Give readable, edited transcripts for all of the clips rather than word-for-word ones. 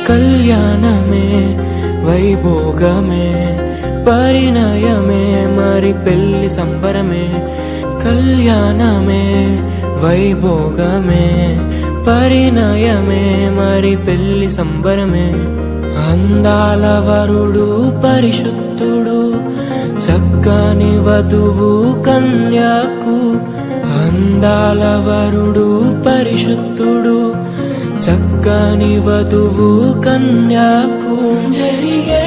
కళ్యాణమే వైభోగమే పరిణయమే మరి పెళ్లి సంబరమే. కళ్యాణమే వైభోగమే పరిణయమే మరి పెళ్లి సంబరమే. అందాల వరుడు పరిశుద్ధుడు చక్కని వధువు కన్యాకు. అందాల వరుడు పరిశుద్ధుడు చక్కని వధువు కన్యాకు. జరిగే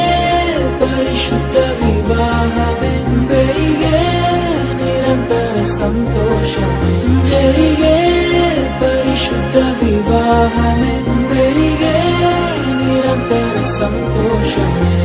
పరిశుద్ధ వివాహమే పెరిగే నిరంతర సంతోషమే. జరిగే పరిశుద్ధ వివాహమే పెరిగే నిరంతర సంతోషమే.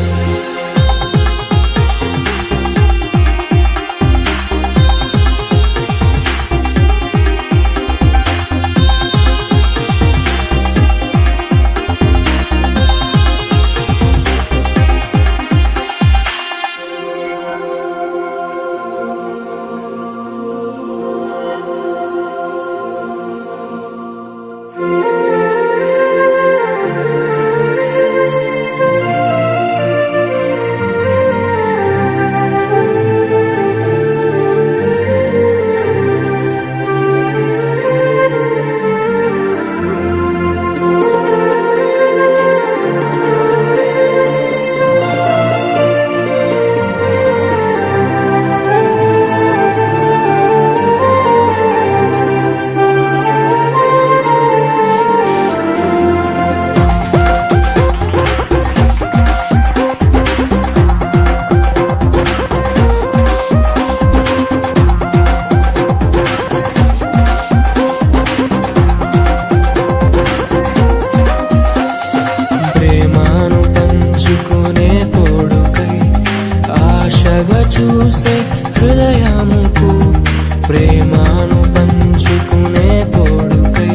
చూసే హృదయముకు ప్రేమను పంచుకునే తోడుకై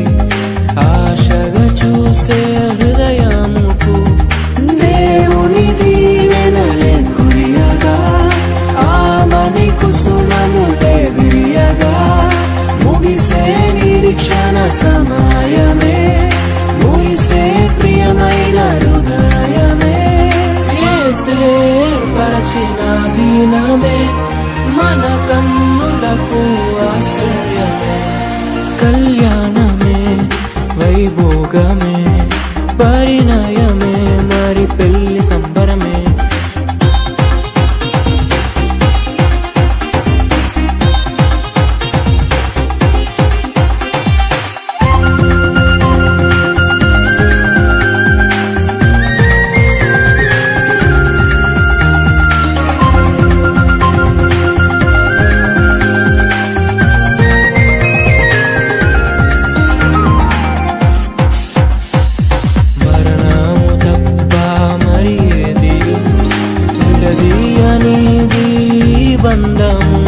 ఆశగా చూసే హృదయముకు. దేవుని దీవెనలే కురియగా ఆమని కుసుమములే విరియగా ముగిసే నిరీక్షణ సమయమే ముగిసే ప్రియమైన హృదయమే. ఏర్పరచిన దీనమే మన కన్నులకు ఆశ్రయమే. కళ్యాణమే వైభోగమే పరిణయమే మరి పెళ్లి సంబరమే. బంధము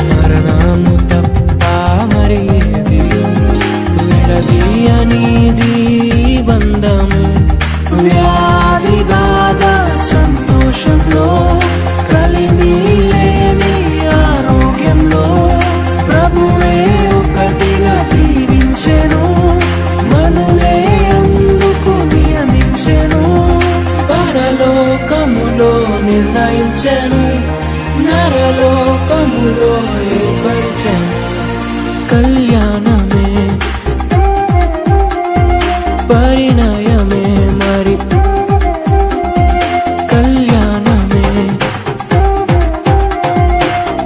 మరణము తప్ప మరి ఏది విడదీయనిది బంధము. వ్యాధి బాధ సంతోషంలో కలిమి లేని ఆరోగ్యంలో ప్రభువే ఒకటిగా దీవించెను మనులే అందుకు నియమించెను. పరలోకములో నిర్ణయించెను నరలోకములో ఏర్పరిచెను. కళ్యాణమే పరిణయమే మరి కళ్యాణమే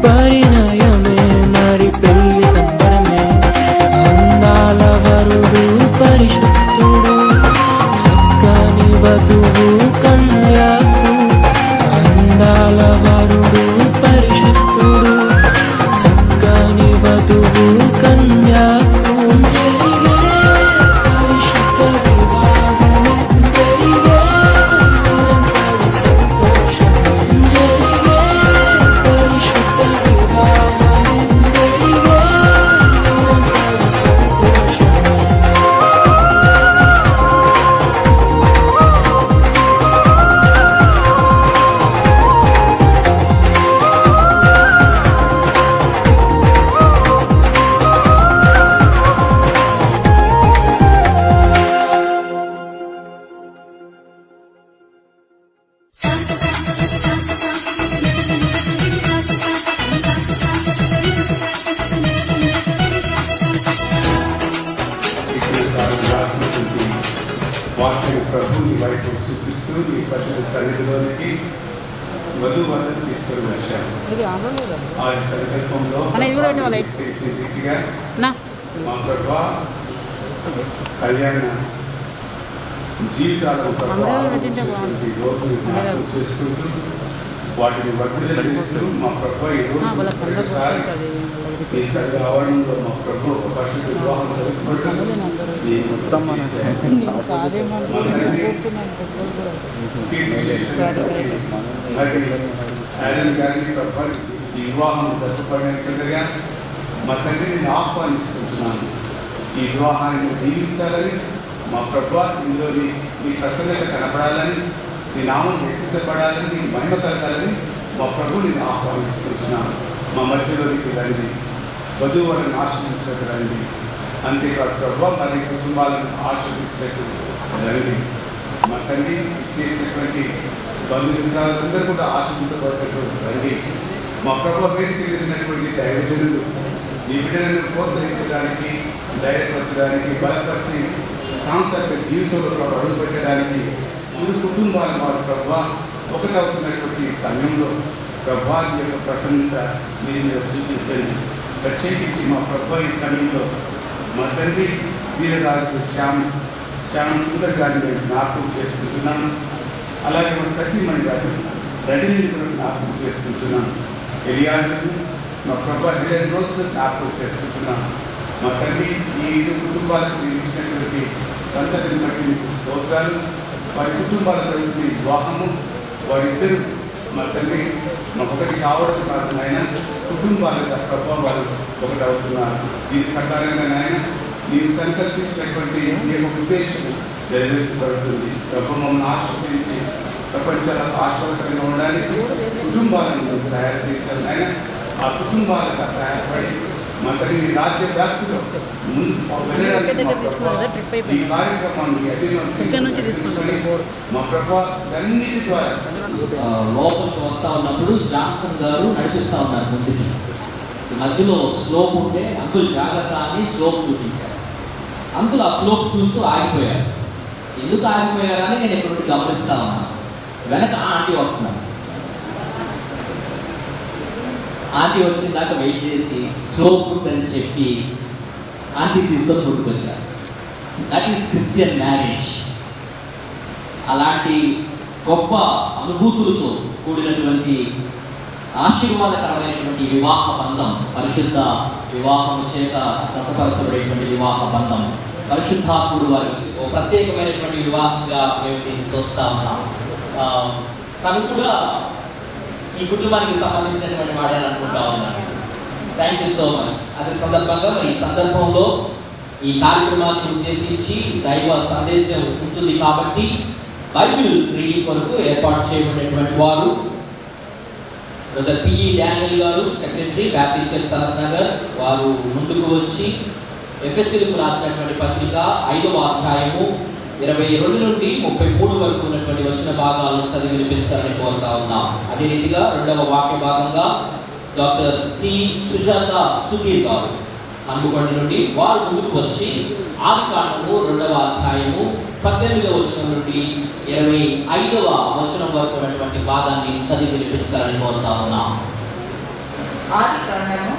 పరిణయమే మరి పెళ్లి సంబరమే అందాల వరుడు పరిశుద్ధుడు చక్కని వధువు కన్యాకు అందాల వరుడు పరిశుద్ధుడు చక్కని వధువు కన్యాకు జరిగే పరిశుద్ధ వివాహమే జరిగే నిరంతర సంతోషమే జరిగే పరిశుద్ధ వివాహమే జరిగే నిరంతర సంతోషమే వాక్యం ప్రభుని వైపు చూపిస్తూ ఈ ప్రజల సన్నిధిలోనికి వధువరులను తీసుకొని వచ్చాము. ఆ సందర్భంలో రీతిగా మా ప్రభా కళ్యాణ జీవితాలను రోజుని జ్ఞాపకం చేసుకుంటూ వాటిని వర్ధన చేస్తూ మా ప్రభా ఈ రోజు ఒకసారి ఈ సరి ఆవరణలో మా ప్రభు ఒక పరిశుద్ధ వివాహం జరుపుకుంటూ ఈ వివాహం జరుపుకోవడానికి మా తండ్రిని ఆహ్వానిస్తుంటున్నాను. ఈ వివాహాన్ని దీవించాలని మా ప్రభు ఇందులో మీ ప్రసన్నత కనపడాలని నీ నామం హెచ్చించబడాలని నీ మహిమ కలగాలని మా ప్రభు నేను ఆహ్వానిస్తుంటున్నాను. మా మధ్యలోనికి రండి, వధువులను ఆశ్రయించడానికి రండి. అంతేకాదు ప్రభు మరి కుటుంబాలను ఆశ్రయించడానికి రండి. మా తండ్రి చేసినటువంటి బంధుమిత్రులందరూ కూడా ఆశ్రయించబడటట్టు రండి. మా ప్రభు వేదిక ఎదిగినటువంటి దైవజనులు ఈ బిడ్డలను ప్రోత్సహించడానికి, ధైర్యపరచడానికి, బలపరిచి సాంసారిక జీవితంలో అడుగు పెట్టడానికి ఇరు కుటుంబాలు వారి ప్రభు ఒకటవుతున్నటువంటి సమయంలో ప్రభావి యొక్క ప్రసన్నత మీరు మీద చూపించండి. ప్రత్యేకించి మా ప్రభు ఈ సమయంలో మా తండ్రి వీరరాజు శ్యామ సుందర్ గారిని నేను జ్ఞాపకం చేసుకుంటున్నాను. అలాగే మన సత్యమణి గారు రజనీని కూడా జ్ఞాపకం చేసుకుంటున్నాను. ఎలియాజుని మా ప్రభు 2 రోజులు జ్ఞాపకం చేసుకుంటున్నాను. మా తండ్రి ఈ ఇరు కుటుంబాలకు మీరు ఇచ్చినటువంటి సంతతిని బట్టి మీకు స్తోత్రాలు. వారి కుటుంబాల తరపున వివాహము వారిద్దరూ మా తండ్రి మాకు ఒకటి కావడం కాదు నాయన, కుటుంబాలుగా ప్రభావాలు ఒకటి అవుతున్నారు. దీని ప్రకారంగా నాయన నీవు సంకల్పించినటువంటి మీ యొక్క ఉద్దేశం నెరవేర్చబడుతుంది. ప్రభు మమ్మల్ని ఆశ్రయించి ప్రపంచాలకు ఆశ్వాదకరంగా ఉండడానికి కుటుంబాలను తయారు చేశారు ఆయన. ఆ కుటుంబాలుగా తయారుపడి మా తల్లి రాజ్య వ్యాప్తిలో ముందు ఈ కార్యక్రమాన్ని మా ప్రభావ అన్నిటి ద్వారా లోపలికి వస్తా ఉన్నప్పుడు జాన్సన్ గారు నడిపిస్తా ఉన్నారు ముందుకి. మధ్యలో స్లోప్ ఉంటే అంకుల్ జాగ్రత్త అని స్లోప్ చూపించారు. అంకుల్ ఆ స్లోప్ చూస్తూ ఆగిపోయారు. ఎందుకు ఆగిపోయారని నేను ఇక్కడ నుండి గమనిస్తా ఉన్నాను. వెనక ఆంటీ వస్తున్నాను. ఆంటీ వచ్చిన దాకా వెయిట్ చేసి స్లోప్ ఉందని చెప్పి ఆంటీ తీసుకొని ముందుకొచ్చారు. That is Christian marriage. అలాంటి గొప్ప అనుభూతులతో కూడినటువంటి ఆశీర్వాదకరమైనటువంటి వివాహ బంధం, పరిశుద్ధ వివాహం చేత జతపరచబడేటువంటి వివాహ బంధం, పరిశుద్ధాత్ముడు వారి ఒక ప్రత్యేకమైనటువంటి వివాహంగా మేము దీన్ని చూస్తా ఉన్నాం. తను కూడా ఈ కుటుంబానికి సంబంధించినటువంటి వాడే అనుకుంటా ఉన్నాను. Thank you so much. అదే సందర్భంగా ఈ సందర్భంలో ఈ కార్యక్రమాన్ని ఉద్దేశించి దైవ సందేశం ఉంటుంది కాబట్టి బైబిల్ రీడింగ్ కొరకు ఏర్పాటు చేయబడినటువంటి వారు బ్రదర్ పిఈ డానియల్ గారు, secretary Baptist church Sanath Nagar, వారు ముందుకు వచ్చి ఎఫెసీలకు రాసినటువంటి పత్రిక 5వ అధ్యాయము 22 నుండి 33 వరకు ఉన్నటువంటి వచన భాగాలను చదివి వినిపించాలని కోరుతా ఉన్నాం. అదే రీతిగా 2వ వాక్య భాగంగా డాక్టర్ టి సుజాత సుధీర్ గారు హనుమకొండ నుండి వారు ముందుకు వచ్చి ఆదికాండము 2వ అధ్యాయము 18వ వచనం నుండి 25వ వచనం వరకు ఉన్నటువంటి భాగాన్ని చదివి వినిపించాలని కోరుతా ఉన్నాం. ఆదికాండము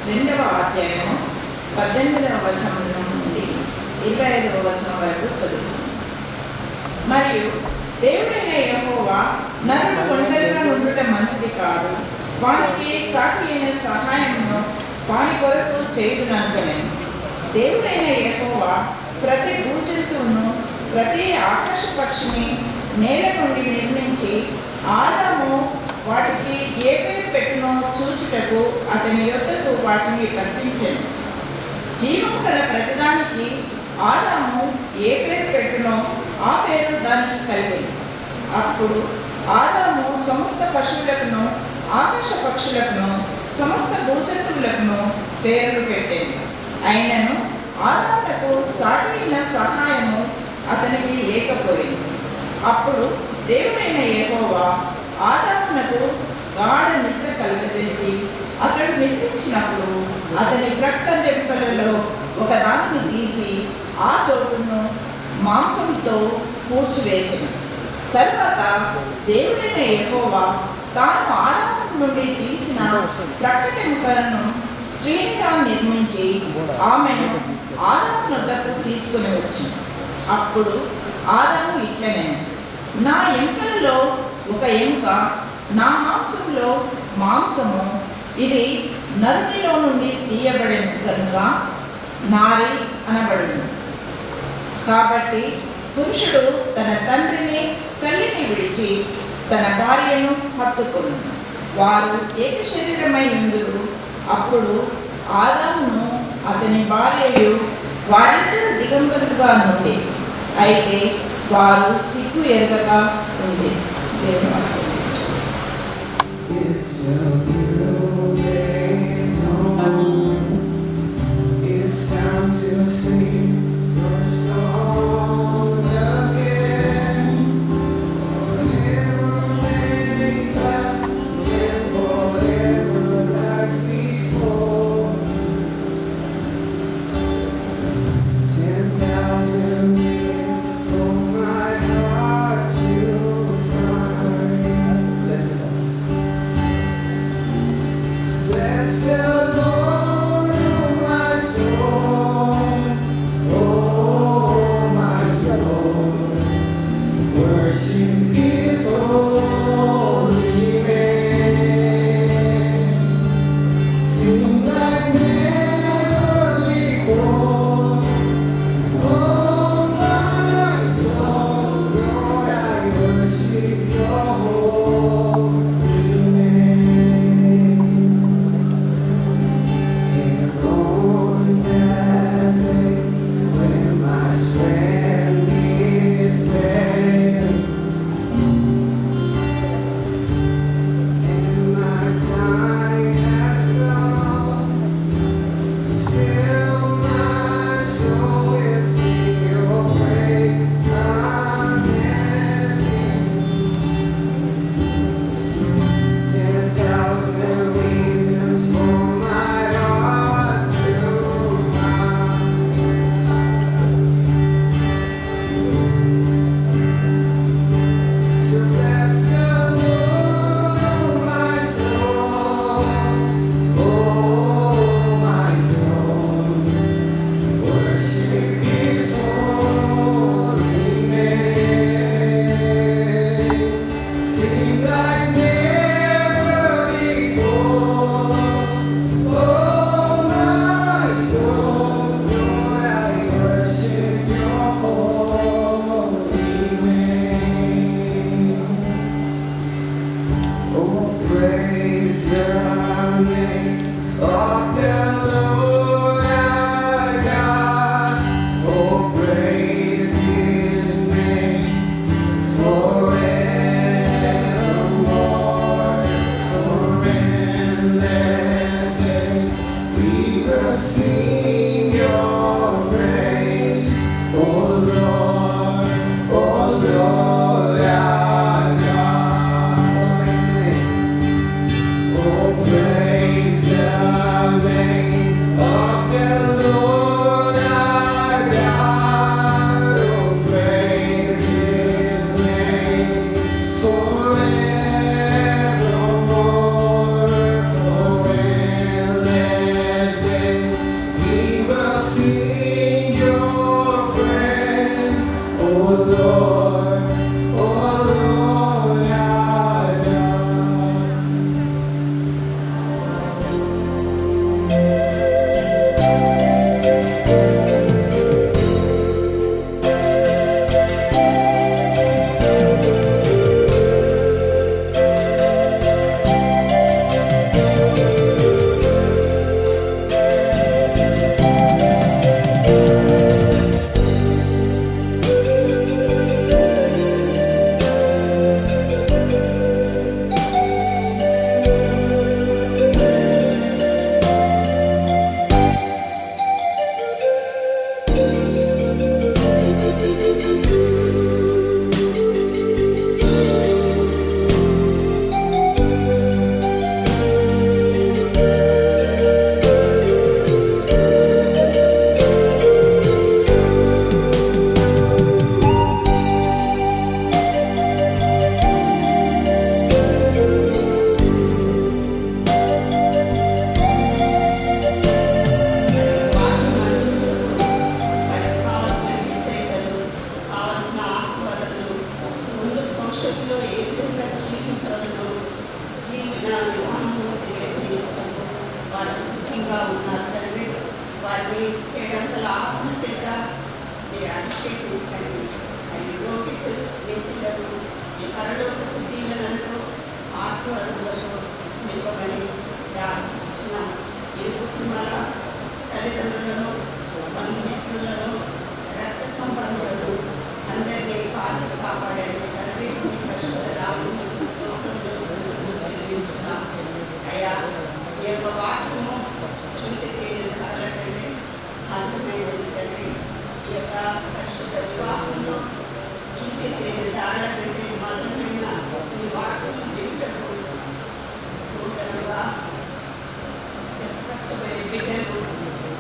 2వ అధ్యాయము 18వ వచనం నుండి 25వ వచనం వరకు చదువుతాం. మరియు దేవుడైన యెహోవా నరుడు ఒంటరిగా ఉండుట మంచిది కాదు, వానికి సాటి అయిన సహాయమును వాని కొరకు చేయుదుననుకొనెను. దేవుడైన యెహోవా ప్రతి భూజంతువును ప్రతి ఆకాశ పక్షిని నేల నుండి నిర్మించి ఆదాము వాటికి ఏ పేరు పెట్టునో చూచుటకు అతని యొద్దకు వాటిని రప్పించెను. జీవము గల ప్రతిదానికి ఆదాము ఏ పేరు పెట్టునో ఆ పేరు దానికి కలిగింది. అప్పుడు ఆదాము సమస్త పశువులకును ఆకాశ పక్షులకును సమస్త భూజంతువులకును పేర్లు పెట్టాను. అయినను ఆదామునకు సాటిన సహాయము అతనికి లేకపోయింది. అప్పుడు దేవుడైన యెహోవా ఆదామునకు గాఢ నిద్ర కలుగజేసి అతడు నిద్రించినప్పుడు అతని ప్రక్క వెంపలలో ఒకదానిని తీసి ఆ చోటును మాంసంతో పూడ్చివేసింది. తరువాత దేవుడైన యెహోవా తాను ఆదాము నుండి తీసిన ప్రక్కటెముకలను స్త్రీగా నిర్మించి ఆమెను ఆదాము వద్దకు తీసుకుని వచ్చింది. అప్పుడు ఆదాము ఇట్లనే, నా ఎముకలలో ఒక ఎముక, నా మాంసంలో మాంసము, ఇది నరునిలో నుండి తీయబడిన కనుక నారి అనబడింది. కాబట్టి పురుషుడు తన తండ్రిని తల్లిని విడిచి తన భార్యను హత్తుకొను, వారు ఏక శరీరమై ఉందురు. అప్పుడు ఆదామును అతని భార్యయు వారిద్దరూ దిగంబరులుగా నుండి, అయితే వారు సిగ్గు ఎరగక ఉంది. It's a beautiful day dawn. It's time to sing your song again. Forever may last, and forever as before. 10,000 years for my heart to find. Listen up. వారిని ఏడంతల ఆత్మ చేత మీరు అభిషేకించండి. అవి రోగితులు వేసినట్టు ఈ పరలోకపు దీవెనలతో ఆశీర్వాదాలతో నింపమని ప్రార్థిస్తున్నాం. ఈ కుటుంబాల తల్లిదండ్రులను, బంధుమిత్రులను, రక్త సంబంధులను అందరినీ కాచి కాపాడండి. తండ్రి మీ పరిశుద్ధ నామమున స్తోత్రములు చెల్లించున్నాం. అయ్యా, ఈ యొక్క వాక్యము చుంటికి కలగండి, అర్థమైనది తండ్రి. ఈ యొక్క పరిశుద్ధ వివాహంలో చుంటికి దాడకండి, మధురమైన ఈ వాక్యము వింటూ నూతనంగా చెప్పబడిన బిడ్డలు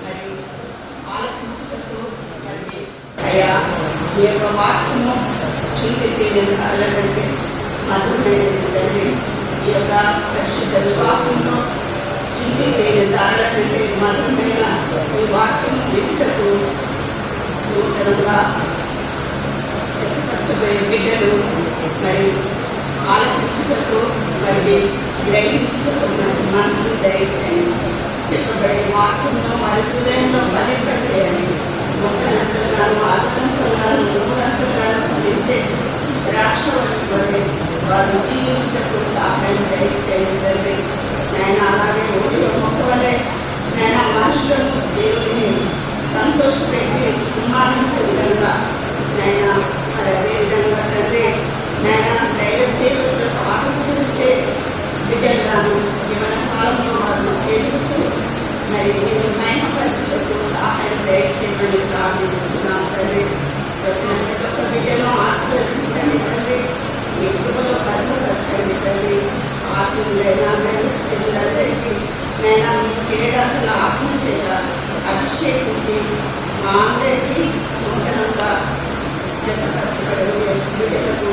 మరి ఆలోచించుటకు మరి అయ్యా, ఈ యొక్క వాక్యము చుంటికి కలగండి, మధురమైనది తండ్రి. ఈ యొక్క పరిశుద్ధ వివాహంలో చింతికి దాడకండి, మధురమైన ఈ వాక్యం వింటూ నూతనంగా చెప్పబోయే బిడ్డలు మరి ఆలోచించుటకు మరి గ్రహించుటకు మంచి మనసును దయచేయండి. చెప్పబడే వాక్యంలో వారి హృదయంలో ఫలింప చేయండి. మొక్కలంటున్నాను, ఆత్మంటున్నాను, మూడంటున్నాను ఫలించే రాష్ట్రపతి వారు జీవించుటకు సహాయం దయచేయండి తండ్రి. నేను అలాగే ఊరిలో మొక్కలే నేను మనుషులను దేవుడిని సంతోషపెట్టి సన్మానించే విధంగా నేను మరి అదేవిధంగా తండ్రి నేను దైవ సేవకులకు ఆకర్షించే బిడ్డలను జీవన కాలంలో వారిని ప్రేమించి మరి నేను మహిమపరచుటకు సహాయం దయచేయమని ప్రార్థిస్తున్నాం తండ్రి. వచ్చిన ప్రతి ఒక్క బిడ్డను ఆశీర్వదించండి తండ్రి. మీ కృపలో భద్రపరచండి తండ్రి. ఆశీర్వదించి నేను మీ క్రీడాల ఆత్మ చేత అభిషేకించి మా అందరికీ నూతనంగా చెప్పపరచబడిన బిడ్డలకు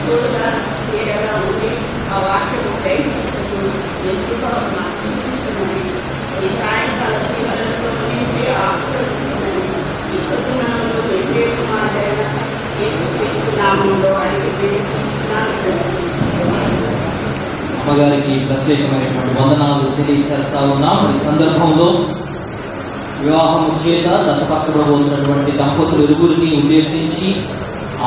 తోడుగా క్రీడగా ఉండి ఆ వాక్యము గ్రహించుటకు ఎందుకు మాకు చూపించమని ఈ సాయంకాల జీవనంతో నింపి ఆశీర్వదించమని ఈ కుటుంబంలో ఎందే కుమారుడైన యేసుక్రీస్తు నామములో అడిగి వినిపించున్నాను. అమ్మగారికి ప్రత్యేకమైనటువంటి వందనాలు తెలియజేస్తా ఉన్నాం. ఈ సందర్భంలో వివాహం చేత జతపరచబడబోతున్నటువంటి దంపతులు ఇరువురిని ఉద్దేశించి,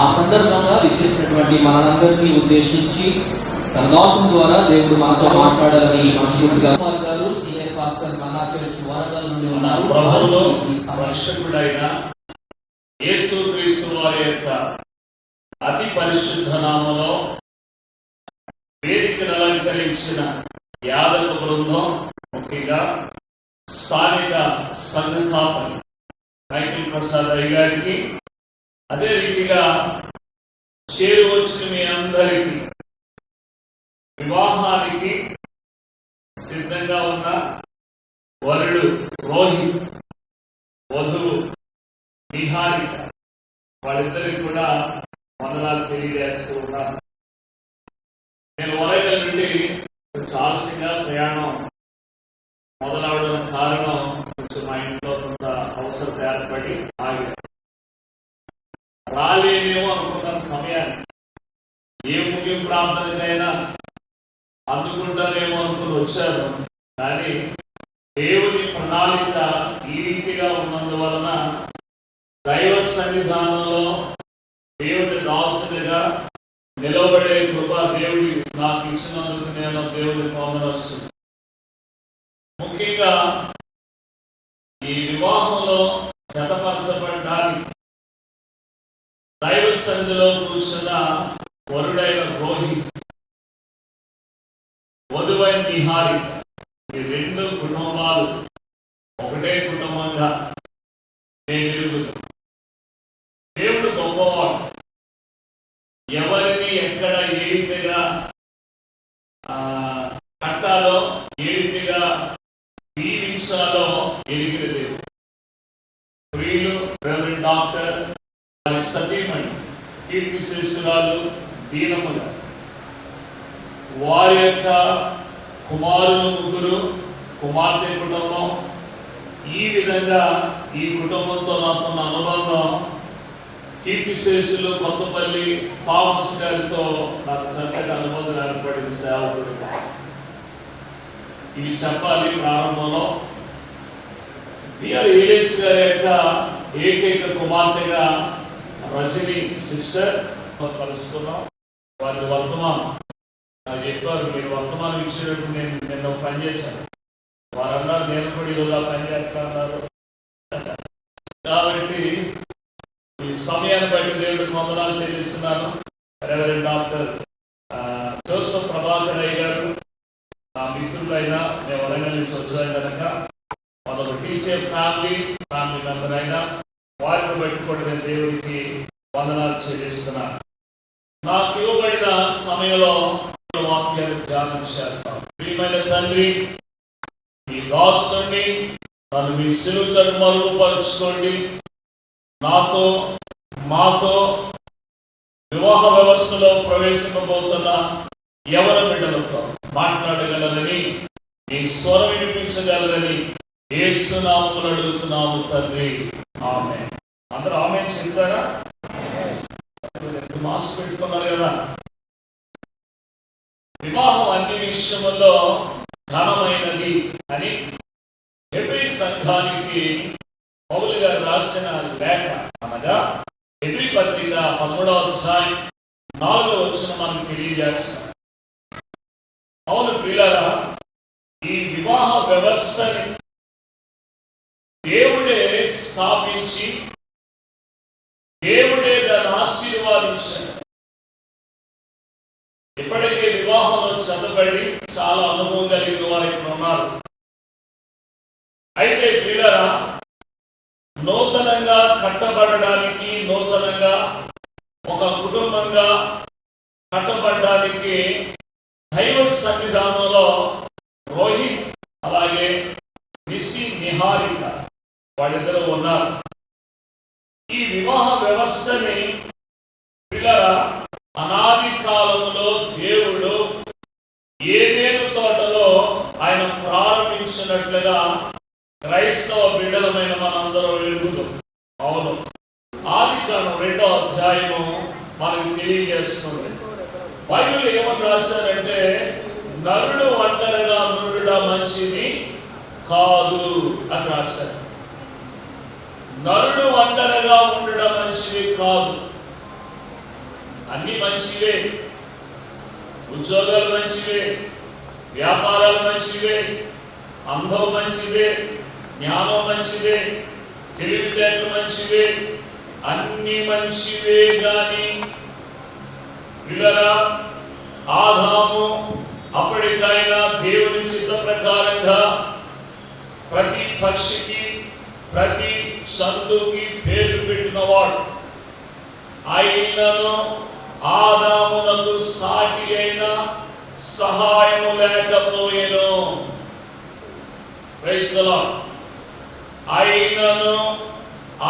ఆ సందర్భంగా విచ్చేసినటువంటి మనందరినీ ఉద్దేశించి తన దాసం ద్వారా దేవుడు మనతో మాట్లాడాలని మనస్ఫూర్తిగా గారు సీనియర్ పాస్టర్ మన్నాచర్చ్ వరంగల్ నుండి ఉన్నారు. ప్రభువులో రక్షకుడైన యేసుక్రీస్తు వారి యొక్క అతి పరిశుద్ధ నామములో వేదికను అలంకరించిన యాదవ బృందం, ముఖ్యంగా స్థానిక సంఘాపతి మైకిల్ ప్రసాద్ అయ్య గారికి, అదే రీతిగా చేరువచ్చిన మీ అందరికీ, వివాహానికి సిద్ధంగా ఉన్న వరుడు రోహిత్, వధువు నిహారిక, వాళ్ళిద్దరికి కూడా వందనాలు తెలియజేస్తూ ఉన్నాను. నేను వరంగల్ నుండి కొంచెం ఆలస్యంగా ప్రయాణం మొదలవడం కారణం కొంచెం మా ఇంట్లో కొంత అవసరం ఏర్పడి ఆగి రాలేనేమో అనుకున్న సమయాన్ని ఏ ముఖ్యం ప్రార్థనకైనా అందుకుంటారేమో అనుకుని వచ్చారు. కానీ దేవుని ప్రణాళిక ఈ రీతిగా ఉన్నందువలన దైవ సన్నిధానంలో దేవుడి దాసునిగా నిలబడే కృప దేవుడి నాకు ఇచ్చినందుకు నేను దేవుడి పొందవస్తుంది. ముఖ్యంగా ఈ వివాహంలో జతపరచబడ్డానికి దైవ సన్నిధిలో కూర్చున్న వరుడైన రోహిత్, వధువైన నిహారిక, ఈ రెండు కుటుంబాలు ఒకటే కుటుంబంగా నేను ఎరుగుతాను. దేవుడు గొప్పవాడు. ఎవరిని ఎక్కడ ఏ రీతిగా కట్టాలో, ఏ రీతిగా దీవించాలో ఎరిగిన దేవుడు. ప్రియులు రెవరెండ్ డాక్టర్ వారి సతీమణి కీర్తిశేషురాలు దీనముల, వారి యొక్క కుమారులు ముగ్గురు, కుమార్తె కుటుంబం, ఈ విధంగా ఈ కుటుంబంతో నాకున్న అనుబంధం కీర్తిశేషులు కొత్తపల్లి థామస్ గారితో నాకు చక్కటి అనుబంధం ఏర్పడింది. సేవకుడు ఇవి చెప్పాలి. ప్రారంభంలో బిఆర్ ఏలేస్ గారి యొక్క ఏకైక కుమార్తెగా రజని సిస్టర్ కలుసుకున్నాం. వారి వర్తమానం నాకు చెప్పారు, మీరు వర్తమానం ఇచ్చేటప్పుడు నేను పనిచేశాను. వారన్నారు నేను కూడా ఇలా పనిచేస్తాను. కాబట్టి ఈ సమయాన్ని బట్టి దేవుడికి వందనాలు చెల్లిస్తున్నాను. రెవరెండ్ డాక్టర్ జోసఫ్ ప్రభాకర్ అయ్య గారు నా మిత్రులైనా, మేము వరంగల్ నుంచి వచ్చాను కనుక వాళ్ళొక టీసీఎఫ్ ఫ్యామిలీ మెంబర్ అయినా, వారిని బట్టి కూడా నేను దేవుడికి వందనాలు చెల్లిస్తున్నాను. నాకు ఇవ్వబడిన సమయంలో వాక్యాన్ని ధ్యానించారు. ప్రియమైన తండ్రి, ఈ దాసుని నన్ను మీ సిలువను మరుగుపరుచుకోండి. నాతో మాతో వివాహ వ్యవస్థలో ప్రవేశింపబోతున్న ఎవరి బిడ్డలతో మాట్లాడగలరని, మీ స్వరం వినిపించగలరని యేసు నామములో అడుగుతున్నాము తండ్రి, ఆమేన్. అందరూ ఆమేన్ చెప్తారా? మాస్క్ పెట్టుకున్నారు కదా. వివాహం అన్ని విషయముల్లో ఘనమైనది అని హెబ్రీ సంఘానికి పౌలు గారు రాసిన లేఖ, అనగా హెబ్రీ పత్రిక 13వ అధ్యాయం 4వ వచనం మనకు తెలియజేస్తారు. అవును ప్రియులారా, ఈ వివాహ వ్యవస్థని దేవుడే స్థాపించి, దేవుడే దాన్ని ఆశీర్వాదించాడు. ఇప్పటికే వివాహంలో చదవబడి చాలా అనుభవం కలిగిన వారు ఇక్కడ ఉన్నారు. అయితే ప్రియులారా, నూతనంగా కట్టబడడానికి, నూతనంగా ఒక కుటుంబంగా కట్టబడడానికి దైవ సన్నిధానంలో రోహిత్ అలాగే నిహారిక వాళ్ళిద్దరూ ఉన్నారు. ఈ వివాహ వ్యవస్థని పిల్లల అనాది కాలంలో దేవుడు ఏదేను తోటలో ఆయన ప్రారంభించినట్లుగా క్రైస్తవ బిడ్డలమైన మనందరూ ఎరుగుతాం. అవును, ఆదికాండం 2వ అధ్యాయము మనకు తెలియజేస్తుంది. బైబిల్ ఏమని రాశారంటే, నరుడు ఒంటరిగా నుండుట మంచిది కాదు అని రాశారు. నరుడు ఒంటరిగా ఉండడం మంచిది కాదు. అన్ని మంచివే, ఉద్యోగాలు మంచివే, వ్యాపారాలు మంచివే, అందం మంచిదే, జ్ఞానం మంచిదే, తెలివితేటలు మంచివే, అన్ని మంచివే. గాని పిల్లరా, ఆదాము అప్పటికైనా దేవుని చిత్త ప్రకారంగా ప్రతి పక్షికి, ప్రతి సందుకి పేరు పెట్టినవాడు. ఆయనను ఆదామునకు సాటి అయిన సహాయము లేకపోయేను. Praise the lord. ఆయనను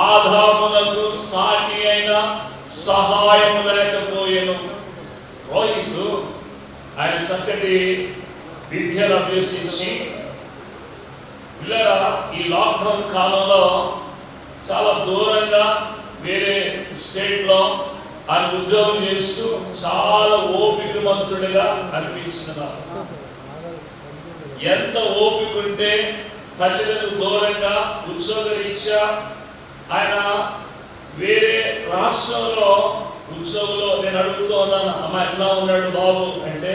ఆదామునకు సాటి అయిన సహాయము లేకపోయేను. రోహిత్ ఆయన చక్కటి విద్యను అభ్యసించి, పిల్లరా, ఈ లాక్డౌన్ కాలంలో చాలా దూరంగా వేరే స్టేట్లో ఆయన ఉద్యోగం చేస్తూ చాలా ఓపికమంతుడిగా అనిపించిన. ఎంత ఓపిక ఉంటే తల్లిదండ్రులకు దూరంగా ఉద్యోగరీత్యా ఆయన వేరే రాష్ట్రంలో ఉద్యోగంలో నేను అడుగుతూ ఉన్నాను, అమ్మ ఎట్లా ఉన్నాడు బాబు అంటే,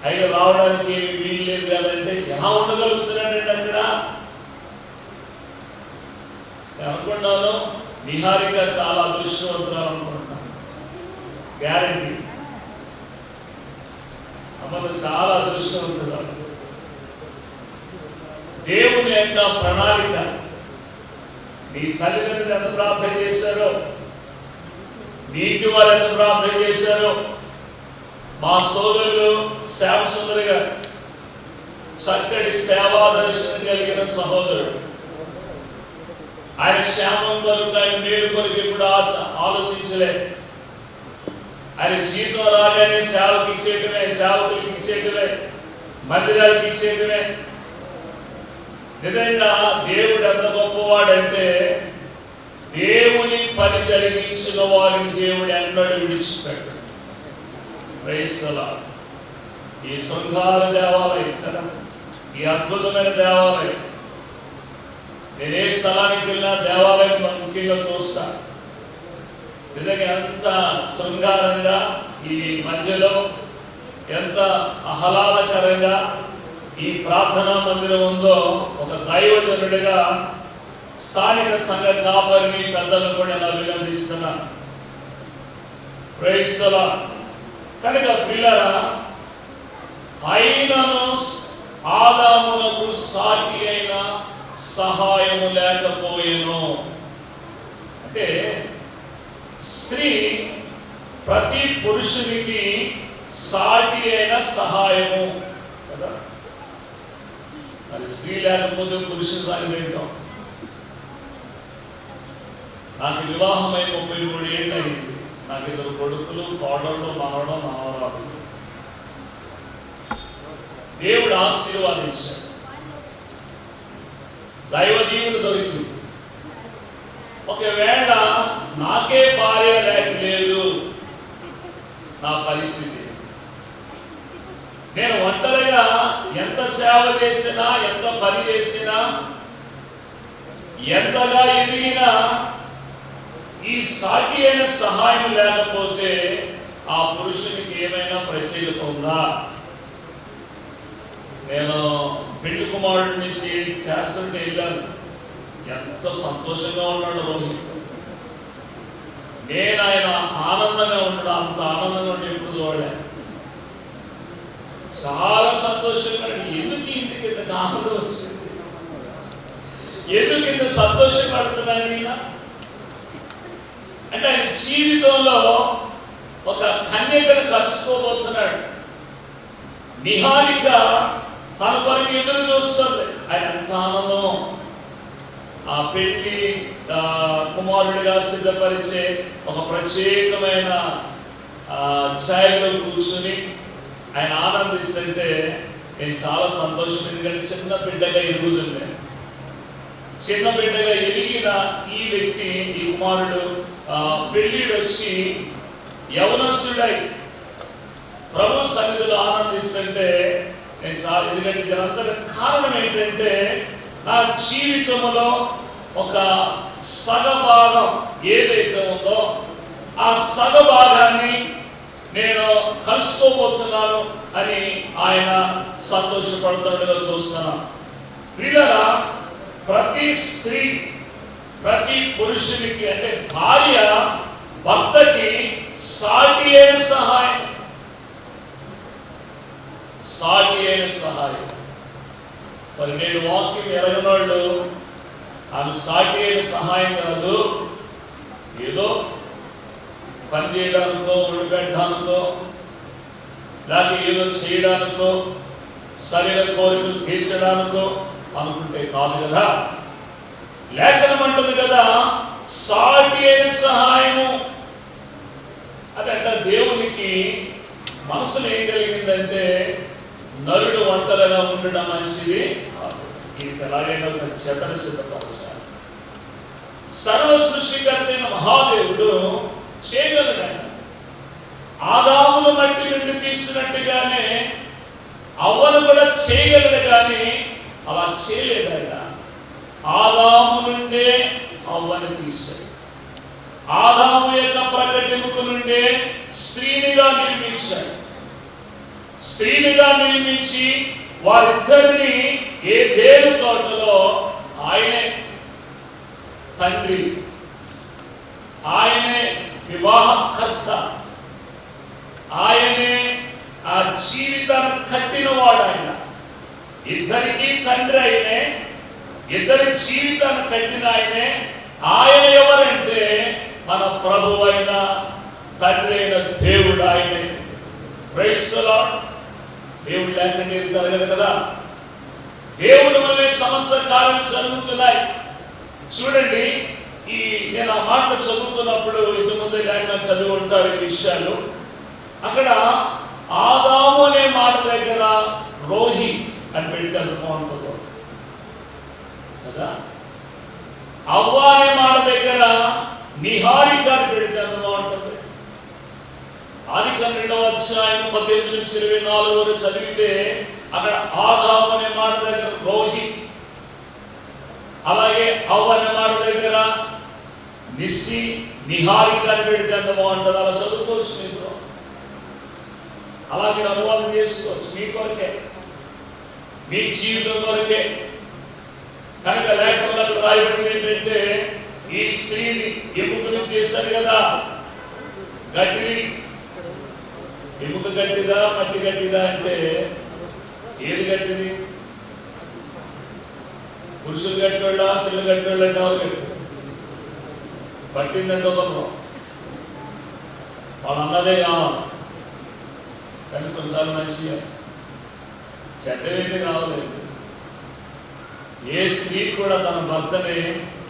ఆయన రావడానికి వీలు లేదు కదంటే, ఎలా ఉండగలుగుతున్నాడంటే అక్కడ నేను అనుకున్నాను నిహారిక చాలా అదృష్టవంతురాలు అనుకుంటున్నాను. గ్యారంటీ అమ్మను చాలా అదృష్టవంతురాలు. దేవుని యొక్క ప్రణాళిక. నీ తల్లిదండ్రులు ఎంత ప్రార్థన చేశారో, నీ ఇంటి వారు ఎంత ప్రార్థన చేశారో. మా సోదరులు శ్యామ సుందరి గారు చక్కటి సేవా దర్శనం కలిగిన సహోదరుడు. ఆయన క్షేమం కొరకు, ఆయన మేలు కొరకు ఎప్పుడు ఆలోచించలేదు. ఆయన జీవితం రాగానే సేవకి ఇచ్చేయటమే, సేవకులకి ఇచ్చేయటమే, మందిరాలకి ఇచ్చేయటమే. నిజంగా దేవుడు ఎంత గొప్పవాడంటే దేవుని పని జరిగించిన వారిని దేవుడు ఎన్నడూ విడిచిపెట్టాడు. Praise the Lord. ఈ శృంగార దేవాలయం కదా, ఈ అద్భుతమైన దేవాలయం. నేను ఏ స్థలానికి వెళ్ళినా దేవాలయం ముఖ్యంగా చూస్తా. నిజంగా ఎంత శృంగారంగా ఈ మధ్యలో ఎంత ఆహ్లాదకరంగా ఈ ప్రార్థనా మందిరం ఉందో. ఒక దైవజనుడిగా స్థానిక సంఘ కాపరిని పెద్దలను కూడా నేను అభినందిస్తున్నాను. Praise the Lord. కనుక పిల్లరా, అయినను ఆదామునకు సాటి అయిన సహాయము లేకపోయేను. అంటే స్త్రీ ప్రతి పురుషునికి సాటి అయిన సహాయము కదా. మరి స్త్రీ లేకపోతే పురుషుని సాయం ఏంటో. నాకు వివాహమై 33 ఏళ్ళు అయింది. నాకు 2 కొడుకులు, కోడళ్ళు, మనవరాలు. దేవుడు ఆశీర్వాదించాడు. దైవ దీవులు దొరికింది. ఒకవేళ నాకే భార్య లేదు, నా పరిస్థితి నేను ఒంటరిగా ఎంత సేవ చేసినా, ఎంత పని చేసినా, ఎంతగా ఎదిగినా ఈ సాటి అయిన సహాయం లేకపోతే ఆ పురుషునికి ఏమైనా ప్రత్యేకత ఉందా? నేను పెళ్లి కుమారుడిని చేస్తుంటే వెళ్ళాను. ఎంత సంతోషంగా ఉన్నాడు రోహిత్. నేను ఆయన ఆనందంగా ఉన్నాడు. అంత ఆనందంగా ఉండి ఎప్పుడు చూడలే. చాలా సంతోషంగా. ఎందుకు ఇంటికి ఇంత ఆనందం వచ్చింది? ఎందుకు ఇంత సంతోషపడుతున్నాను ఈయన అంటే, ఆయన జీవితంలో ఒక కన్యకను కలుసుకోబోతున్నాడు. నిహారిక తన కొరకు ఎదురు చూస్తుంది. ఆయన ఎంత ఆనందమో. ఆ పెళ్లి కుమారుడిగా సిద్ధపరిచే ఒక ప్రత్యేకమైన ఛాయలో కూర్చుని ఆయన ఆనందిస్తుంటే నేను చాలా సంతోషం. ఎందుకంటే చిన్న బిడ్డగా ఎదుగుతుంది. చిన్న బిడ్డగా ఎదిగిన ఈ వ్యక్తి, ఈ కుమారుడు పెళ్ళిడొచ్చి యవనస్తుడై ప్రభు సన్నిధిలో ఆనందిస్తుంటే నేను చాలా. ఎందుకంటే దీనంతా కారణం ఏంటంటే, నా జీవితంలో ఒక సగభాగం ఏదైతే ఉందో ఆ సగభాగాన్ని నేను కలుసుకోబోతున్నాను అని ఆయన సంతోషపడుతున్నట్టుగా చూస్తున్నాను. వీళ్ళరా ప్రతి స్త్రీ, ప్రతి పురుషునికి అంటే భార్య భర్తకి సాటి అయిన సహాయం. సాటి అయిన సహాయం. మరి నేను వాక్యం ఎరగనోళ్ళు ఆమె సాటి అయిన సహాయం కాదు. ఏదో పని చేయడానికో, ఒడిపెట్టడానికో, లేకపోతే ఏదో చేయడానికో, శరీర కోరికలు తీర్చడానికో అనుకుంటే కాదు కదా. లేఖనం అంటుంది కదా, సాటి అయిన సహాయము. అదంటే దేవునికి మనసులో ఏం కలిగిందంటే, నరుడు ఒంటరిగా ఉండడం మంచిది కాదు. దీనికి ఎలాగైనా ఒక చెతను సిద్ధపరచాలి. సర్వ సృష్టికర్త అయిన మహాదేవుడు చేయగలడు. ఆదామును మట్టి నుండి తీసినట్టుగానే అవ్వను కూడా చేయగలడు, కానీ అలా చేయలేదు ఆయన. ఆదాము నుండే అవ్వను తీశాడు. ఆదాము యొక్క ప్రకటింపు నుండే స్త్రీనిగా నిర్మించాడు. స్త్రీనిగా నిర్మించి వారిద్దరిని ఏదేను తోటలో ఆయనే తండ్రి, ఆయనే వివాహకర్త, ఆయనే ఆ జీవితాన్ని కట్టినవాడు. ఆయన ఇద్దరికి తండ్రి ఆయనే, ఇద్దరి జీవితాన్ని కట్టిన ఆయనే. ఆయన ఎవరంటే మన ప్రభు అయిన తండ్రి అయిన దేవుడు ఆయనే. Praise the Lord. దేవుడు లేకుండా ఏం జరగదు కదా. దేవుడి వల్లే సమస్త కార్యాలు జరుగుతున్నాయి. చూడండి, నేను ఆ మాటలు చదువుతున్నప్పుడు ఇంతకుముందే లేఖ చదివి ఉంటారు ఈ విషయాలు. అక్కడ ఆదాము అనే మాట దగ్గర రోహిత్ అని పెడితే బాగుంటుందో కదా. అవ్వ అనే మాట దగ్గర నిహారిక అని పెడితే బాగుంటుంది. ఆదికాండం 2వ అధ్యాయం 18 నుంచి 24 వరకు చదివితే అక్కడ ఆదాము అనే మాట దగ్గర రోహిత్, అలాగే అవ్వ అనే మాట దగ్గర నిస్సి, నిహారిక అని పెడితే ఎంత బాగుంటుంది. అలా చదువుకోవచ్చు మీరు, అలా మీరు అనువాదం చేసుకోవచ్చు మీ కొరకే, మీ జీవితం కొరకే. కనుక లేఖనంలో అక్కడ రాయబడింది ఏంటంటే, ఈ స్త్రీని ఎముకలు చేశారు కదా, గట్టిది. ఎముక గట్టిదా మట్టి గట్టిదా అంటే ఏది గట్టిది? పురుషులు గట్టివాళ్ళ స్త్రీలు గట్టివాళ్ళు అంటే ఎవరు గట్టి? పట్టిందంటే ఒకరు వాళ్ళు అన్నదే కావాలి. కానీ కొన్నిసార్లు మంచిగా చెడ్డమైతే కావలేదు. ఏ స్త్రీ కూడా తన భర్తని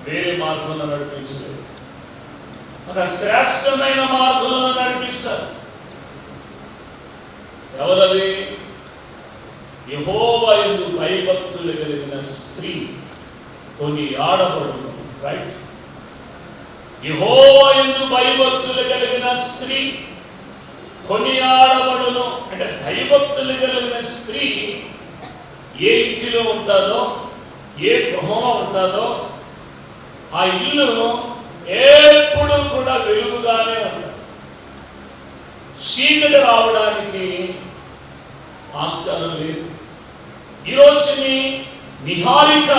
వేరే మార్గంలో నడిపించలేదు, ఒక శ్రేష్టమైన మార్గంలో నడిపిస్తారు. ఎవరది? యెహోవా యందు భయభక్తులు కలిగిన స్త్రీ కొన్ని ఆడబడును. రైట్? యెహోవా యందు భయభక్తులు కలిగిన స్త్రీ కొన్ని ఆడబడును అంటే భయభక్తులు కలిగిన స్త్రీ ఏ ఇంటిలో ఉంటుందో, ఏ గృహంలో ఉంటుందో ఆ ఇల్లు ఎప్పుడు కూడా వెలుగుగానే ఉంటుంది. చీకటి రావడానికి ఆస్కారం లేదు. ఈరోజు నిహారిక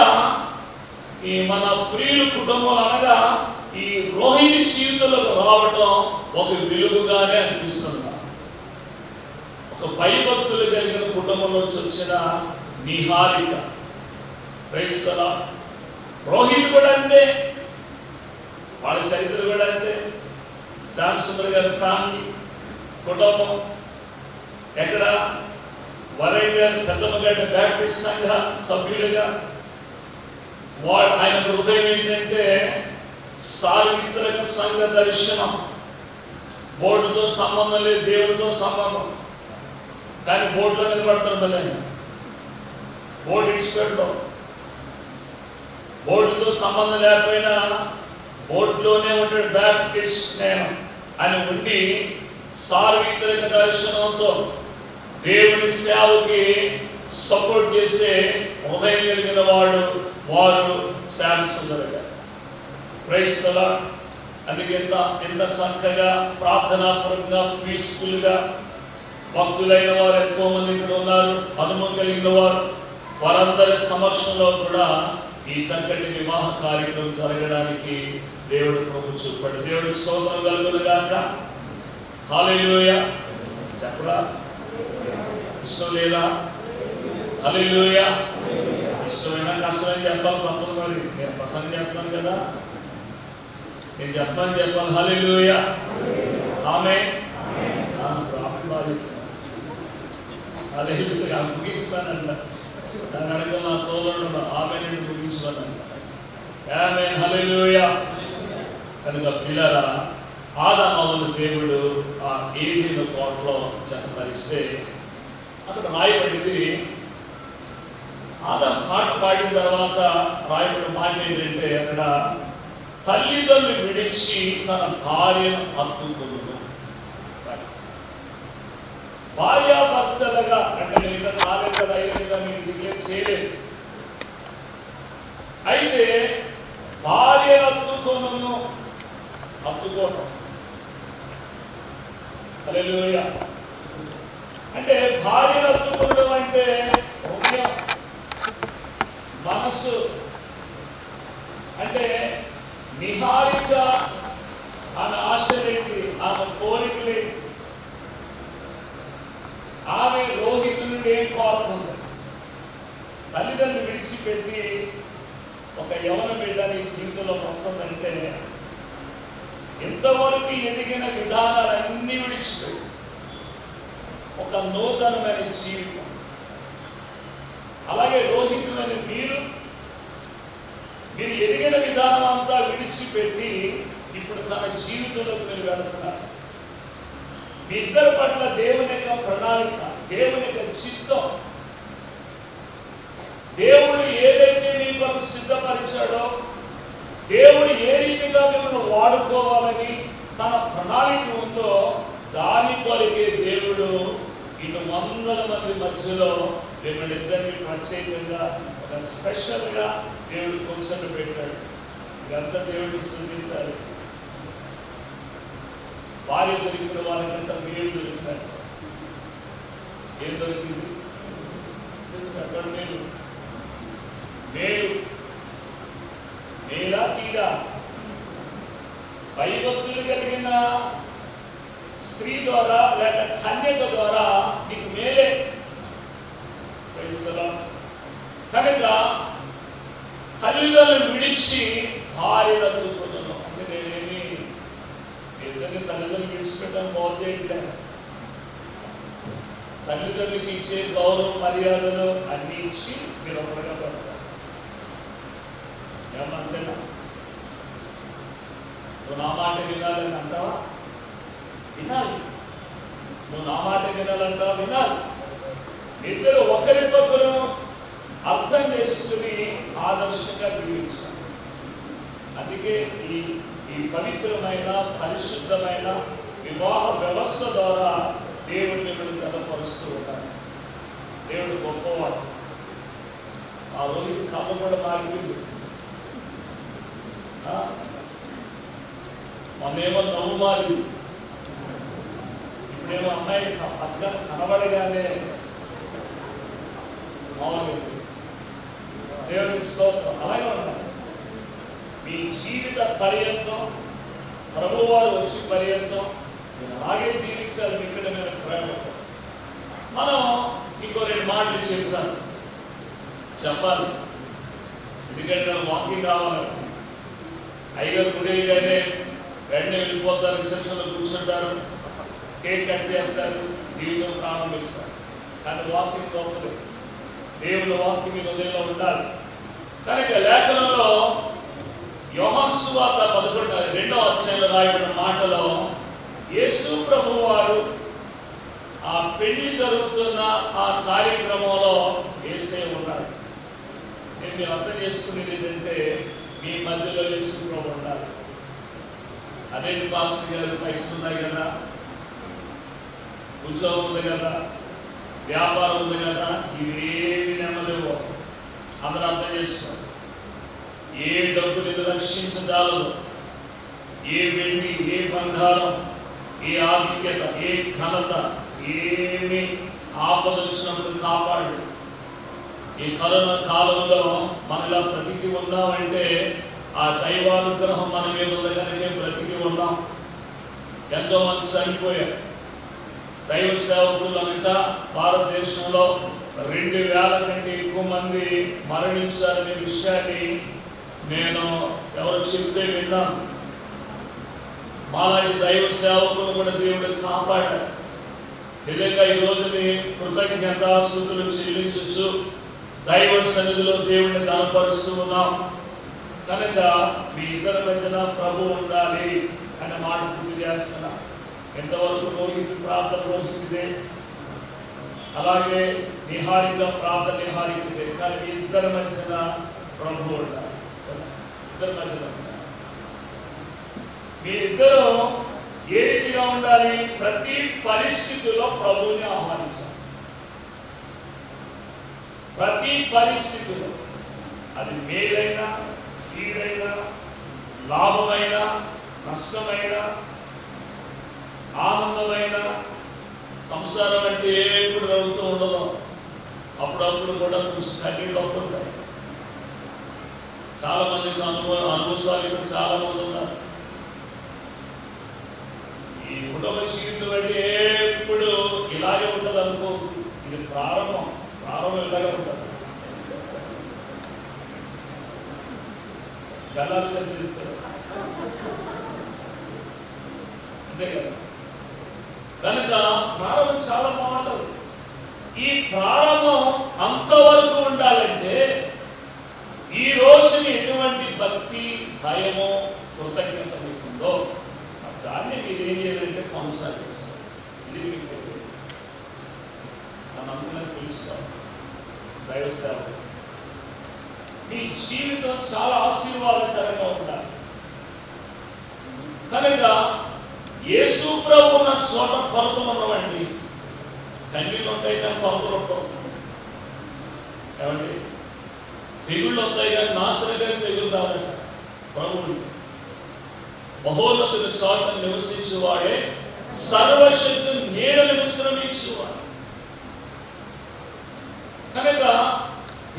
ఈ మన ప్రియుల కుటుంబం అనగా ఈ రోహిణి జీవితంలోకి రావటం ఒక వెలుగుగానే అనిపిస్తుంది. ఒక భయభక్తులు కలిగిన కుటుంబంలోంచి వచ్చిన Niharika. Praise the Lord. Rohini కూడా అంతే, వాళ్ళ చరిత్ర కూడా అంతే. శాంసుందర్ గారి ఫ్యామిలీ కుటుంబం ఎక్కడ? వరంగల్ పెద్దమ్మగడ్డ బ్యాప్టిస్ట్ సంఘ సభ్యులుగా. ఆయన హృదయం ఏంటంటే సార్వత్రిక సంఘ దర్శనం. బోర్డుతో సంబంధం లేదు, దేవుడితో సంబంధం. కానీ బోర్డులో నిలబడతారు. మళ్ళీ బోర్డు ఇచ్చిపెట్టడం, బోర్డుతో సంబంధం లేకపోయినా బోర్డులోనే ఉంటాడు బ్యాప్టిస్ట్ నేను అని ఉండి సార్వత్రిక దర్శనంతో దేవుని సేవకి సపోర్ట్ చేసే హృదయం కలిగిన వారు Shamsundar garu. Praise the Lord. అందుకే ఎంత చక్కగా ప్రార్థనాపూర్వకంగా పీస్ఫుల్గా భక్తులైన వారు ఎంతో మంది ఇక్కడ ఉన్నారు, అనుభవం కలిగిన వారు. వారందరి సమక్షంలో కూడా ఈ చక్కటి వివాహ కార్యక్రమం జరగడానికి దేవుడు ప్రభు చూపాడు. దేవుడికి స్తోత్రం కలుగును గాక. హల్లెలూయా. చెప్పరా? ఇష్టం లేదా? హల్లెలూయా. ఇష్టమైనా కష్టమని చెప్పాలి, తప్పదు. మరి నేను ప్రసంగం చెప్తాను కదా, నేను చెప్పాలి. హల్లెలూయా. ఆమేన్. హల్లెలూయా. ముగించుతానంట. దాని అడగ నా సోదరుడు ఆమేన్ అని ముగించుతానంట. ఆమేన్. హల్లెలూయా. కనుక పిల్లరా, ఆదాము దేవుడు ఆ ఏదెను తోటలో జన్మనిస్తే అక్కడ రాయబడింది. ఆదాము పాట పాడిన తర్వాత రాయబడిన మాట ఏంటంటే, అక్కడ తల్లిదండ్రులు విడిచి తన భార్యను హత్తుకును. భార్యాభర్తలుగా అంటే మిగతా కాలేదు కదా, అయ్యేదిగా మీకు డిక్లేర్ చేయలేదు. అయితే భార్యను హత్తుకోవటం. హల్లెలూయా. అంటే భార్యను హత్తుకోవడం అంటే హృదయం, మనస్సు. అంటే నిహారిక ఆమె ఆశలేంటి, ఆమె కోరికలేంటి, ఆమె రోహితు నుండి ఏం కోరుతుంది? తల్లిదండ్రులు విడిచిపెట్టి ఒక యవన బిడ్డ నీ జీవితంలోకి వస్తుందంటే ఇంతవరకు ఎదిగిన విధానాలన్నీ విడిచిపెట్టి ఒక నూతనమైన జీవితం. అలాగే రోహితులైన మీరు ఎదిగిన విధానం అంతా విడిచిపెట్టి ఇప్పుడు తన జీవితంలోకి మీరు వెళుతున్నారు. మీ ఇద్దరి పట్ల దేవుని యొక్క ప్రణాళిక, దేవుని యొక్క చిత్తం, దేవుడు ఏదైతే మీ కొరకు సిద్ధపరిచాడో, దేవుడు ఏ రీతిగా మిమ్మల్ని వాడుకోవాలని తన ప్రణాళిక ఉందో దాని కొరకే దేవుడు ఇటు 100 మంది మధ్యలో మిమ్మల్ని ఇద్దరిని ప్రత్యేకంగా ఒక స్పెషల్గా దేవుడు కొంచెం పెట్టాడు. ఇదంతా దేవుడిని స్తుతించాలి. భార్య దొరికిన వాళ్ళకంతా మేలు దొరికినారు. ఏం దొరికింది? అక్కడ మేలు మేలా తీరా భయభక్తులు కలిగిన స్త్రీ ద్వారా లేక కన్యక ద్వారా నీకు మేలే. కనుక తల్లిదండ్రులను విడిచి భార్యను అందుకున్నాను అంటే నేనేమి ఇద్దరిని తల్లిదండ్రులు విడిచిపెట్టడం బాగుంది. తల్లిదండ్రులకి ఇచ్చే గౌరవం మర్యాదలు అన్ని ఇచ్చి మీరు ఒకటిగా పడతారు. ఏమంతేనా? నువ్వు నా మాట వినాలని అంటావా? వినాలి. నువ్వు నా మాట వినాలంటావా? వినాలి. ఇద్దరు ఒకరికొకరు అర్థం చేసుకుని ఆదర్శంగా జీవించాలి. అందుకే ఈ పవిత్రమైన పరిశుద్ధమైన వివాహ వ్యవస్థ ద్వారా దేవుడు మిమ్మల్ని తెలపరుస్తూ ఉంటాడు. దేవుడు గొప్పవాడు. ఆ రోజు కమ్మ కూడా మారిపోయింది. మొన్నేమో నవ్వు మారింది. ఇప్పుడేమో అమ్మాయి పక్కన కనబడగానే మామూలు. దేవుడికి స్తోత్రం. అలాగే ఉండాలి. మీ జీవిత పర్యంతం ప్రభువారు వచ్చి పర్యంతం అలాగే జీవించాలి. ఇక్కడ నేను ప్రేమతో మనం ఇంకో 2 మాటలు చెప్తాను, చెప్పాలి. ఎందుకంటే వాకింగ్ కావాలి. అయ్యగారు గుడిగానే వెంటనే వెళ్ళిపోతారు, రిసెప్షన్లో కూర్చుంటారు, కేక్ కట్ చేస్తారు, జీవితం ప్రారంభిస్తారు. కానీ వాకింగ్ గొప్పది. దేవుని వాక్యం మీ హృదయంలో ఉండాలి. కనుక లేఖనంలో యోహాను సువార్త 11వ అధ్యాయంలో రాయబడిన మాటలో యేసు ప్రభువు వారు ఆ పెళ్లి జరుగుతున్న ఆ కార్యక్రమంలో యేసే ఉన్నాడు. నేను మీరు అర్థం చేసుకునేది ఏంటంటే మీ మధ్యలో యేసు ప్రభు ఉండాలి. అదే పాస్టర్ గారు పైసలు ఉన్నాయి కదా, ఉద్యోగం ఉంది కదా, వ్యాపారం ఉంది కదా, ఇవేమి నెమ్మదివో అందరూ అర్థం చేసుకోండి. ఏ డబ్బు నిన్ను రక్షించదాలదు, ఏ వెండి, ఏ బంగారం, ఏ ఆధిక్యత, ఏ ఘనత, ఏమి ఆపద వచ్చినప్పుడు కాపాడు. ఈ కరోనా కాలంలో మనలా బ్రతికి ఉన్నామంటే ఆ దైవానుగ్రహం మన మీద ఉంది కనుక బ్రతికి ఉన్నాం. ఎంతో మంది చనిపోయారు. దైవ సేవకులు అంట భారతదేశంలో 2000 కంటే ఎక్కువ మంది మరణించారనే విషయాన్ని నేను ఎవరు చెప్తే విన్నాను. మాలాంటి దైవ సేవకులు కూడా దేవుడు కాపాడారు. నిజంగా ఈరోజు మీ కృతజ్ఞతాస్తుతులు చెల్లించచ్చు. దైవ సన్నిధిలో దేవుడిని కనపరుస్తూ ఉన్నాం. కనుక మీ ఇద్దరి మధ్యన ప్రభు ఉండాలి అనే మాట పూర్తి చేస్తున్నా. ఎంతవరకు రోహితు ప్రార్థన రోహితుదే, అలాగే నిహారిక ప్రార్థన నిహారికుదే. కానీ మీ ఇద్దరి మధ్యన ప్రభు ఉండాలి. ఇద్దరి మధ్యన మీరిద్దరూ ఏ రీతిగా ఉండాలి? ప్రతి పరిస్థితిలో ప్రభువుని ఆహ్వానించాలి. ప్రతి పరిస్థితిలో అది మేలైనా, కీడైనా, లాభమైన, నష్టమైన, ఆనందమైన సంసారం అంటే ఎప్పుడు జరుగుతూ ఉండదు. అప్పుడప్పుడు కూడా కొంచెం కన్నీళ్ళు అవుతుంటాయి. చాలా మందికి అనుభవాలు ఇక్కడ చాలా మంది ఉన్నారు. ఈ కుటుంబ జీవితం అంటే ఎప్పుడు ఇలాగే ఉంటుంది అనుకో. ఇది ప్రారంభం ఇలాగే ఉంటుంది. గల్లాలు తెలుస్తారు అంతే కదా. కనుక ప్రారంభం చాలా బాగుంటుంది. ఈ ప్రారంభం అంతవరకు ఉండాలంటే ఈ రోజుని ఎటువంటి భక్తి, భయమో, కృతజ్ఞత మీకుందో దాన్ని మీరు ఏం చేయాలంటే కొనసాగించాలి. ఇది మీకు చెప్పేది. నన్ను పిలుస్తాం దైవ సేవ. మీ జీవితం చాలా ఆశీర్వాదకరంగా ఉండాలి. కనుక యేసు ప్రభు ఉన్న చోట కొరతలు ఉన్నవండి. కన్నీళ్ళు ఉంటాయి కానీ కొరతలు ఉంటావు. ఏమండి? తెగుళ్ళు వస్తాయి కానీ నాశనం కానీ తెగులు రాదంట. ప్రభువుడు మహోన్నతుల చోట నివసించేవాడే సర్వశక్తి నీడలు విశ్రమించేవాడు. కనుక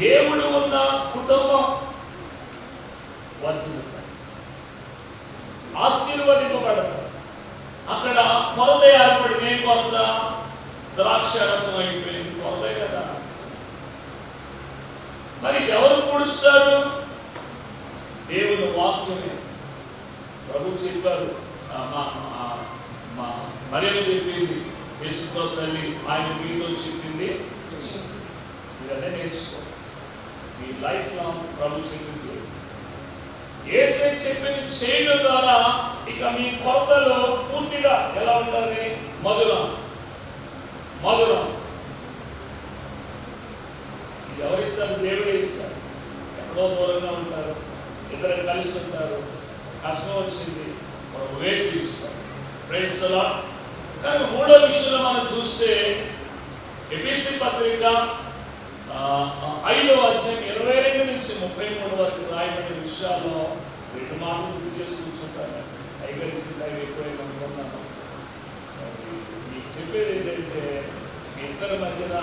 దేవుడు ఉన్న కుటుంబం వర్ధిల్లుతాడు, ఆశీర్వదింపబడతాడు. అక్కడ కొరత ఏర్పడింది. ఏం కొరత? ద్రాక్ష రసం అయిపోయింది. కొరతే కదా. మరి ఎవరు పూడుస్తారు? దేవుని వాక్యమే. ప్రభు చెప్పారు, మరియమ్మ చెప్పింది, యేసుతో తల్లి ఆయన మీతో చెప్పింది మీరు అదే నేర్చుకో. మీ లైఫ్ లాంగ్ ప్రభు చెప్పింది యేసే చెప్పింది చేయడం ద్వారా ఇక మీ కొరతలో పూర్తిగా ఎలా ఉంటుంది? మధురం. ఇది ఎవరిస్తారు? దేవుడే ఇస్తారు. ఎక్కడో దూరంగా ఉంటారు, ఇద్దరు కలిసి ఉంటారు, కష్టం వచ్చింది, మనం వేలు ఇస్తారు. Praise the Lord. కానీ మూడో విషయంలో మనం చూస్తే ఎఫెసీ పత్రిక 5వ అధ్యాయం 22 నుంచి 33 వరకు రాయబడిన విషయాల్లో 2 మాటలు గుర్తు చేసి కూర్చుంటాను. ఐగరించింది ఎక్కువైనా అనుకున్నాను. మీకు చెప్పేది ఏంటంటే మీ ఇద్దరి మధ్యన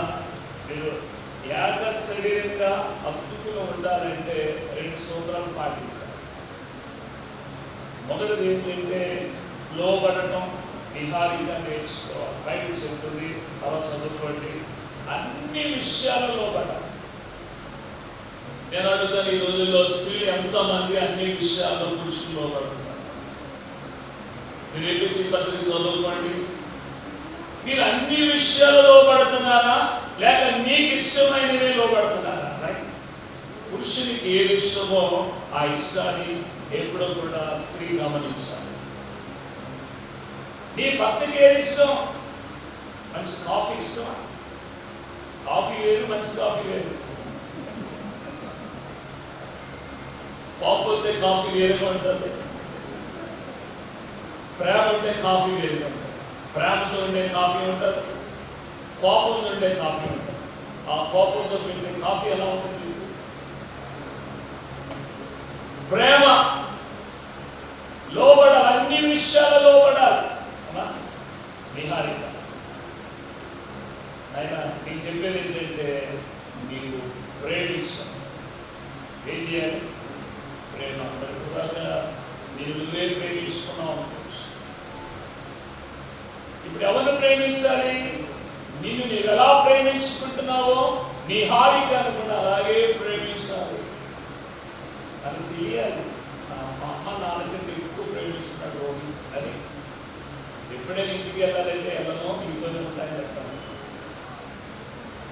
మీరు ఏక శరీరంగా అద్భుతంగా ఉండాలంటే 2 సూత్రాలు పాటించాలి. మొదటిది ఏంటంటే లోబడటం, నిహారిగా నేర్చుకోవాలి. బైబిల్ చెప్తుంది, తర్వాత చదువుకోండి. అన్ని విషయాలలో పడాలి. నేను అడుగుతాను, ఈ రోజుల్లో స్త్రీలు ఎంతమంది అన్ని విషయాల్లో పురుషులు లోపడుతున్నారు? మీరు ఎఫెసీ పత్రిక చదువుకోండి. మీరు అన్ని విషయాలు లోపడుతున్నారా లేక మీకు ఇష్టమైనవే లోపడుతున్నారా? పురుషునికి ఏది ఇష్టమో ఆ ఇష్టాన్ని ఎప్పుడో కూడా స్త్రీ గమనించాలి. నీ భర్తకి ఏది ఇష్టం? మంచి కాఫీ ఇష్టమా? కాఫీ వేరు, మంచి కాఫీ వేరు. కాకపోతే కాఫీ వేరుగా ఉంటుంది. ప్రేమ ఉంటే కాఫీ వేరుగా ఉంటుంది. ప్రేమతో ఉండే కాఫీ ఉంటుంది, కోపంతో ఉండే కాఫీ ఉంటుంది. ఆ కోపంతో ఉండే కాఫీ ఎలా ఉంటుంది? ప్రేమ లోబడాలి, అన్ని విషయాలు లోబడాలి. నిహారిక అయినా నీకు చెప్పేది ఏంటంటే నీవు ప్రేమించాలి. ఏం చేయాలి? ప్రేమ. నేను నువ్వే ప్రేమించుకున్నావు అనుకోవచ్చు. ఇప్పుడు ఎవరిని ప్రేమించాలి? నిన్ను నీవు ఎలా ప్రేమించుకుంటున్నావో నీ హారికను కూడా అలాగే ప్రేమించాలి. అది తెలియాలి. మా అమ్మ నాన్నకంటే ఎక్కువ ప్రేమిస్తున్నాడు అని. ఎప్పుడైనా ఇంటికి వెళ్ళాలంటే వెళ్ళను, మీతోనే ఉంటాయని చెప్తాను.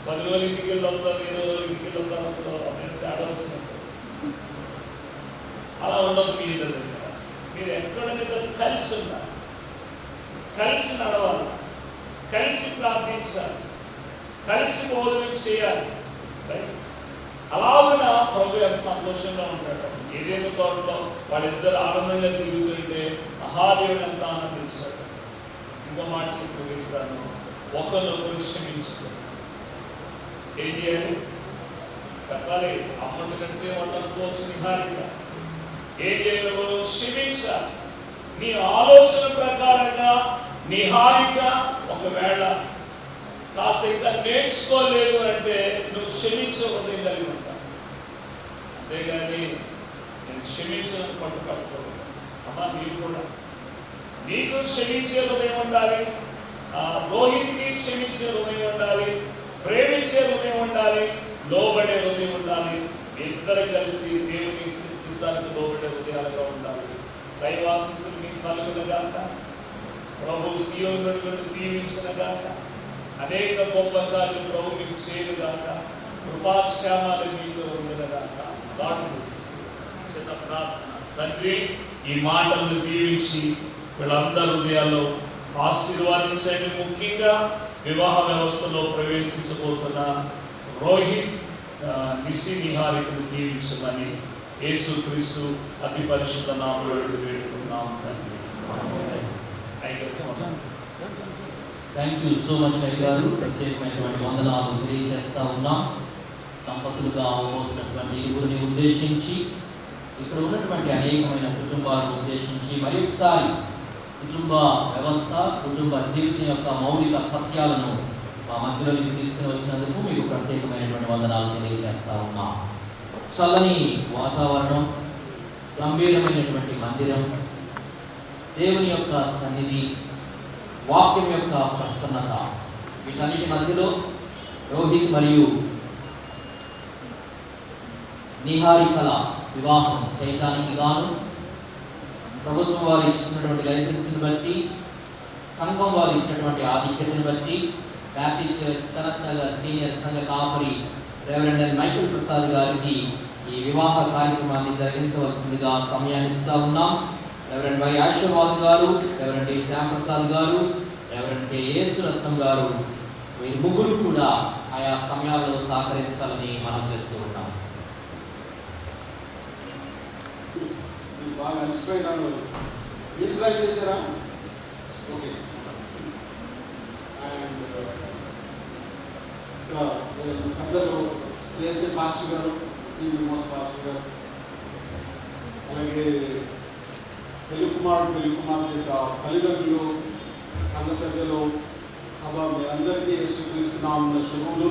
10 రోజులు ఇంటికి వెళ్ళి వస్తాను, 20 రోజులు ఇంటికి వెళ్ళి వస్తాను, నేను తేడా వచ్చినట్టు. అలా ఉండదు. మీ దగ్గర మీరు ఎక్కడైనా కలిసి ఉండాలి, కలిసి నడవాలి, కలిసి ప్రార్థించాలి, కలిసి బోధన చేయాలి. అలాగే ప్రభు ఎంత సంతోషంగా ఉంటాడు. ఏదైనా తోటలో వాళ్ళిద్దరు ఆనందంగా తిరుగుతుంటే మహాదేవుడు ఎంత ఆనందించాడు. ఇంకో మాట చెప్పి ముగిస్తాను, ఒకరినొకరు క్షమించుకో. ఏం చేయాలి? చెప్పాలి. అమ్మటి కంటే వాళ్ళు అనుకోవచ్చు నిహారిక. ఏం చేయాలి? క్షమించాలి. నీ ఆలోచన ప్రకారంగా నిహారిక ఒకవేళ కాస్త ఇంకా నేర్చుకోలేదు అంటే నువ్వు క్షమించకపోతే కలిగి ఉంటావు. అంతేగాని నేను క్షమించినందుకు పట్టుకోకూడదు. అమ్మా నీకు కూడా, నీకు క్షమించే హృదయం ఉండాలి, రోహిత్కి క్షమించే హృదయం ఉండాలి, ప్రేమించే హృదయం ఉండాలి, లోబడే హృదయం ఉండాలి. ఇద్దరు కలిసి దేవుని చిత్తానికి లోబడే హృదయాలుగా ఉండాలి. దైవాశీస్సులు మీకు కలుగునగాక. ప్రభు సీయోను నుండి దీవించునగాక. అనేక గొప్ప కార్యాలు ప్రభు మీకు చేయనుగాక. కృపాక్షేమాలు మీకు ఉండునగాక. చిన్న ప్రార్థన. తండ్రి, ఈ మాటలను దీవించి వీళ్ళందరి హృదయాల్లో ఆశీర్వాదించండి. ముఖ్యంగా వివాహ వ్యవస్థలో ప్రవేశించబోతున్న రోహిత్, నిసి, నిహారికను దీవించమని యేసుక్రీస్తు అతి పరిశుద్ధ నామములో వేడుకుంటున్నాం తండ్రి. Thank you so much Hari గారు. ప్రత్యేకమైనటువంటి వందనాలు తెలియజేస్తా ఉన్నాం. దంపతులుగా అవబోతున్నటువంటి ఇరువురిని ఉద్దేశించి, ఇక్కడ ఉన్నటువంటి అనేకమైన కుటుంబాలను ఉద్దేశించి మరి ఒకసారి కుటుంబ వ్యవస్థ, కుటుంబ జీవితం యొక్క మౌలిక సత్యాలను మా మధ్యలోకి తీసుకుని వచ్చినందుకు మీకు ప్రత్యేకమైనటువంటి వందనాలు తెలియజేస్తా ఉన్నాం. చల్లని వాతావరణం, గంభీరమైనటువంటి మందిరం, దేవుని యొక్క సన్నిధి, వాక్యం యొక్క ప్రసన్నత, వీటన్నిటి మధ్యలో రోహిత్ మరియు నిహారికల వివాహం చేయటానికి గాను ప్రభుత్వం వారు ఇచ్చినటువంటి లైసెన్స్ని బట్టి, సంఘం వారు ఇచ్చినటువంటి ఆధిక్యతను బట్టి Baptist church Sanath Nagar senior సంఘ కాపరి రెవరెండ్ మైకేల్ ప్రసాద్ గారికి ఈ వివాహ కార్యక్రమాన్ని జరిగించవలసిందిగా సమయాన్ని ఇస్తా ఉన్నాం. రెవరెండ్ వై ఆశీర్వాద్ గారు, రెవరెండ్ డి శ్యామ్ ప్రసాద్ గారు, రెవరెండ్ కె యేసురత్నం గారు, వీరు ముగ్గురు కూడా ఆయా సమయాల్లో సహకరించాలని మనం చేస్తూ ఉన్నాం. బాగా అలసిపోయినాను. మీరు ట్రై చేశారా? ఓకే. అండ్ అందరూ సిఎస్ఏ మాస్టర్ గారు, సీనియర్ మోస్ట్ మాస్టర్ గారు, అలాగే పెళ్లి కుమారుడు యొక్క తల్లిదండ్రులు, సంఘ పెద్దలు, సభ అందరికీ యేసుక్రీస్తునామమున శుభములు.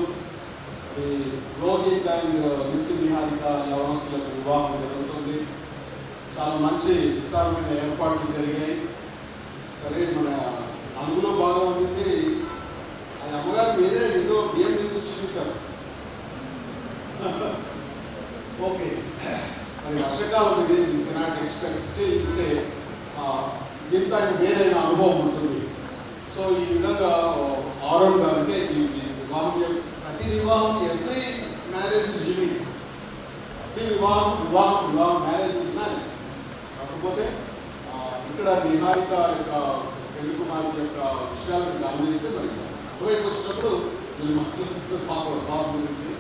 రోహిత్ అండ్ నిసి నిహారిక యవనస్తులకు వివాహం జరుగుతుంది. చాలా మంచి విస్తారమైన ఏర్పాట్లు జరిగాయి. సరే, మన అందులో బాగా ఉంటుంది. అది అమ్మగారు మీరే ఏదో బియ్యం తీసుకుంటారు. ఓకే, మరి వర్షకాలం ఇది కెనాట్ ఎక్స్పెక్ట్ స్టిల్ ఇంత వేరైన అనుభవం ఉంటుంది. సో ఈ విధంగా ఆరోన్ గారికి ఈ వివాహం, ప్రతి వివాహం, ఎవ్రీ మ్యారేజ్ ఇస్ యూనిక్. ప్రతి వివాహం మ్యారేజ్ ఇస్ మ్యారేజ్. కాకపోతే ఇక్కడ నిహారిక యొక్క పెళ్లి కుమార్తె యొక్క విషయాలను గమనిస్తే మరి అటువైపు వచ్చినప్పుడు వీళ్ళు మాట్లాడుతున్నారు బాబు గురించి.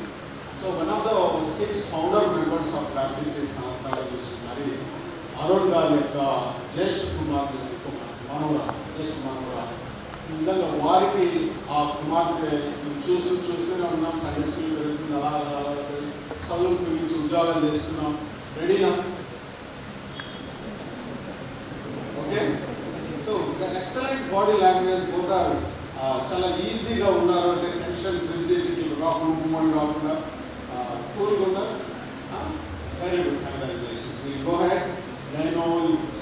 So one of the 6 founder members of Baptist సంస్థ మరి అరుణ్ గారి యొక్క జ్యేష్ఠ కుమార్తె మనవరా. ఈ విధంగా వారికి ఆ కుమార్తె చూస్తూనే ఉన్నాం. సండే స్కూల్ పెరుగుతుంది, అలా చదువులు గురించి ఉద్యోగాలు చేస్తున్నాం. రెడీనా? Okay. So excellent body language, both are చాలా ఈజీగా ఉన్నారు. అంటే టెన్షన్ ఫ్రిజిడిటీ కాకుండా కూల్గా ఉన్నారు. Very good. Congratulations. Go ahead. నేను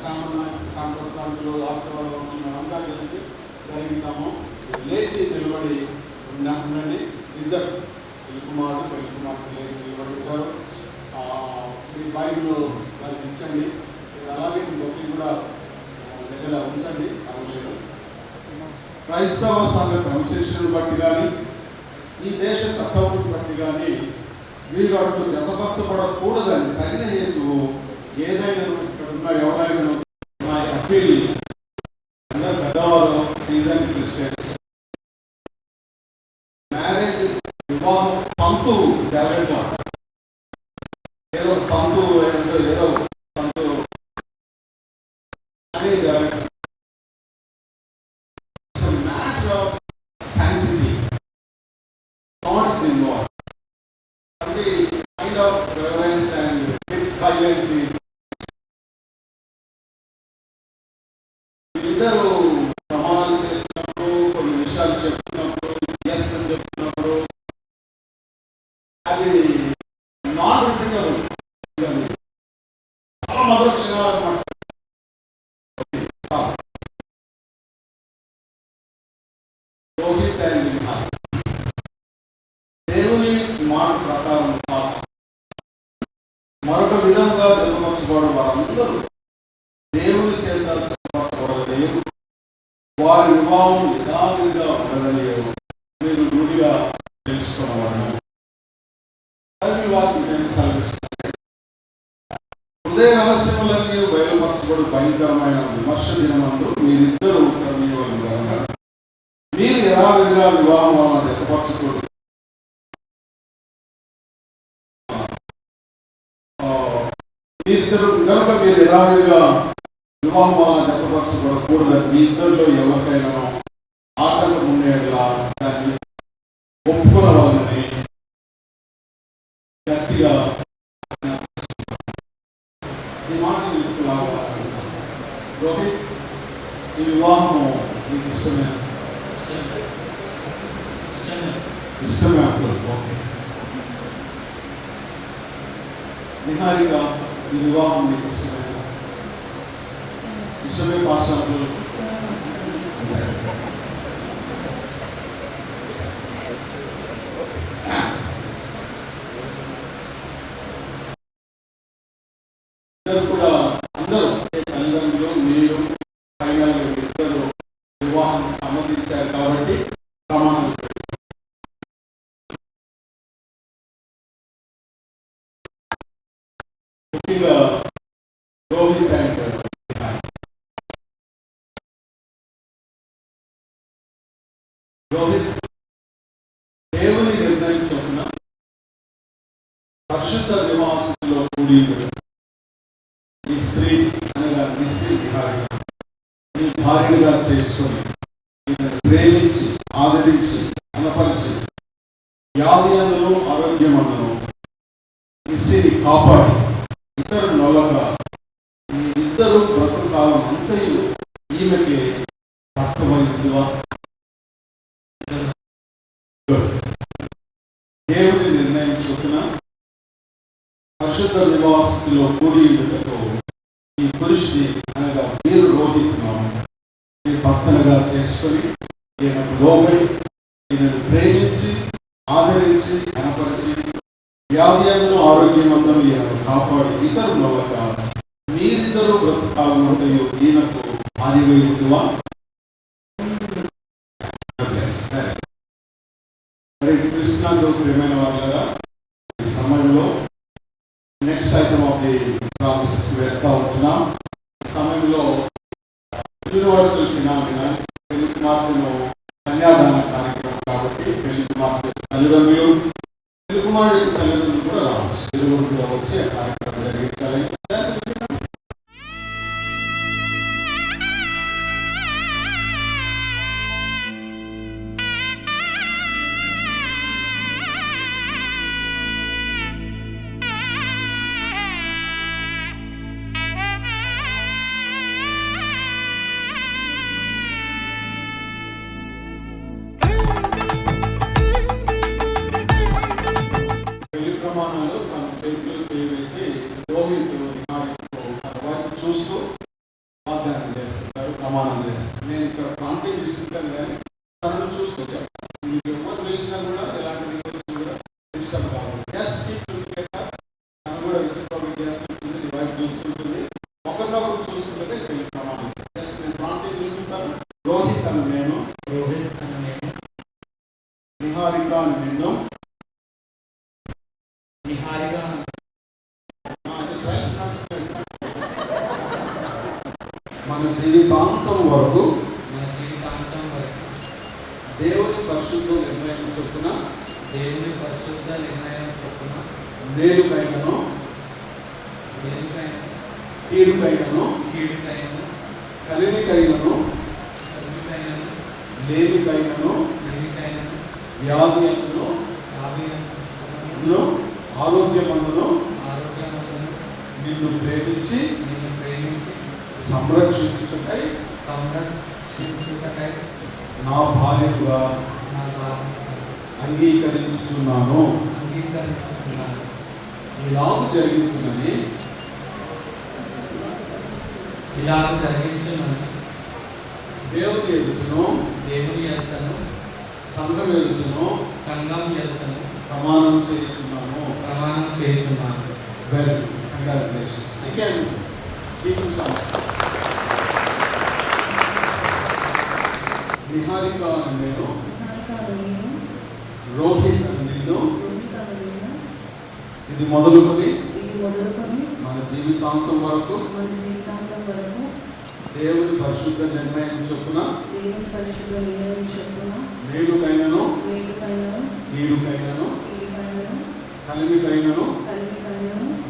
సాంప్రదాయంలో ఆశీర్వాదం మేమంతా కలిసి జరిగిద్దాము. లేచి నిలబడి ఉండండి. ఇద్దరు పెళ్లి కుమార్తె లేచి నిలబడి ఉంటారు. మీ బైబిల్ వాళ్ళకి ఇచ్చండి. అలాగే ఇంకొకటి కూడా దగ్గర ఉంచండి. అవలేదు క్రైస్తవ సంఘ క్రమశిక్షణను బట్టి కానీ, ఈ దేశ చట్టాలను బట్టి కానీ మీరు అటు జతపరచబడకూడదని తగిన హేతువు ఏదైనా ఇక్కడ ఉన్న ఎవరైనా నా అప్పీల్. అందరు పెద్దవారు, సీజన్ క్రిస్టియన్స్, మ్యారేజ్ వివాహం పంతు జరగట్లా. ఏదో పంతు ఏదో పంతు అని జరగట్లేదు. Matter of sanctity. God is involved. The kind of reverence and with silence is ఇద్దరు ప్రమాణాలు చేస్తున్నప్పుడు, కొన్ని విషయాలు చెప్తున్నప్పుడు, ఎస్ అని చెప్తున్నప్పుడు అది నాన్ రిపీటబుల్. వారి వివాహం యథావిధిగా ఉండదని మీరు రూఢిగా తెలుసుకున్నవారు వారికి నేను సెలవిస్తున్నాను. హృదయ రహస్యములన్నీ బయలుపరచబడు భయంకరమైన విమర్శ దినమందు మీరిద్దరూ కర్మీయులు కనుక మీరు యథావిధిగా వివాహం వలన జతపరచకూడదు. మీరిద్దరు కనుక మీరు యథావిధిగా వివాహం వలన జతపరచబడకూడదని మీ ఇద్దరిలో ఎవరికైనా ఆటంకం ఉండేలా దాన్ని ఒప్పుకునవాలని గట్టిగా ఈ మాట లాగా రోహిత్, ఈ వివాహము మీకు ఇష్టమే అంటారు. ఓకే. నిహారిక, ఈ వివాహం మీకు ఇష్టమే పాస్టర్ అంటారు. ఇద్దరు కూడా అందరూ తల్లిదండ్రులు మీరు ఫైనల్ ఇద్దరు వివాహం సమ్మతించారు కాబట్టి ప్రమాణం ముఖ్యంగా రోహిత్ అండ్ రోహిత్ దేవుని నిర్ణయం చొప్పున పరిశుద్ధ వివాహంలో కూడి ఈ స్త్రీ అనగా నీ భార్యగా చేసుకొని ప్రేమించి ఆదరించి అనపరిచి వ్యాధి అందును ఆరోగ్యం అందును నిస్సిని కాపాడి ఇతరు నొలక ఈ ఇద్దరు బ్రతుకాలం అంతయు ఈమెకి భర్తమైందివా? దేవుని నిర్ణయం చొప్పున పరిశుద్ధ వివాహంలో కూడి ఈ పురుషుని అనగా మీరు రోహిత్ను ఈ భర్తలుగా చేసుకొని ఈయనకు లోబడి ఈయనను ప్రేమించి ఆదరించి కనపరిచి వ్యాధి అందును ఆరోగ్యవంతం ఈయనను కాపాడి ఇతరు నొలక మీరిద్దరూ బ్రతుకాలం అంతయు ఈయనకు భార్యవైందివా? మరి కృష్ణకు ప్రియమైన వాళ్ళగా ఈ సమయంలో next item of the promises వెళ్తా ఉంటున్నాం. సమయంలో యూనివర్సల్ ఫినామినా పెళ్లి కుమార్తెను కన్యాదాన కార్యక్రమం కాబట్టి పెళ్లి కుమార్తె తల్లిదండ్రులు పెళ్లి కుమారుడు తల్లిదండ్రులు కూడా రావచ్చు. ఇరువురు కూడా వచ్చి ఆ కార్యక్రమం జరిగించాలని ప్రమాణాలు తన చేతిలో చేయవేసి రోహిత్ తన వైపు చూస్తూ వాగ్దానం చేస్తుంటారు, ప్రమాణం చేస్తారు. నేను ఇక్కడ ప్రాంతం ఇస్తుంటాను కానీ తనను చూస్తూ చెప్తాను. మీకు ఎవరు పిలిచినా కూడా ఎలాంటి రిక్వెస్ట్ కూడా ఇష్టం కావాలి. జస్ట్ తను కూడా ఇష్టం చేస్తుంటుంది, నీ వైపు చూస్తుంటుంది, ఒకరినొకరు చూస్తుంటే పెళ్లి ప్రమాణం. జస్ట్ నేను ప్రాంతం ఇస్తుంటాను. రోహిత్ అని నేను నిహారిక అని నిన్ను మన జీవితాంతం వరకు దేవుని పరిశుద్ధ నిర్ణయం చొప్పున మేలుకైనను కీడుకైనను కలిమికైనను లేమికైనను వ్యాధి అందును ఆరోగ్యమందును నిన్ను ప్రేమించి సంరక్షించుటకై నా భార్యగా అంగీకరించుచున్నాను. ఇలాగ జరుగుతుందని దేవుని ఎదుటను సంఘం ఎదుటను ప్రమాణం చేయుచున్నాను. Very good, congratulations. You can keep him some. Niharika అని నేను, రోహిత్ అని నిన్ను ఇది మొదలుకొని మన జీవితాంతం వరకు దేవుని పరిశుద్ధ నిర్ణయం చొప్పున మేలుకైనను కీడుకైనను కలిమికైనను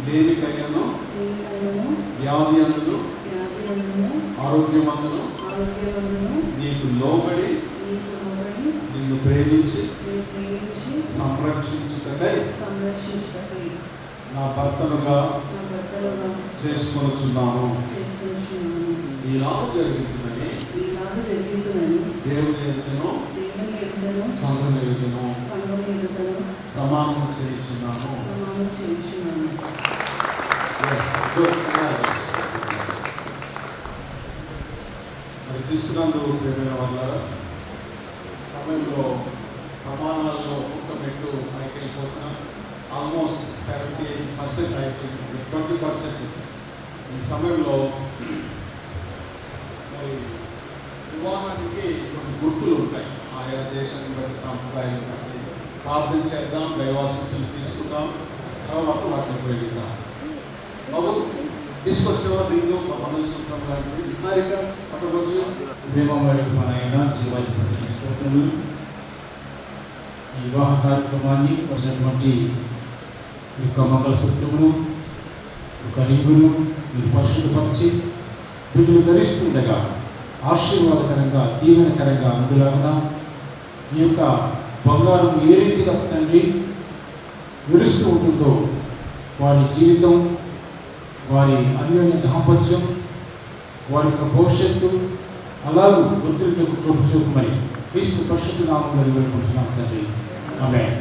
లేమికైనను వ్యాధి అందును ఆరోగ్యమందును నీకు లోబడి నిన్ను ప్రేమించి సంరక్షించుటకై నా భర్తనుగా చేసుకొనుచున్నాను. ఈలాగ జరుగుతుందని దేవుని ఎదుటను సంఘం ఎదుటను ప్రమాణం చేయించున్నాను. మరి తీసుకున్నందు ప్రేమైన వాళ్ళ సమయంలో ప్రమాణాల్లో ఒక్క మెట్టు పైకి వెళ్ళిపోతున్నాం. ఆల్మోస్ట్ 78% అయిపోయింది. 20% ఈ సమయంలో మరి వివాహానికి కొన్ని గుర్తులు ఉంటాయి. ఆయా దేశాన్ని బట్టి సాంప్రదాయాన్ని బట్టి ప్రార్థన చేద్దాం, దైవాశీస్సులు తీసుకుందాం, తర్వాత వాటిని ఉపయోగిద్దాం. బాబు తీసుకొచ్చేవారు రింగు మంగళసూత్రం లాంటివి నిహారిక పట్టబోజు ప్రేమవాడి మన అయినా శివాజీ స్తోత్రములు. ఈ వివాహ కార్యక్రమాన్ని వచ్చినటువంటి ఈ యొక్క మంగళసూత్రమును, ఒక రింగును మీరు పరిశుద్ధపరిచి వీటిని ధరిస్తుండగా ఆశీర్వాదకరంగా దీవెనకరంగా ఉండులాగున ఈ యొక్క బంగారం ఏ రీతిగా తండ్రి విరుస్తూ ఉంటుందో వారి జీవితం, వారి అన్యోన్య దాంపత్యం, వారి యొక్క భవిష్యత్తు అలాగూ ఒత్తిడికి కృప చూపమని క్రీస్తు పరిశుద్ధ నామములో వేడుకుంటున్నాం తండ్రి. ఆమేన్.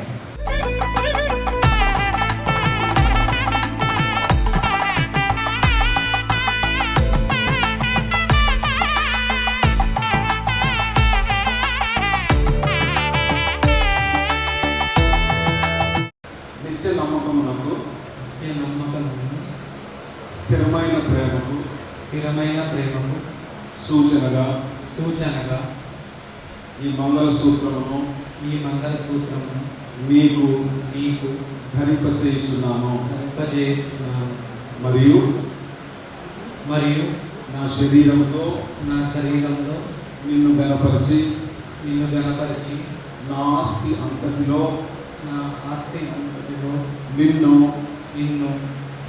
నిత్య నమ్మకమునకు స్థిరమైన ప్రేమకు సూచనగా ఈ మంగళసూత్రమును మీకు ధరింపచేయుచున్నాను. మరియు నా శరీరంతో నిన్ను గణపరిచి నా ఆస్తి అంతటిలో నిన్ను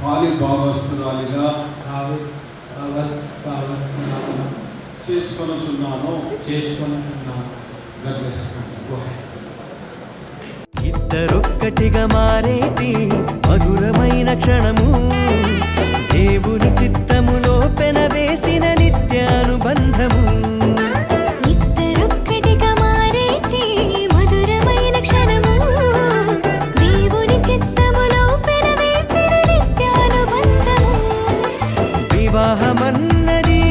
పాలి భాగస్తురాలిగా చేసుకొనుచున్నాను. God bless you. Go ahead. ఇద్దరొక్కటిగా మారేటి మధురమైన క్షణము, దేవుని చిత్తములో పెనవేసిన నిత్యానుబంధము. ఇద్దరొక్కటిగా మారేటి మధురమైన క్షణము, దేవుని చిత్తములో పెనవేసిన నిత్యానుబంధము. వివాహమన్నది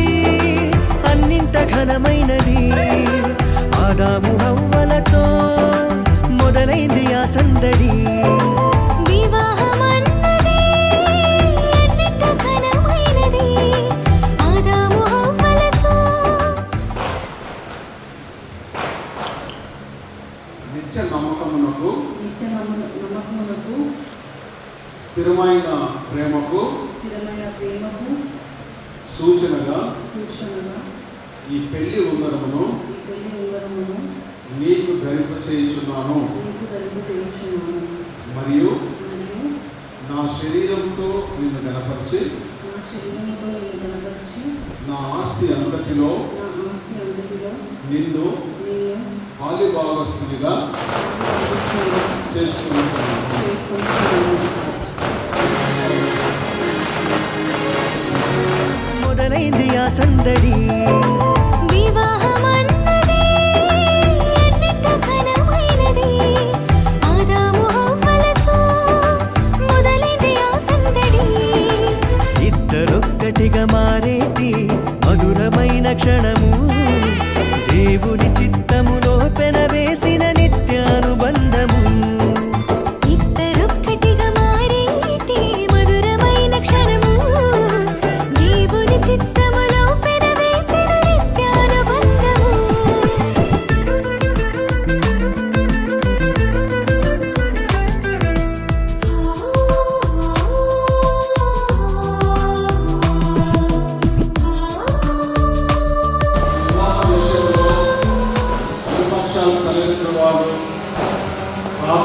అన్నింట ఘనమైనది, ఆదాము హవ్వలతో మొదలైంది ఆ సందడి. వివాహమన్నది అన్నింట ఘనమైనది, ఆదాము హవ్వలతో. నిత్య నమ్మకమునకు స్థిరమైన ప్రేమకు సూచనగా ఈ పెళ్లి ఉంగరమును నీకు ధరింపచేయుచున్నాను. మరియు నా శరీరంతో నిన్ను గణపరిచి నా ఆస్తి అంతటిలో నిన్ను పాలి భాగస్తునిగా చేసుకుంటున్నాను. మొదలైంది ఆ సందడి. వివాహమన్నది అన్నింట ఘనమైనది, ఆదాము హవ్వలతో మొదలైంది ఆ సందడి. ఇద్దరొక్కటిగా మారేటి మధురమైన క్షణము, దేవుని చిత్తములో పెనవేసిన నిత్యానుబంధము. ఇద్దరొక్కటిగా మారేటి మధురమైన క్షణము, దేవుని చిత్తములో పెనవేసిన నిత్యానుబంధము.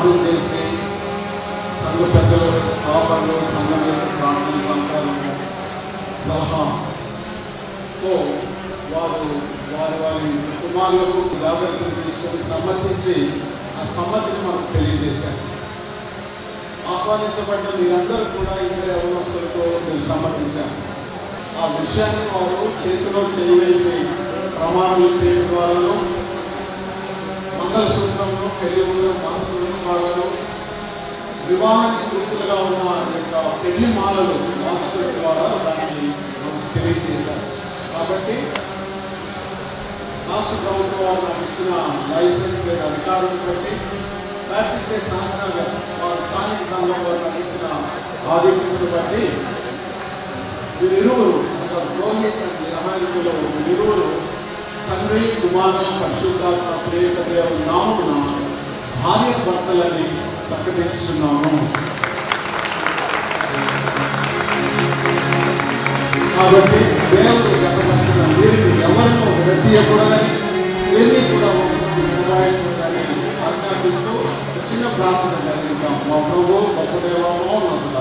ప్రార్థన చేసి సంఘ పెద్దలు కాపాడు సంఘం యొక్క ప్రార్థన సహకారము సలహాతో వారి కుమారులకు జాగ్రత్తలు తీసుకొని సమ్మతించి ఆ సమ్మతిని మనకు తెలియజేశారు. ఆహ్వానించబడ్డ మీరందరూ కూడా ఇద్దరు యవనస్తులతో మీరు సమ్మతించారు. ఆ విషయాన్ని వారు చేతిలో చేయవేసి ప్రమాణాలు చేయడం ద్వారా మంగళసూత్రంలో పెళ్లి మనసులు వాళ్ళు వివాహానికి గుర్తులుగా ఉన్న యొక్క పెళ్లి మాలలు మార్చుకోవడం ద్వారా దాన్ని మనకు తెలియజేశారు. కాబట్టి రాష్ట్ర ప్రభుత్వం వారు నాకు ఇచ్చిన లైసెన్స్ లేదా అధికారులను బట్టి వ్యాపించే సంఘంగా వారి స్థానిక సంఘం వారు నాకు ఇచ్చిన ఆధిక్యతను బట్టి వీరిరువురు రోహిత్ అండ్ రమాయిలో వీరిరువురు తండ్రి కుమారులు పరిశుద్ధాత్మ ప్రేమ దేవుని నామమున భార్య భర్తలని ప్రకటిస్తున్నాము. కాబట్టి దేవుడు జతపరిచిన వీరిని ఎవరినో విడతీయకూడదని వీరిని కూడా నిర్వహించకూడదని ఆజ్ఞాపిస్తూ చిన్న ప్రార్థన జరిగిద్దాం. మా ప్రభు గొప్ప దేవమో నదుల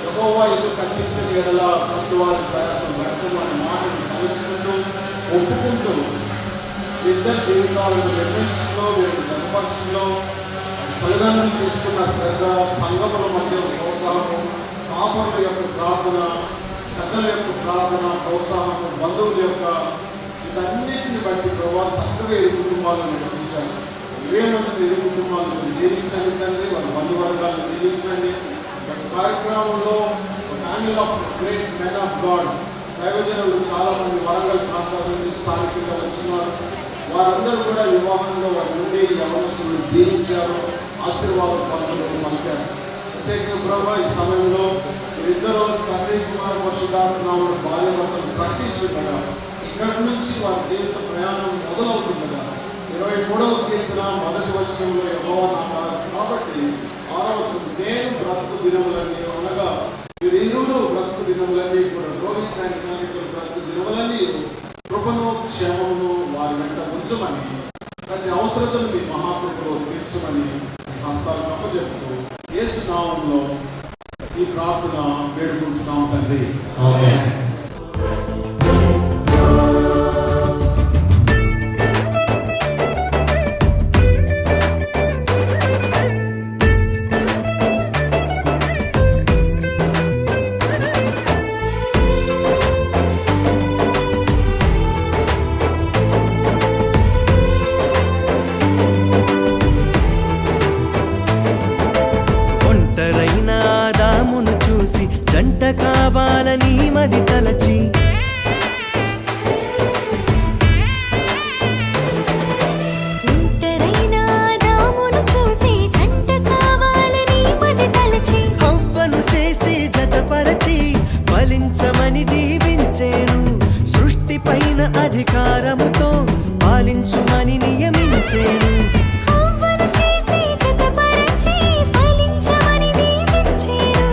యెహోవా ఇల్లు కట్టించిన ఎడల ప్రతి వారి ప్రయాసం వ్యర్థమని మాటను తలుచుకుంటూ ఒప్పుకుంటూ ఇద్దరు జీవితాలను నిర్మించడంలో వీరికి జతపరచడంలో తల్లిదండ్రులు తీసుకున్న శ్రద్ధ, సంఘముల మధ్య ప్రోత్సాహం, కాపరుల యొక్క ప్రార్థన, పెద్దల యొక్క ప్రార్థన, ప్రోత్సాహం, బంధువుల యొక్క ఇదన్నిటిని బట్టి ప్రభావ చక్కగా ఇరు కుటుంబాలను నిర్మించారు. 20 మంది ఇరు కుటుంబాలను దీవించండి తండ్రి, వాళ్ళ బంధువర్గాలను దీవించండి. కార్యక్రమంలో angle of great men of God దైవజనులు చాలా మంది వరంగల్ ప్రాంతాల నుంచి స్థానికంగా వచ్చినారు. వారందరూ కూడా వివాహంలో వారి నుండి యవనస్తులను దీవించారు, ఆశీర్వాద పనులు పలికారు. ప్రత్యేకంగా ప్రభావ ఈ సమయంలో వీరిద్దరూ తండ్రి కుమార పరిశుద్ధాత్మనామమున భార్య భర్తలు ప్రకటించుండగా ఇక్కడి నుంచి వారి జీవిత ప్రయాణం మొదలవుతుండగా 23వ కీర్తన మొదటి వచనంలో యెహోవా నా కాదు కాబట్టి 6వ వచనం నేను బ్రతుకు దినములన్నీ అనగా వీరిరువురు బ్రతుకు దినములన్నీ కూడా రోహిత్ అండ్ నాయకులు బ్రతుకు దినములన్నీ కృపను క్షేమమును వారి వెంట ఉంచమని ప్రతి అవసరతను మీ మహాకృపలో తీర్చమని హస్తాలు అప్పచెప్తూ యేసు నామములో ఈ ప్రార్థన వేడుకుంటున్నాం తండ్రి. ఒంటరైన ఆదామును చూసి జంట కావాలని మది తలచి ఒంటరైన ఆదామును చూసి జంట కావాలని మది తలచి హవ్వను చేసి జతపరచి ఫలించమని దీవించేను. సృష్టి పైన అధికారముతో పాలించుమని నియమించేను. హవ్వను చేసి జతపరచి ఫలించమని దీవించెను.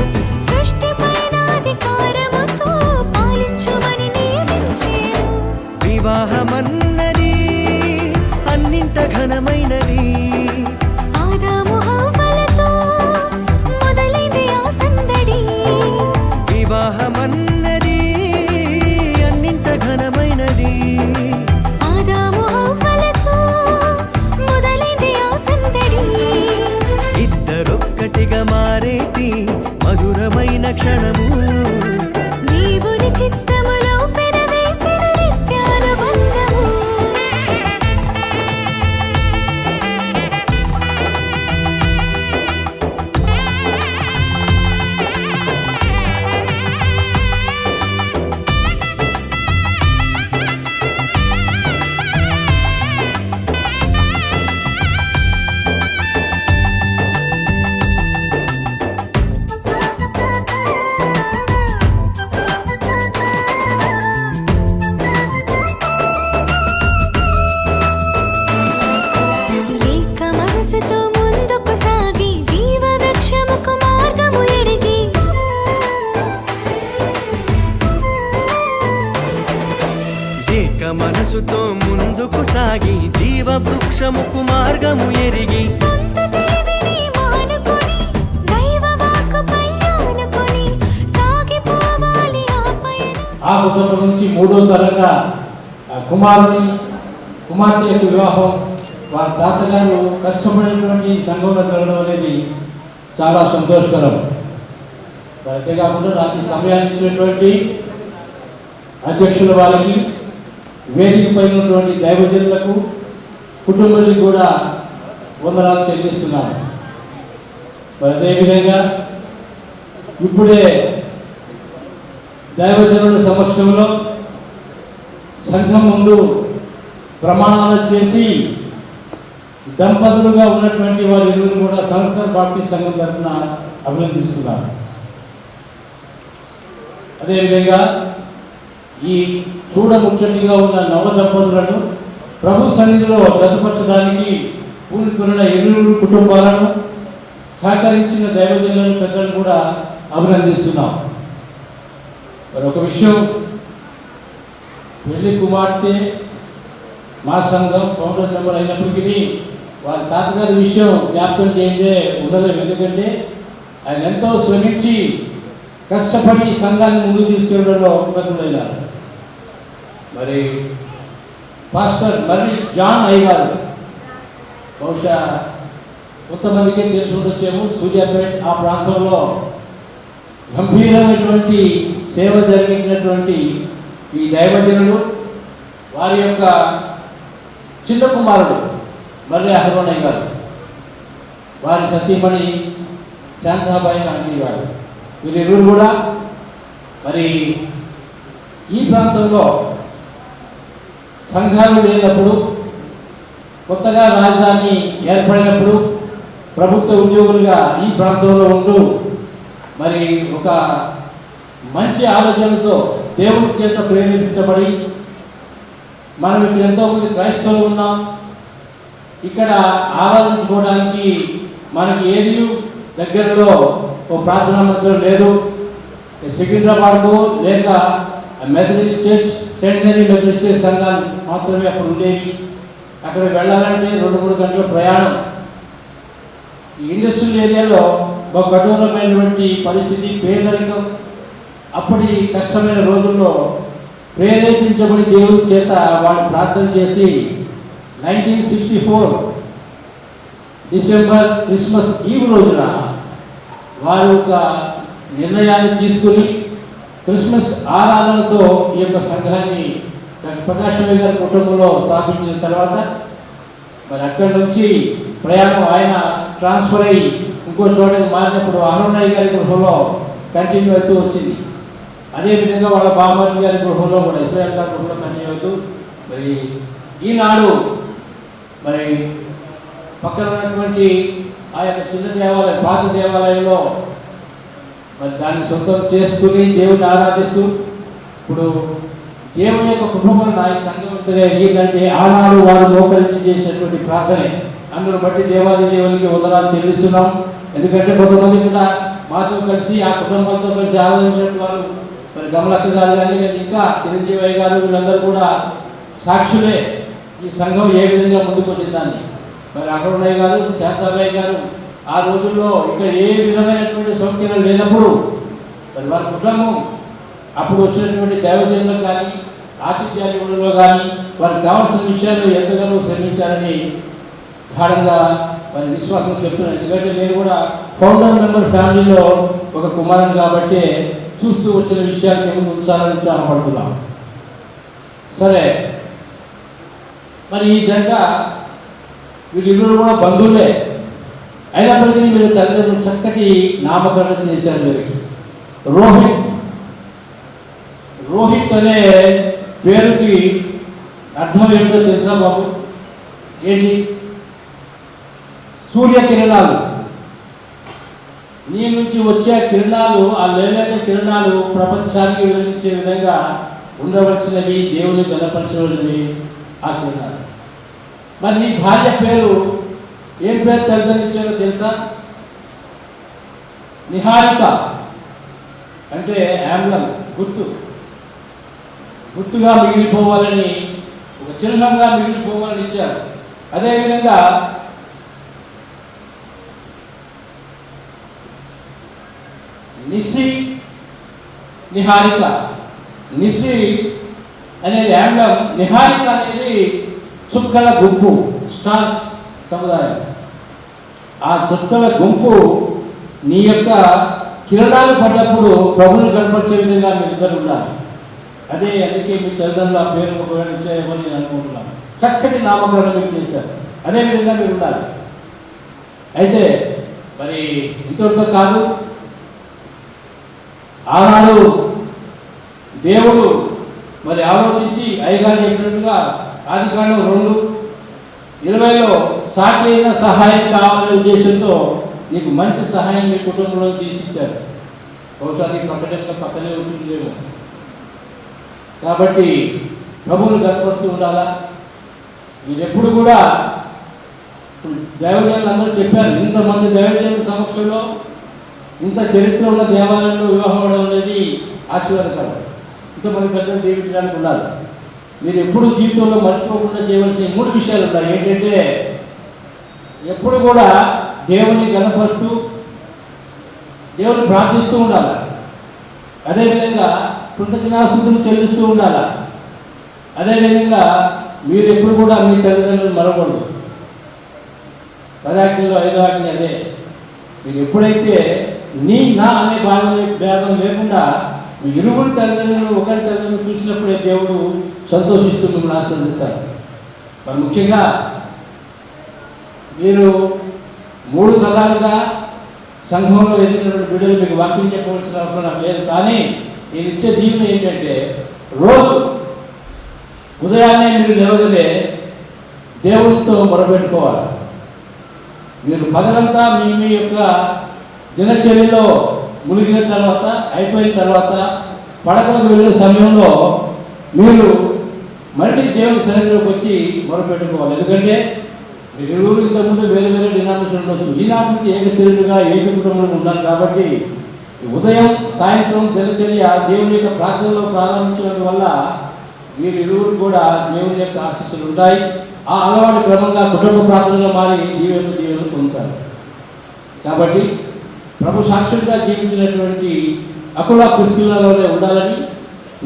సృష్టిపైన అధికారముతో పాలించుమని నియమించెను. వివాహమన్నది అన్నింట ఘనమైనది. ఆదాము హవ్వలతో మొదలైంది ఆ సందడి. వివాహమన్నది అన్నింట ఘనమైనది. ఆదాము హవ్వలతో మొదలైంది ఆ సందడి. ఇద్దరొక్కటిగా మారేటి మధురమైన క్షణము. దేవుని చిత్తములో పెనవేసిన నిత్యానుబంధము. ఏక మనసుతో ముందుకు సాగి జీవవృక్షముకు మార్గము ఎరిగి ఏక మనసుతో ముందుకు సాగి జీవ వృక్షముకు మార్గము ఎరిగి సొంత ఆ కుటుంబం నుంచి 3వ తరగతి కుమార్తె యొక్క వివాహం వారి తాతగారు కష్టపడినటువంటి సంఘంలో జరగడం అనేది చాలా సంతోషకరం. అంతేకాకుండా నాకు ఈ సమయాన్ని ఇచ్చినటువంటి అధ్యక్షుల వారికి, వేదిక పైన ఉన్నటువంటి దైవజనులకు, కుటుంబానికి కూడా వందనాలు చెల్లిస్తున్నాను. మరి అదేవిధంగా ఇప్పుడే దైవజనుల సమక్షంలో సంఘం ముందు ప్రమాణాలు చేసి దంపతులుగా ఉన్నటువంటి వారి ఇరువురు కూడా సంస్థాన్ బాప్టిస్ట్ సంఘం తరఫున అభినందిస్తున్నారు. అదేవిధంగా ఈ చూడముచ్చటిగా ఉన్న నవ దంపతులను ప్రభు సన్నిధిలో జతపరచడానికి పూనుకున్న ఇరువురు కుటుంబాలను సహకరించిన దైవజనులను పెద్దలను కూడా అభినందిస్తున్నాం. మరి ఒక విషయం, పెళ్లి కుమార్తె మా సంఘం ఫౌండర్ మెంబర్ అయినప్పటికీ వారి తాతగారి విషయం జ్ఞాపకం చేయందే ఉండలేదు. ఎందుకంటే ఆయన ఎంతో శ్రమించి కష్టపడి సంఘాన్ని ముందుకు తీసుకెళ్ళడంలో కృతజ్ఞులైనారు. మరి పాస్టర్ మరి జాన్ అయ్య గారు, బహుశా కొంతమందికే తెలిసి ఉండొచ్చేమో, సూర్యాపేట ఆ ప్రాంతంలో గంభీరమైనటువంటి సేవ జరిగించినటువంటి ఈ దైవజనులు వారి యొక్క చిన్న కుమారుడు మర్రి అహరోనయ్య గారు, వారి సతీమణి శాంతాబాయి ఆంటీ గారు, వీరిరువురు కూడా మరి ఈ ప్రాంతంలో సంఘాలు లేనప్పుడు, కొత్తగా రాజధాని ఏర్పడినప్పుడు ప్రభుత్వ ఉద్యోగులుగా ఈ ప్రాంతంలో ఉంటూ మరి ఒక మంచి ఆలోచనతో దేవుడి చేత ప్రేరేపించబడి, మనం ఇక్కడ ఎంతోమంది క్రైస్తవులు ఉన్నాం, ఇక్కడ ఆరాధించుకోవడానికి మనకి ఏది దగ్గరలో ఓ ప్రార్థనా మందిరం లేదు, సికింద్రాబాద్లో లేక మెథడిస్ట్ చర్చ్, సెంటనరీ మెథడిస్ట్ సంఘాలు మాత్రమే అప్పుడు ఉండేవి. అక్కడ వెళ్ళాలంటే 2-3 గంటల ప్రయాణం. ఈ ఇండస్ట్రియల్ ఏరియాలో ఒక కఠోరమైనటువంటి పరిస్థితి, పేదరికం. అప్పటి కష్టమైన రోజుల్లో ప్రేరేపించబడి దేవుడి చేత వాళ్ళు ప్రార్థన చేసి 1964 డిసెంబర్ క్రిస్మస్ ఈవ్ రోజున వారు ఒక నిర్ణయాన్ని తీసుకుని క్రిస్మస్ ఆరాధనతో ఈ యొక్క సంఘాన్ని ప్రకాశం గారి కుటుంబంలో స్థాపించిన తర్వాత మరి అక్కడి నుంచి ప్రయాణం ఆయన ట్రాన్స్ఫర్ అయ్యి ఇంకో చోటకి మారినప్పుడు అహరోనయ్య గారి గృహంలో కంటిన్యూ అవుతూ వచ్చింది. అదేవిధంగా వాళ్ళ బామ్మర్ది గారి గృహంలో కూడా ఇస్రాయల్ గారి గృహంలో కంటిన్యూ అవుతూ మరి ఈనాడు మరి పక్కన ఉన్నటువంటి ఆ యొక్క చిన్న దేవాలయం, పాత దేవాలయంలో మరి దాన్ని సొంతం చేసుకుని దేవుడిని ఆరాధిస్తూ ఇప్పుడు దేవుని యొక్క కుటుంబం నా ఈ సంఘం ఏంటంటే ఆనాడు వారు మోకరించి చేసినటువంటి ప్రార్థనే. అందును బట్టి దేవాది దేవునికి వందనాలు చెల్లిస్తున్నాం. ఎందుకంటే కొంతమంది కూడా మాతో కలిసి ఆ కుటుంబంతో కలిసి ఆరాధించిన వారు మరి గమలక్క గారు కానీ ఇంకా చిరంజీవి గారు వీళ్ళందరూ కూడా సాక్షులే ఈ సంఘం ఏ విధంగా ముందుకు వచ్చిందాన్ని. మరి అహరోనయ్య గారు, శాంతాబాయి గారు ఆ రోజుల్లో ఇక్కడ ఏ విధమైనటువంటి సౌకర్యాలు లేనప్పుడు మరి వారి కుటుంబం అప్పుడు వచ్చినటువంటి దైవజనులు కానీ ఆతిథ్యాలు కానీ వారికి కావాల్సిన విషయాలు ఎంతగానో శ్రమించారని గాఢంగా మరి విశ్వాసం చెప్తున్నాను. ఎందుకంటే నేను కూడా ఫౌండర్ మెంబర్ ఫ్యామిలీలో ఒక కుమారుని కాబట్టి చూస్తూ వచ్చిన విషయాలు మేము ఉంచాలని ఉత్సాహపడుతున్నాం. సరే, మరి ఈ జంట వీళ్ళిద్దరు కూడా బంధువులే అయినప్పటికీ వీళ్ళ తల్లిదండ్రులు చక్కటి నామకరణం చేశారు. వీరికి రోహిత్ అనే పేరుకి అర్థం ఏంటో తెలుసా బాబు? ఏంటి? సూర్యకిరణాలు. నీ నుంచి వచ్చే కిరణాలు, ఆ లేలేత కిరణాలు ప్రపంచానికి వివరించే విధంగా ఉండవలసినవి, దేవుని గణపరచవలసినవి ఆ కిరణాలు. మరి నీ భార్య పేరు ఏం పేరు తల్లిదండ్రులు తెలుసా? నిహారిక. అంటే ఆమ్లం, గుర్తుగా మిగిలిపోవాలని, ఒక చిహ్నంగా మిగిలిపోవాలని ఇచ్చారు. అదేవిధంగా నిహారిక నిసి అనేది ఆంగ్లం, నిహారిక అనేది చుక్కల గుంపు, స్టార్స్ సముదాయం. ఆ చుక్కల గుంపు నీ యొక్క కిరణాలు పడ్డప్పుడు ప్రభుని కనపరిచే విధంగా మీరిద్దరు ఉండాలి. అందుకే మీ తల్లిదండ్రులు ఆ పేరు ఉపయోగించేయమని నేను అనుకుంటున్నాను. చక్కటి నామకరణం మీరు చేశారు, అదేవిధంగా మీరు ఉండాలి. అయితే మరి ఇంతటితో కాదు, ఆనాడు దేవుడు మరి ఆలోచించి అయ్యగారు చెప్పినట్టుగా ఆదికాండం 2:20 సాటి అయిన సహాయం కావాలనే ఉద్దేశంతో నీకు మంచి సహాయం మీ కుటుంబంలో తీసిచ్చారు. బహుశా నీ పక్కనే ఉంటుందేమో. కాబట్టి ప్రభువుని గర్పరుస్తూ ఉండాలా. మీరు ఎప్పుడు కూడా దైవజనులు అందరూ చెప్పారు, ఇంతమంది దైవజనుల సమక్షంలో ఇంత చరిత్ర ఉన్న దేవాలయంలో వివాహం అవడం అనేది ఆశీర్వాదకరం. ఇంతమంది పెద్దలు దీవించడానికి ఉండాలి. మీరు ఎప్పుడు జీవితంలో మర్చిపోకుండా చేయవలసిన 3 విషయాలు ఉన్నాయి. ఏంటంటే ఎప్పుడు కూడా దేవుని గణపరుస్తూ దేవుని ప్రార్థిస్తూ ఉండాలి. అదేవిధంగా కృతజ్ఞాస్తుతులు చెల్లిస్తూ ఉండాలి. అదేవిధంగా మీరు ఎప్పుడు కూడా మీ తల్లిదండ్రులు మరవకూడదు. 10 ఆజ్ఞల్లో 5వ ఆజ్ఞ అదే. మీరు ఎప్పుడైతే నీ నా అనే భేదం లేకుండా మీ ఇరువురు తల్లిదండ్రులను ఒకరి తల్లిదండ్రులు చూసినప్పుడే దేవుడు సంతోషిస్తూ మిమ్మల్ని ఆశీర్వదిస్తారు. మరి ముఖ్యంగా మీరు 3 తరాలుగా సంఘంలో ఎదిగినటువంటి బిడ్డలు మీకు వాక్యం చెప్పవలసిన అవసరం నాకు లేదు. కానీ నేను ఇచ్చే దీవెన ఏంటంటే రోజు ఉదయాన్నే మీరు లేవగానే దేవునితో మొరపెట్టుకోవాలి. మీరు పగలంతా మీ యొక్క దినచర్యలో మునిగిన తర్వాత, అయిపోయిన తర్వాత పడకలకు వెళ్ళే సమయంలో మీరు మళ్ళీ దేవుని సన్నిధిలోకి వచ్చి మొరపెట్టుకోవాలి. ఎందుకంటే మీరు ఇరువురు ఇంతకుముందు వేరే వేరే డినామినేషన్ ఉండొచ్చు, ఈనాటి నుంచి ఏకశరీరుగా ఏక కుటుంబంలో ఉన్నారు. కాబట్టి ఉదయం సాయంత్రం దినచర్య దేవుని యొక్క ప్రార్థనలో ప్రారంభించడం వల్ల మీరు ఇరువురు కూడా దేవుని యొక్క ఆశీస్సులు ఉంటాయి. ఆ అలవాటు క్రమంగా కుటుంబ ప్రార్థనగా మారి దీవెనలు పొందుతారు. కాబట్టి ప్రభు సాక్షులుగా జీవించినటువంటి అకుల పుష్కులలోనే ఉండాలని,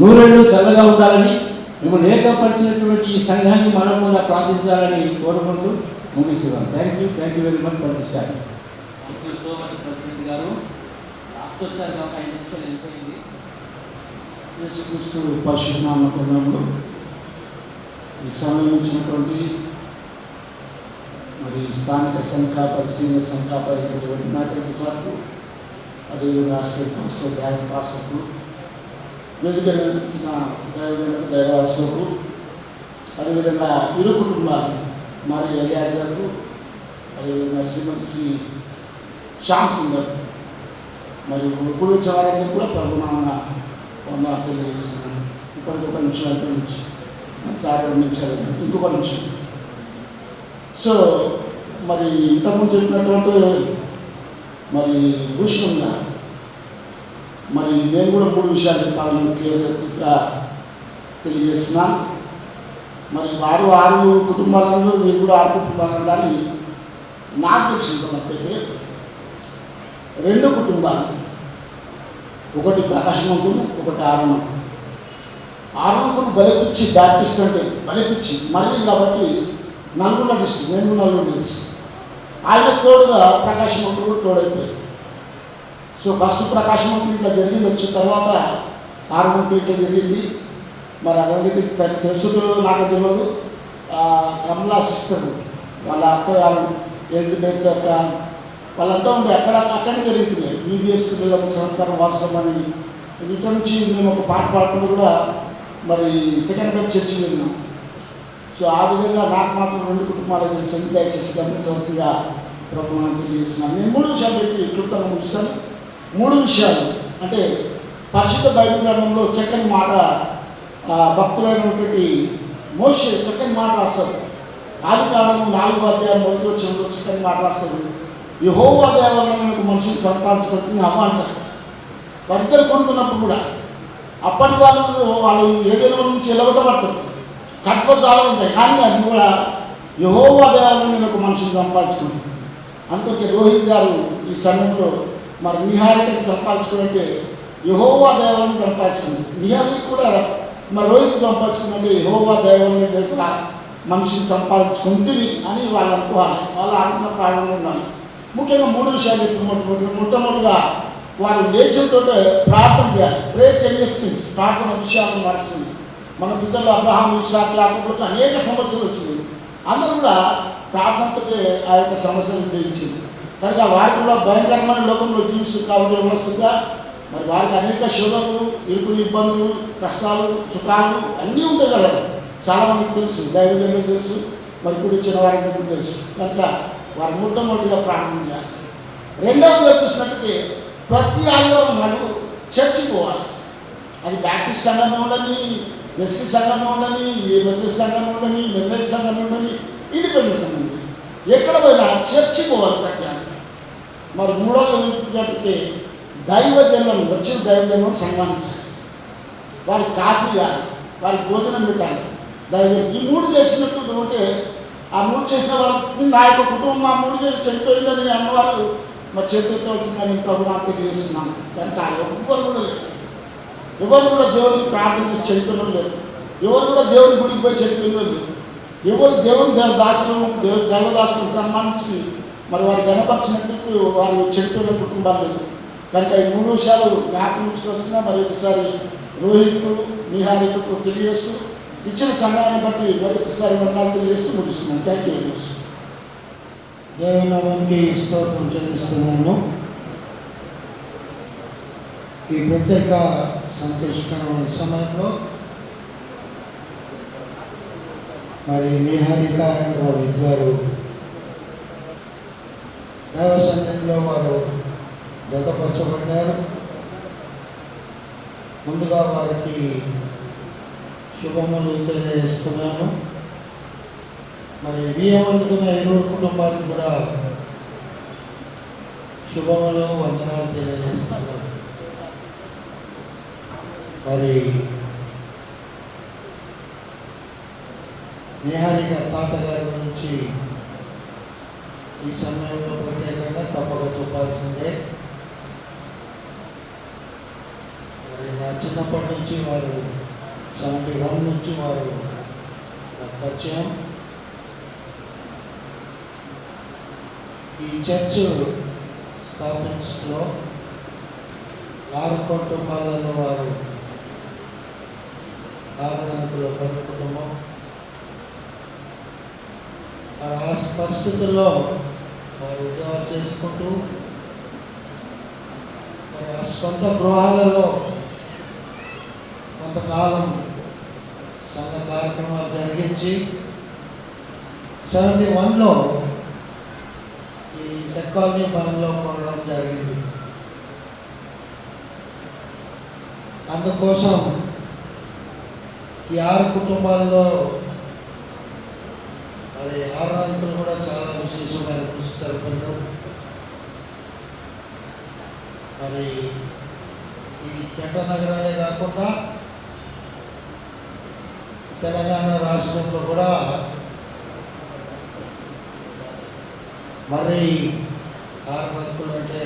100 చల్లగా ఉండాలని, మిమ్మల్ని ఏకపరిచినటువంటి ఈ సంఘాన్ని మనం కూడా ప్రార్థించాలని కోరుకుంటూ ముగిస్తున్నాం. Thank you very much for this time. Thank you so much president గారు. లాస్ట్ వచ్చారు కాబట్టి 5 నిమిషాలు వెళ్ళిపోయింది. యేసుక్రీస్తు పరిశుద్ధ నామములో ఈ సమయం ఇచ్చినటువంటి మరి స్థానిక సంఘాపరి, సీనియర్ సంఘాపరి నాయకులకి సార్లు, అదేవిధంగా స్టేట్ పాస్టర్, బ్యాంక్ పాస్టర్లు, వేదిక నిర్మించిన దైవజనులకు, దైవాసులకు, అదేవిధంగా ఇరు కుటుంబాలు మరి ఎలియాడ్ గారు, అదేవిధంగా శ్రీమతి శ్రీ శ్యామ్ సుందర్ మరియు ఇప్పుడు వచ్చే వారందరూ కూడా ప్రభునామన వందనాలు తెలియజేస్తున్నాను. ఇప్పటికి 1 నిమిషం అయిపోయింది, సార్ 2 నిమిషాలు, ఇంకొక నిమిషం. సో మరి ఇంతకుముందు చెప్పినటువంటి మరి భూషణంగా మరి నేను కూడా 3 విషయాలు చెప్పాలని క్లియర్గా తెలియజేస్తున్నాను. మరి 6 కుటుంబాలలో మీరు కూడా 6 కుటుంబాలు ఉండాలి. నాకు తెలిసినట్లయితే 2 కుటుంబాలు, ఒకటి ప్రకాశవంతులు, ఒకటి ఆరునకులు బలిపిచ్చి బ్యాప్టిస్ట్ అంటే బలిపిచ్చి మళ్ళీ కాబట్టి నల్గొండ డిస్ట్రిక్ట్, నేను నల్గొండ డిస్ట్రిక్ట్, ఆయన తోడుగా ప్రకాశవంతులు కూడా తోడైపోయారు. సో ఫస్ట్ ప్రకాశవంతులు ఇట్లా జరిగింది, వచ్చిన తర్వాత ఆరునకులు ఇట్లా జరిగింది. మరి అదొకటి తెలుసు, నాకు తెలియదు. కమలా సిస్టర్ వాళ్ళ అక్క వాళ్ళు ఎలిజబెత్ అక్క వాళ్ళంతా ఉండే అక్కడే జరుగుతున్నాయి. బీబీఎస్ పిల్లలకు సంస్కారం వాస్తవం అని ఇక్కడ నుంచి మేము ఒక పాట పాడుతుంది కూడా మరి సెకండ్ బెడ్ చర్చి వెళ్ళినాం. సో ఆ విధంగా నాకు మాత్రం 2 కుటుంబాలకు సంఖ్య దయచేసి గమనించవలసిగా ప్రభుత్వం తెలియజేస్తున్నాను. నేను 3 విషయాలు పెట్టి క్లుప్తంగా ముగిస్తాను. 3 విషయాలు అంటే పరిశుద్ధ బైబిల్ గ్రంథంలో చక్కని మాట, భక్తులైనటువంటి మోషే చక్కని మాట రాస్తాడు. ఆదికాండం 4వ అధ్యాయం 1వ వచనంలో చక్కని మాట రాస్తాడు. యెహోవా దేవాలయంలో మనుషులు సంపాదించుకుంటుంది అవ్వ అంటారు. వారిద్దరు కొడుతున్నప్పుడు కూడా అప్పటి వాళ్ళు ఏదైనా నుంచి ఎలగొట్టబడతారు, కట్పజాలు ఉంటాయి, కానీ అది కూడా యెహోవా దేవాలయంలో ఒక మనుషులు సంపాదించుకుంటారు. అందుకే రోహిత్ గారు ఈ సమయంలో మరి నిహారికను సంపాదించుకుంటే యెహోవా దైవాన్ని సంపాదించుకుంది. నిహాలి కూడా మరి రోజుకి సంపాదించుకున్నట్టు యెహోవా దైవాన్ని దగ్గర మనిషిని సంపాదించుకుంటుంది అని వాళ్ళు అనుకోవాలి. వాళ్ళు ఆత్మ ప్రాణంలో ఉండాలి. ముఖ్యంగా 3 విషయాలు ఇప్పుడు మొట్టమొదటిగా వారు లేచితో ప్రార్థన చేయాలి. ప్రే చేంజెస్ థింగ్స్. ప్రార్థన విషయాలను మారుస్తుంది. మన పితరులు అబ్రహాం, ఇస్సాకు, యాకోబులకు అనేక సమస్యలు వచ్చింది. అందరూ కూడా ప్రార్థనతోనే ఆ యొక్క సమస్యను తీర్చింది. కనుక వారికి కూడా భయంకరమైన లోకంలో జీవిస్తూ కాబట్టి వ్యవస్థగా మరి వారికి అనేక శోధనలు, ఇరుకులు, ఇబ్బందులు, కష్టాలు, సుఖాలు అన్నీ ఉంటాయి కదా. చాలామందికి తెలుసు, దైవజనులకు తెలుసు, మరి ఇప్పుడు ఇచ్చిన వారికి కూడా తెలుసు. కనుక వారు మొట్టమొదటిగా ప్రార్థన చేయాలి. రెండవదిగా చూసినట్టుగా ప్రతి ఆదివారం వాళ్ళు చర్చికి పోవాలి. అది బ్యాప్టిస్ట్ సంఘంలో ఉండని, ఎస్టీ సంఘంలో ఉండని, మెథడిస్ట్ సంఘంలో ఉండని, మెథడిస్ట్ సంఘంలో ఉండని, ఇండిపెండెంట్ సంఘం ఎక్కడ పోయినా చర్చికి పోవాలి ప్రతి ఆదివారం. మరి మూడవది దైవజనులను వచ్చిన దైవజనులను సన్మానించాలి. వారికి కాఫీ ఇవ్వాలి, వారికి భోజనం పెట్టాలి. దైవజనం ఈ 3 చేసినట్టు ఉంటే ఆ 3 చేసిన వాళ్ళకి నా యొక్క కుటుంబం ఆ 3 చేసి చనిపోయిందని అన్నవారు మా చేతితో వచ్చిందని ప్రభు నాకు తెలియజేస్తున్నాను. కనుక ఎవరు కూడా లేదు. ఎవరు కూడా దేవుడికి ప్రార్థన చేసి చనిపోయిన లేదు. ఎవరు కూడా దేవుని గుడికి పోయి చనిపోయిన లేదు. ఎవరు దేవుని దైవదాసులను సన్మానించి మరి వారు గణపరిచినట్టు వారు చనిపోయిన కుటుంబాలు లేదు. కనుక ఈ 3 విషయాలు జ్ఞాపకం తీసుకొచ్చినా మరి ఒకసారి రోహిత్, నిహారికు తెలియజేస్తూ ఇచ్చిన సమయాన్ని బట్టి మరొకసారి వందనాలు తెలియజేస్తూ ముగిస్తున్నాను. Thank you very much. దేవనామానికి స్తోత్రం చెల్లిస్తున్నాను. ఈ ప్రత్యేక సంతోషకరమైన సమయంలో మరి నిహారిక అండ్ రోహిత్ గారు దైవ సన్నిధిలో వారు జతపరచబడ్డారు. ముందుగా వారికి శుభములు తెలియజేస్తున్నాను. మరి అందుకున్న 20 కుటుంబాలకు కూడా శుభములు, వందనాలు తెలియజేస్తున్నాను. మరి నిహారిక తాతగారి గురించి ఈ సమయంలో ప్రత్యేకంగా తప్పక చెప్పాల్సిందే. మరి నా చిన్నప్పటి నుంచి వారు 71 నుంచి వారు పరిచయం. ఈ చర్చ్ స్థాపించలో 6 కుటుంబాలలో వారు నాగనాథుల పెద్ద కుటుంబం. ఆ పరిస్థితుల్లో వారు ఉద్యోగాలు చేసుకుంటూ మరి ఆ సొంత గృహాలలో కొంతకాలం సంఘ కార్యక్రమాలు జరిగించి 71లో ఈ సెక్కాలనీ పనిలో ఉండడం జరిగింది. అందుకోసం ఈ 6 కుటుంబాల్లో మరి 6 నాయకులు కూడా చాలా విశేషమైన కృషి జరిపారు. మరి ఈ జంట నగరాలే కాకుండా తెలంగాణ రాష్ట్రంలో కూడా మరి 6 నాయకులు అంటే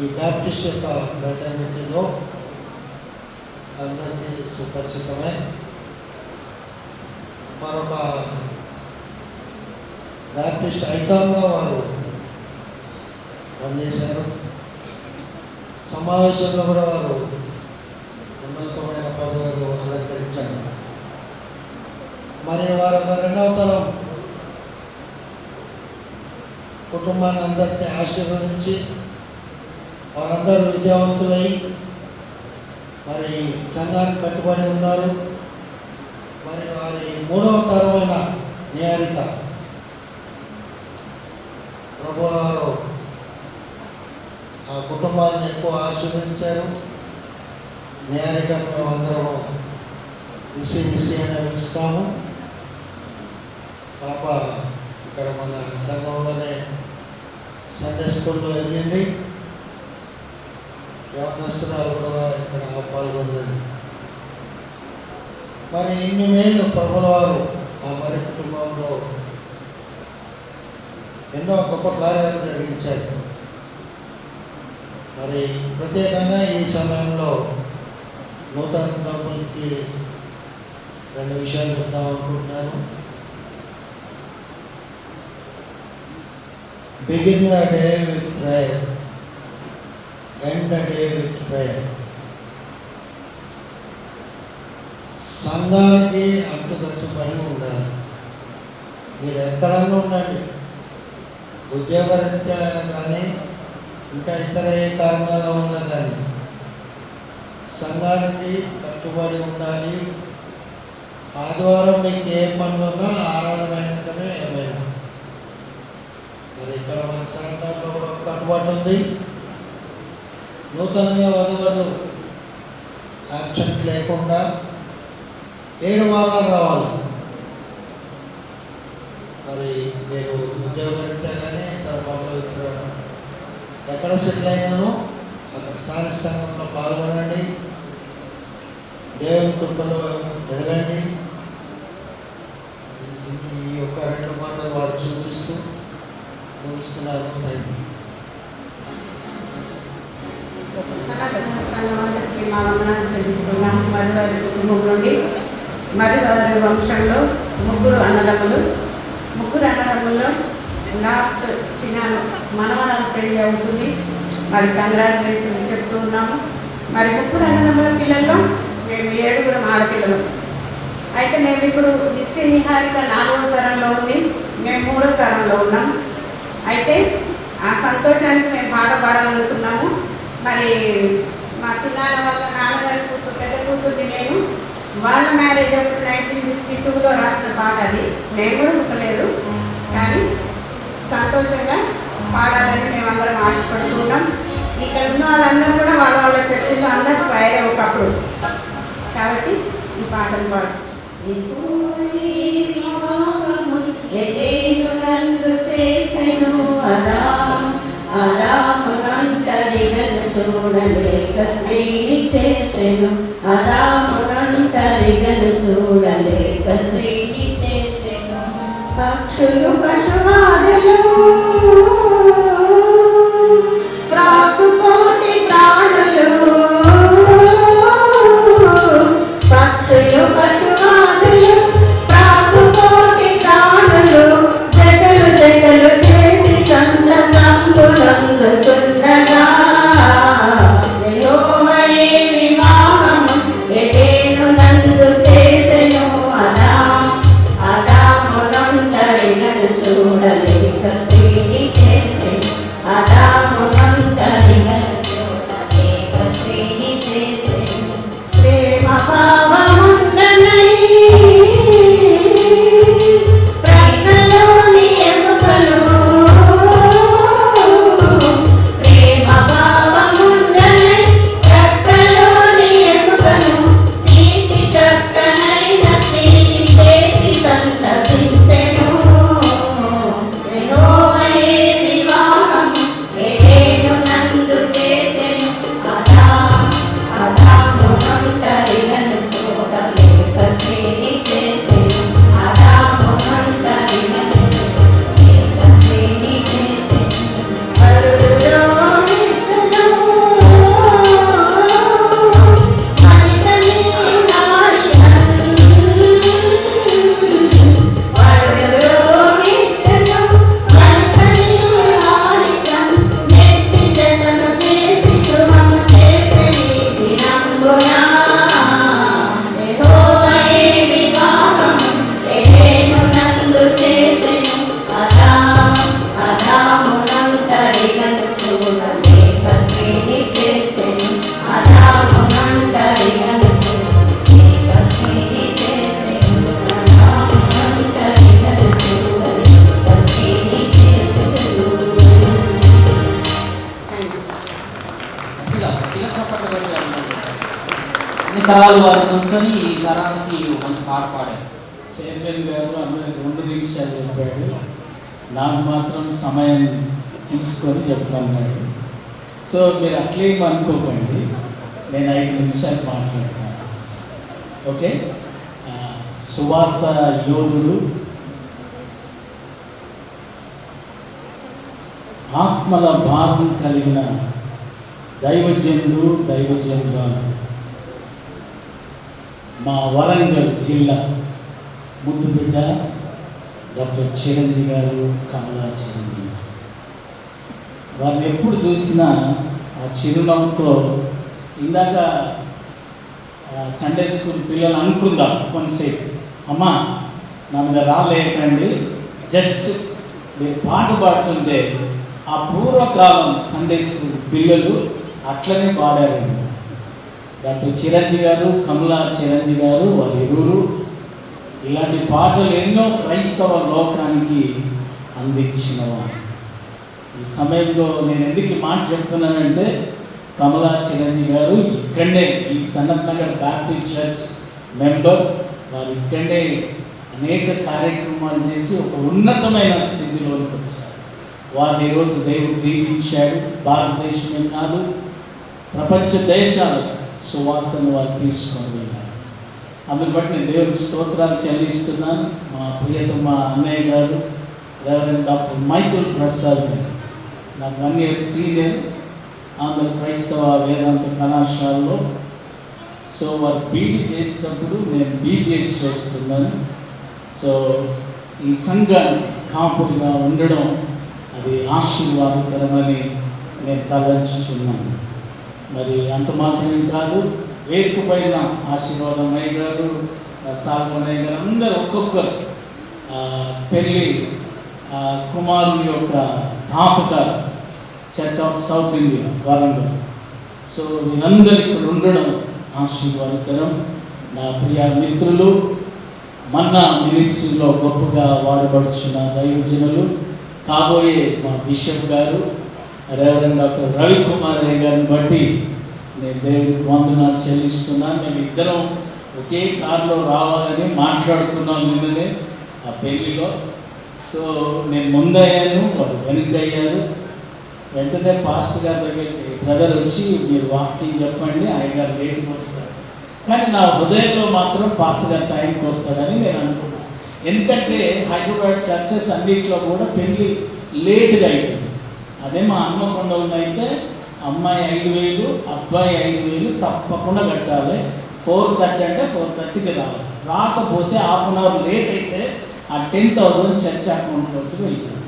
ఈ బ్యాప్టిస్ట్ యొక్క మెటర్నిటీలో అందరికీ సుపరిచితమే. మరొక బ్యాప్టిస్ట్ ఐకాన్గా వారు పనిచేశారు. సమావేశంలో కూడా వారు ఉన్నతమైన పదవులు అలంకరించారు. మరి వారి 2వ తరం కుటుంబాన్ని అందరినీ ఆశీర్వదించి వారందరూ విద్యావంతులై మరి సంఘానికి కట్టుబడి ఉన్నారు. మరి వారి 3వ తరమైన నిహారిక ప్రభువారు ఆ కుటుంబాన్ని ఎక్కువ ఆశీర్వదించారు. నిహారిక మేము అందరము విసి అని పిలుస్తాము. పాప ఇక్కడ మన సంఘంలోనే సండే స్కూల్లో ఎదిగింది. యవనస్తురాలు కూడా ఇక్కడ పాల్గొన్నది. మరి ఇన్ని మేలు ప్రభుల వారు ఆ మరి కుటుంబంలో ఎన్నో గొప్ప కార్యాలు జరిగించారు. మరి ప్రత్యేకంగా ఈ సమయంలో నూతన దంపతులకి 2 విషయాలు చెప్దాం అనుకుంటున్నాను. Begin the day with prayer, end the day with prayer. సంఘానికి అంటుకట్టుబడి ఉండాలి. మీరు ఎక్కడన్నా ఉండండి, ఉద్యోగరీత్యా కానీ ఇంకా ఇతర ఏ కారణాల వల్ల కానీ సంఘానికి కట్టుబడి ఉండాలి. ఆదివారం మీకు ఏ పనులున్నా ఆరాధన అయినకనే ఏమైనా. మరి ఇక్కడ మన సంఘాల్లో కూడా ఒక కట్టుబాటు ఉంది. నూతనంగా వధువులు యాబ్సెంట్ లేకుండా 7 వారాలు రావాలి. మరి మీరు ఉద్యోగరీత్యా కానీ ఇతర పనులు ఎక్కడ సెటిల్ అయినానో అక్కడ స్థానిక సంఘంలో పాల్గొనండి. దేవుని కృపలో ఎదగండి. ఈ యొక్క 2 మాటలు వారు సూచిస్తూ ముగిస్తున్నారు. సంఘానికి మా వందనాలు చెల్లిస్తున్నాం. మరి వారి కుటుంబం నుండి మరి వారి వంశంలో 3 అన్నదమ్ములు. 3 అన్నదమ్ముల్లో లాస్ట్ చిన్న మనవరాలు పెళ్ళి అవుతుంది. మరి కంగ్రాచులేషన్స్ చెప్తూ ఉన్నాము. మరి 3 అన్నదమ్ముల పిల్లల్లో మేము 7 ఆడపిల్లలు. అయితే మేము ఇప్పుడు నిస్సి నిహారిక 4వ తరంలో ఉంది, మేము 3వ తరంలో ఉన్నాం. అయితే ఆ సంతోషానికి మేము పాట పాడాలనుకున్నాము. మరి మా చిన్నాన్న వాళ్ళ నాన్నగారి కూతురు, పెద్ద కూతుర్ని నేను వాళ్ళ మ్యారేజ్ అప్పుడు 1952లో రాసిన పాట అది. మేము కూడా పుట్టలేదు, కానీ సంతోషంగా పాడాలని మేమందరం ఆశపడుతున్నాం. ఇక్కడ ఉన్న వాళ్ళందరూ కూడా వాళ్ళ వాళ్ళ చర్చిలో అందరూ ఫైరే ఒకప్పుడు. కాబట్టి ఈ పాటను పాడు. చూడలేక స్త్రీని చేసెను, అరామునంటరిగను చూడలేక స్త్రీని చేసెను. పక్షులు పశువాదులు ప్రాకుకోటి ప్రాణులు, పక్షులు పశువాదులు ప్రాకుకోటి ప్రాణులు జగలు జగలు చేసి సంత సంబులందు చుండగా వివాహము ఎదేను నందు చేసెను. అదామునంటరిగను చూడలేక స్త్రీని చేసెను, అదామునంటరిగను చూడలేక స్త్రీని చేసెను. ప్రేమ భావముందనై ప్రక్కలోని ఎముకలు, ప్రేమ భావముందనై ప్రక్కలోని ఎముకలు తీసి చక్కనైన స్త్రీని చేసి సంతసించెను. యెహోవాయే వివాహము ఎదేను నందు చేసెను, అదామునంటరిగను చూడలేక స్త్రీని చేసెను, అదామునంటరిగను చూడలేక స్త్రీని చేసెను. వరుడులో ఇద్దరు ఫలితమే హారికన్, వరుడులో ఇద్దరు ఫలితమే హారికన్. మెచ్చి జతను చేసి గృహము చేసే ఈ దినంబున యెహోవాయే వివాహము ఎదేను నందు చేసెను, అదామునంటరిగను చూడలేక స్త్రీని చేసెను, అదామునంటరిగను చూడలేక స్త్రీని చేసెను, అదామునంటరిగను చూడలేక స్త్రీని చేసెను. అన్ని తరాలు వారు కూర్చొని ఈ తరానికి మంచి పాట పాడారు. చైర్మన్ గారు అందరికి 2 నిమిషాలు చెప్పాడు, నాకు మాత్రం సమయం తీసుకొని చెప్పమన్నాడు. సో మీరు అట్లేం అనుకోకండి, నేను 5 నిమిషాలు మాట్లాడతాను. ఓకే. సువార్త యోధుడు, ఆత్మల భారం కలిగిన దైవజనురాలు మా వరంగల్ జిల్లా ముద్దుబిడ్డ డాక్టర్ చిరంజీవి గారు, కమలా చిరంజీవి. వారిని ఎప్పుడు చూసినా ఆ చిరునవ్వుతో, ఇందాక సండే స్కూల్ పిల్లలు అనుకుందాం కొంతసేపు, అమ్మా నా మీద రాలేకండి, జస్ట్ మీరు పాట పాడుతుంటే ఆ పూర్వకాలం సండే స్కూల్ పిల్లలు అట్లనే పాడారు. డాక్టర్ చిరంజీవి గారు, కమలా చిరంజీవి గారు, వారి ఇరువురు ఇలాంటి పాటలు ఎన్నో క్రైస్తవ లోకానికి అందించినవారు. ఈ సమయంలో నేను ఎందుకు ఈ మాట చెప్తున్నానంటే, కమలా చిరంజీవి గారు ఇక్కడనే ఈ Sanath Nagar Baptist church member. వారు ఇక్కడనే అనేక కార్యక్రమాలు చేసి ఒక ఉన్నతమైన స్థితిలోకి వచ్చారు. వారిని ఈరోజు దేవుడు దీవించాడు. భారతదేశమే కాదు, ప్రపంచ దేశాలు సువార్తను వారు తీసుకొని వెళ్ళారు. అందుని బట్టి నేను దేవుడికి స్తోత్రాలు చెల్లిస్తున్నాను. మా ప్రియతమ అన్నయ్య గారు రెవరెండ్ డాక్టర్ మైకేల్ ప్రసాద్ గారు, నాకు 1 year సీనియర్, ఆంధ్ర క్రైస్తవ వేదాంత కళాశాలలో. సో వారు బీడీ చేసినప్పుడు నేను బీటీహెచ్ చేస్తున్నాను. సో ఈ సంఘానికి కాపుడిగా ఉండడం అది ఆశీర్వాదకరమని నేను తలంచుతున్నాను. మరి అంత మాత్రమే కాదు, వేదిక పైన ఆశీర్వాదం అయ్య గారు, సాల్మనయ్య గారు అందరూ ఒక్కొక్కరు పెళ్ళి కుమారుని యొక్క తాతగారు, church of south India Warangal. So వీరందరూ ఇక్కడ ఉండడం ఆశీర్వాదకరం. నా ప్రియ మిత్రులు, మన్నా మినిస్ట్రీలో గొప్పగా వాడబడుచున్న దైవజనులు, కాబోయే మా బిషప్ గారు రెవరెండ్ డాక్టర్ రవికుమార్ గారిని బట్టి నేను దేవుడికి వందనాలు చెల్లిస్తున్నాను. మేము ఇద్దరం ఒకే కారులో రావాలని మాట్లాడుకున్నాం నిన్ననే ఆ పెళ్ళిలో. సో నేను ముందయ్యాను, వాళ్ళు వెనుకయ్యారు. వెంటనే పాస్టర్ గారి దగ్గరికి బ్రదర్ వచ్చి మీరు వాకింగ్ చెప్పండి, ఆయన గారు లేట్కి వస్తారు. కానీ నా హృదయంలో మాత్రం పాస్టర్ గారు టైంకి వస్తాడని నేను అనుకున్నాను. ఎందుకంటే హైదరాబాద్ చర్చెస్ అన్నింటిలో కూడా పెళ్ళి లేట్గా అయిపోయింది. అదే మా హన్మకొండలో అయితే అమ్మాయి 5,000, అబ్బాయి 5,000 తప్పకుండా కట్టాలి. 4:30 అంటే 4:30కి రావాలి. రాకపోతే ½ an hour లేట్ అయితే ఆ 10,000 చర్చ్ అకౌంట్లోకి వెళ్ళింది.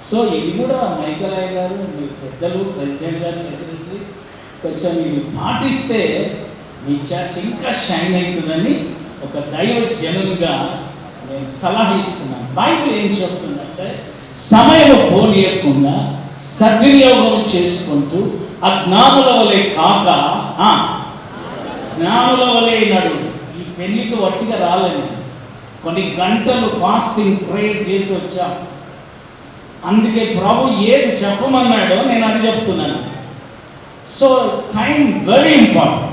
సో ఇది కూడా మైకరాయ్ గారు, మీ పెద్దలు, ప్రెసిడెంట్ గారు, సెక్రటరీ కొంచెం ఇది పాటిస్తే మీ చర్చ్ ఇంకా షైన్ అవుతుందని ఒక దైవ జనులుగా నేను సలహా ఇస్తున్నాను. బైబిల్ ఏం చెప్తుందంటే, సమయం పోనీయకుండా సద్వినియోగం చేసుకుంటూ అజ్ఞానుల వలె కాక జ్ఞానుల వలె నడు. ఈ పెళ్ళికి వట్టిగా రాలేని కొన్ని గంటలు ఫాస్టింగ్ ప్రేయర్ చేసి వచ్చాం. అందుకే ప్రభు ఏది చెప్పమన్నాడో నేను అది చెప్తున్నాను. So time very important.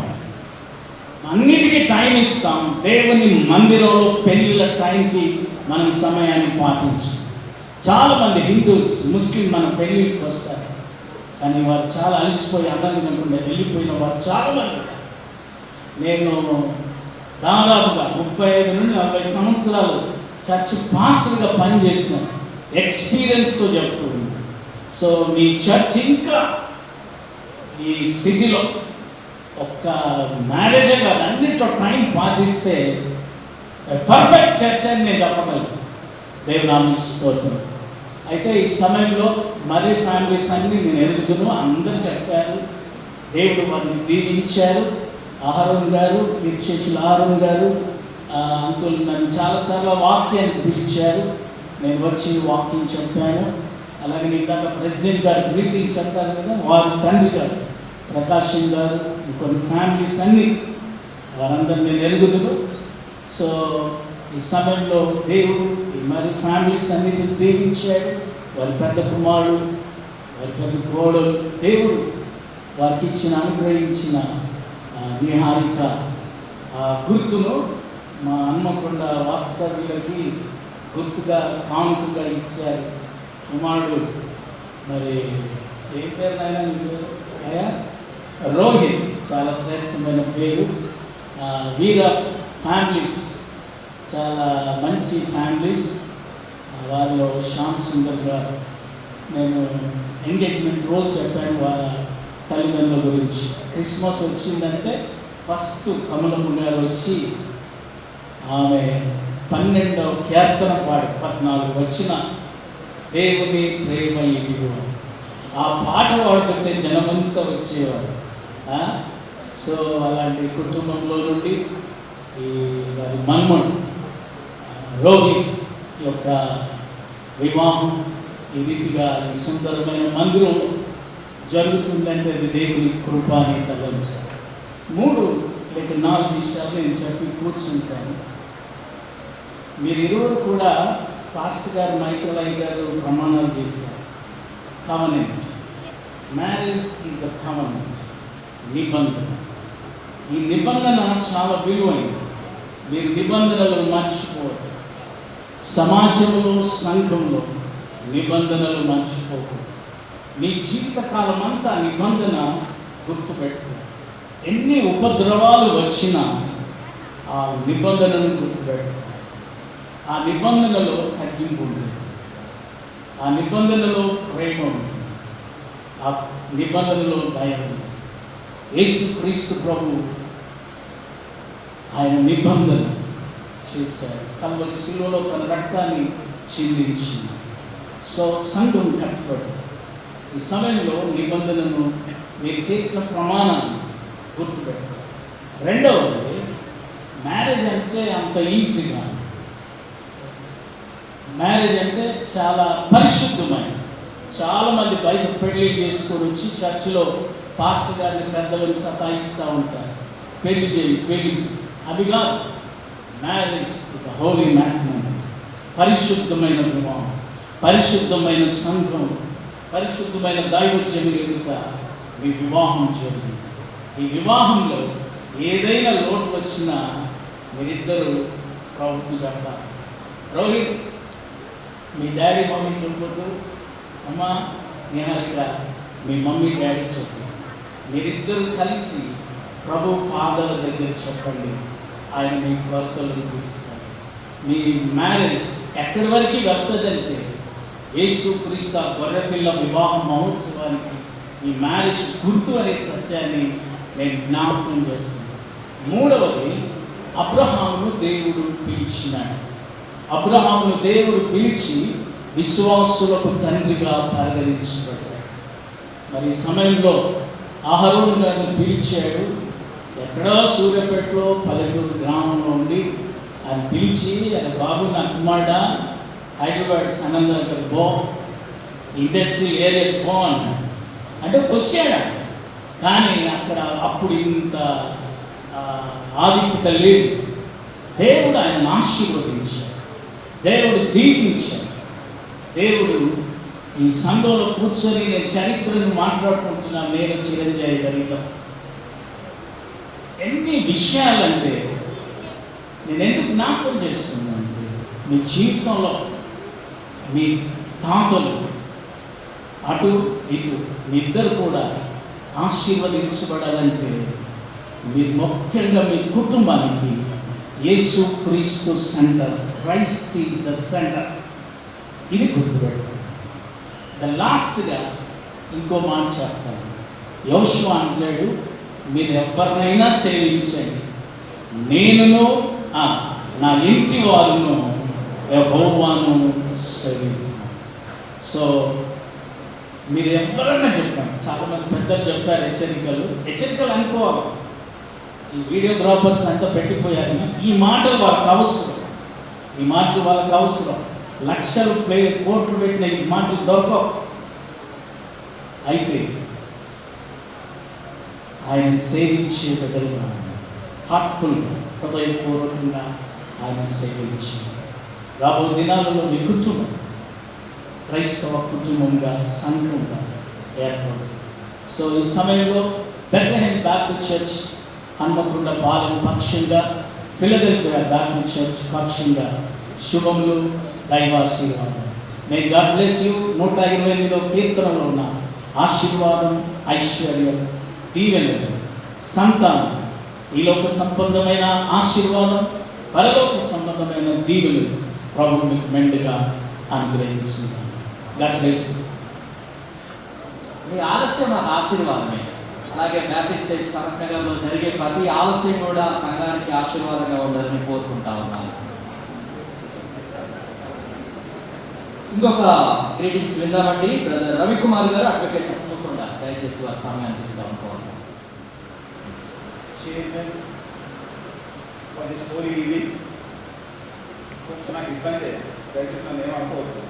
అన్నిటికీ టైం ఇస్తాం. దేవుని మందిరంలో పెళ్ళిళ్ళ టైంకి మనం సమయాన్ని పాటించాం. చాలామంది హిందూస్, ముస్లిం మన పెళ్ళికి వస్తారు, కానీ వారు చాలా అలసిపోయి అన్నం తినకుండా వెళ్ళిపోయిన వారు చాలామంది. నేను దాదాపుగా 35 నుండి 40 సంవత్సరాలు చర్చ్ పాస్టర్గా పనిచేస్తున్నాను. ఎక్స్పీరియన్స్తో చెప్తున్నాను. సో మీ చర్చ్ ఇంకా ఈ సిటీలో ఒక్క మ్యారేజే కాదు, అన్నింటిలో టైం పాటిస్తే పర్ఫెక్ట్ చర్చ్ అని నేను చెప్పగలను. దేవునామానికి స్తోత్రం. అయితే ఈ సమయంలో మరీ ఫ్యామిలీస్ అన్ని నేను ఎరుగుతును, అందరూ చెప్పారు. దేవుడు వారిని దీవించారు. ఆహారం గారు, కీర్తిశేషులు ఆహారం గారు అంకుల్ నన్ను చాలాసార్లు వాక్యానికి పిలిచారు. నేను వచ్చి వాక్యం చెప్పాను. అలాగే ఇందాక ప్రెసిడెంట్ గారు గ్రీటింగ్స్ చెప్పారు కదా, వారి తండ్రి గారు ప్రకాశం గారు, కొన్ని ఫ్యామిలీస్ అన్ని వారందరూ నేను ఎరుగుతును. సో ఈ సమయంలో దేవుడు మరి ఫ్యామిలీస్ అన్నిటిని దీవించాడు. వారి పెద్ద కుమారుడు, వారి పెద్ద కోడలు, దేవుడు వారికి ఇచ్చిన అనుగ్రహించిన నిహారిక గుర్తును మా హన్మకొండ వాస్తవ్యులకి గుర్తుగా కానుకగా ఇచ్చారు. కుమారుడు మరి ఏం పేరు నాయన అయ్యా? రోహిత్, చాలా శ్రేష్టమైన పేరు. వీర ఫ్యామిలీస్, చాలా మంచి ఫ్యామిలీస్. వారిలో శ్యామ్ సుందర్ గారు, నేను ఎంగేజ్మెంట్ రోజు చెప్పాను, వాళ్ళ తల్లిదండ్రుల గురించి. క్రిస్మస్ వచ్చిందంటే ఫస్ట్ కమలమ్మ గారు వచ్చి ఆమె 12వ కీర్తన పాడి 14 వచ్చిన దేవుని ప్రేమ ఇదిగో, ఆ పాట పాడుతుంటే జనమంతా వచ్చేవారు. సో అలాంటి కుటుంబంలో నుండి ఈ వారి మన్మడు రోహిత్ యొక్క వివాహం ఈ రీతిగా ఈ సుందరమైన మందిరం జరుగుతుందంటే అది దేవుని కృప అని తలంచారు. 3 లేక 4 విషయాలు నేను చెప్పి కూర్చుంటాను. మీరు ఇరువురు కూడా పాస్టర్ గారు మైకేల్ గారు ప్రమాణాలు చేశారు. Covenant, marriage is the covenant, నిబంధన. ఈ నిబంధన చాలా విలువైనది. మీరు నిబంధనలు మర్చిపోవద్దు. సమాజంలో, సంఘంలో నిబంధనలు మర్చిపోకూడదు. మీ జీవితకాలం అంతా నిబంధన గుర్తుపెట్టుకో. ఎన్ని ఉపద్రవాలు వచ్చినా ఆ నిబంధనను గుర్తుపెట్టుకో. ఆ నిబంధనలో తగ్గింపు ఉంటుంది, ఆ నిబంధనలో ప్రేమ ఉంటుంది, ఆ నిబంధనలో దయ ఉంటుంది. యేసుక్రీస్తు ప్రభు ఆయన నిబంధన చేశారు. కల్వరి శిలువలో తన రక్తాన్ని చిందించింది. సో సంఘం కట్టుబడి ఈ సమయంలో నిబంధనను మీరు చేసిన ప్రమాణాన్ని గుర్తుపెట్టారు. రెండవది, మ్యారేజ్ అంటే అంత ఈజీగా, మ్యారేజ్ అంటే చాలా పరిశుద్ధమైన. చాలామంది బయట పెళ్లి చేసుకొని వచ్చి చర్చిలో పాస్టర్ గారిని పెద్దలను సతాయిస్తూ ఉంటారు. పెళ్లి చేయి, పెళ్లి. అది కాదు. Marriage is the holy matrimony, పరిశుద్ధమైన వివాహం, పరిశుద్ధమైన సంఘం, పరిశుద్ధమైన దైవజనుల ఎదుట మీ వివాహం చేయండి. ఈ వివాహంలో ఏదైనా లోటు వచ్చినా మీరిద్దరూ ప్రభుత్వం చెప్తారు. రోహిత్, మీ డాడీ మమ్మీ చెప్పొద్దు, అమ్మ నిహారిక మీ మమ్మీ డాడీ చెప్పు. మీరిద్దరూ కలిసి ప్రభు పాదాల దగ్గర చెప్పండి, ఆయన మీ కొరతలను తీస్తారు. మీ మ్యారేజ్ ఎక్కడి వరకు వెళ్తుందంటే యేసుక్రీస్తు గొర్రెపిల్ల వివాహ మహోత్సవానికి ఈ మ్యారేజ్ గుర్తు అనే సత్యాన్ని నేను జ్ఞాపకం చేస్తున్నాను. మూడవది, అబ్రహామును దేవుడు పిలిచినాడు. అబ్రహామును దేవుడు పిలిచి విశ్వాసులకు తండ్రిగా పరిగణించబడ్డాడు. మరి ఈ సమయంలో అహరోను గారిని పిలిచాడు. ఎక్కడో సూర్యాపేటలో పల్లెటూరు గ్రామంలో ఉండి ఆయన పిలిచి, ఆయన బాబు నా కుమారుడా హైదరాబాద్ సనందర్ బో, ఇండస్ట్రియల్ ఏరియా బో అన్నాడు. అంటే వచ్చాడు. కానీ అక్కడ అప్పుడు ఇంత ఆధిక్యత లేదు. దేవుడు ఆయన ఆశీర్వదించాడు, దేవుడు దీవించాడు. దేవుడు ఈ సంఘంలో కూర్చొని నేను చరిత్రను మాట్లాడుకుంటున్నా, నేను చిరంజీవి గారితో ఎన్ని విషయాలంటే నేను ఎందుకు జ్ఞాపకం చేస్తున్నానంటే, మీ జీవితంలో మీ తాతలు అటు ఇటు మీ ఇద్దరు కూడా ఆశీర్వదించబడాలంటే మీరు ముఖ్యంగా మీ కుటుంబానికి యేసుక్రీస్తు centre, Christ is the centre. ఇది గుర్తుపెట్టాలి. లాస్ట్గా ఇంకో మాట చెప్తాను. యోషువ అంటాడు, మీరు ఎవరినైనా సేవించండి, నేనును నా ఇంటి వారును యెహోవాను సేవించు. సో మీరు ఎవరైనా చెప్పండి. చాలామంది పెద్దలు చెప్పారు హెచ్చరికలు అనుకోవాలి. ఈ వీడియోగ్రాఫర్స్ అంతా పెట్టిపోయారు. ఈ మాటలు వాళ్ళకి అవసరం, ఈ మాటలు వాళ్ళకి అవసరం. లక్షలు కోట్లు పెట్టిన ఈ మాటలు దొరకవు. అయితే ఆయన సేవించే బదులుగా హార్ట్ఫుల్గా, హృదయపూర్వకంగా ఆయన సేవించి రాబో దినాలలో మీ కుటుంబం క్రైస్తవ కుటుంబంగా, సంఘంగా ఏర్పడు. సో ఈ సమయంలో Bethlehem Baptist church Hanamkonda Palem పక్షంగా, ఫిలడెల్ఫియా బ్యాప్టిస్ట్ చర్చ్ పక్షంగా శుభములు, దైవాశీర్వాదం. May God bless you. 128వ కీర్తనలో ఉన్న ఆశీర్వాదం, ఐశ్వర్యం, దీవెనలు, సంతానం, ఈ లోక సంబంధమైన ఆశీర్వాదం, పరలోక సంబంధమైన దీవెనలు ప్రభు మీకు మెండుగా అనుగ్రహించున్నాను. God bless you. మీ ఆలస్యం నాకు ఆశీర్వాదమే. అలాగే బ్యాప్టిస్ట్ చర్చ్ సనత్నగర్లో జరిగే ప్రతి ఆలస్యం కూడా సంఘానికి ఆశీర్వాదంగా ఉండాలని కోరుకుంటా ఉన్నాను. ఇంకొక గ్రీటింగ్స్ విందామండి. బ్రదర్ రవికుమార్ గారు అడ్వకేట్ అనుకుండా దయచేసి వారి సమయాన్ని తీసుకోవాలని కోరుతున్నాను. కొంచెం నాకు ఇబ్బంది, దయచేసి నన్ను ఏమనుకోవద్దు.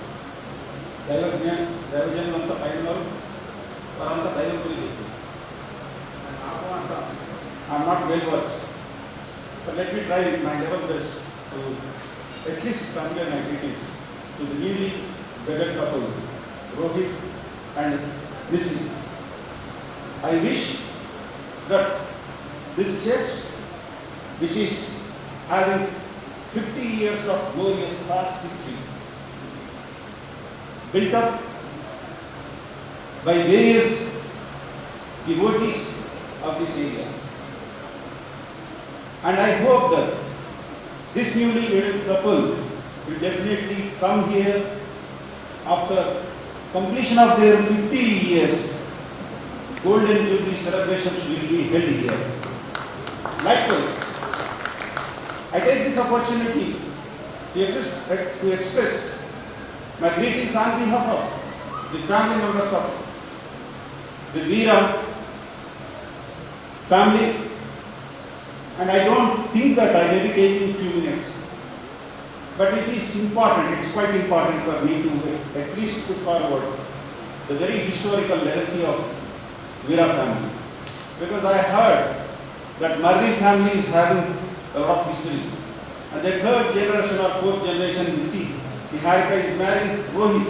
దైవజనులంతా పైన వారంతా దైవం గురించి నాకు అంత I'm not well verse, but let me try my level best to at least convey my greetings to the newly wedded couple Rohit and Nisi. I wish that this church, which is having 50 years of glorious past history, built up by various devotees of this area, and I hope that this newly wedded couple will definitely come here after completion of their 50 years. Golden Jubilee celebrations will be held here. Likewise, I take this opportunity to express my greetings on behalf of the family members of the Veera family, and I don't think that I may be taking a few minutes, but it is important, it is quite important for me to at least put forward the very historical legacy of Veera family, because I heard that Marri family is having a lot of history, and the third generation or fourth generation, you see, the Harika is marrying Rohit,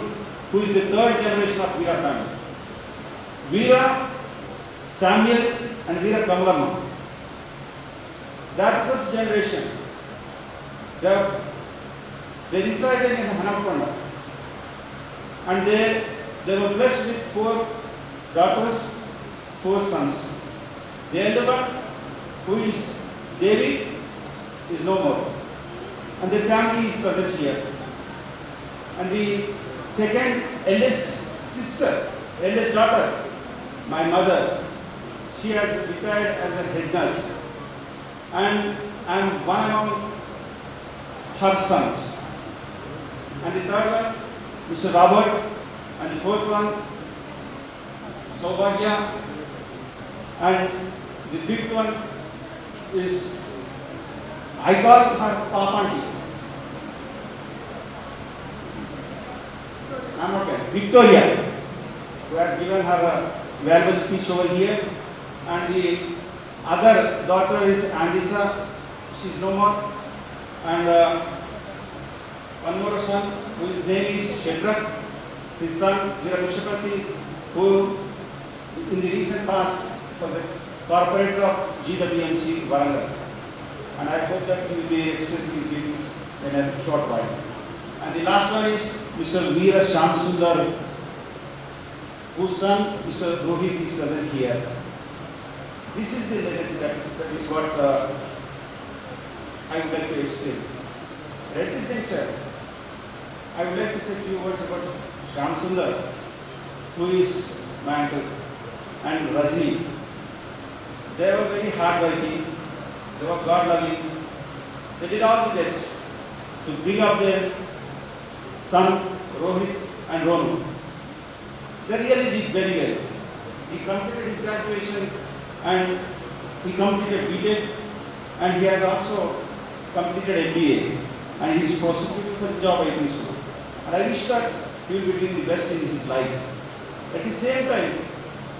who is the third generation of Veera family. Veera, Samuel and Veera Kamlamma, that first generation, they resided in Hanakonda, and they were blessed with 4 daughters, 4 sons. The elder one, who is Devi, is no more, and the family is present here. And the second eldest sister, eldest daughter, my mother, she has retired as a head nurse, and I am one among her sons. And the third one, Mr. Robert, and the fourth one, Saubhagya, and the fifth one is, I call her Papanti. I'm okay. Victoria, who has given her a valuable speech over here, and the other daughter is Andisa, she is no more, and one more son, whose name is Shedrak, his son Veeramushapati, who in the recent past was a corporator of GWMC Warangal, and I hope that he will be expressing his feelings in a short while. And the last one is Mr. Veera Shamsundar, whose son Mr. Rohit is present here. This is the legacy, that is what I would like to explain. At this juncture, I would like to say a few words about Shamsundar, who is my uncle, and Rajni. They were very hard-working, they were God-loving, they did all the best to bring up their son Rohit and Ronu. They really did very well. He completed his graduation and he completed BTech, and he has also completed MBA, and he is prosecuting for the job, I think so. And I wish that he will be doing the best in his life. At the same time,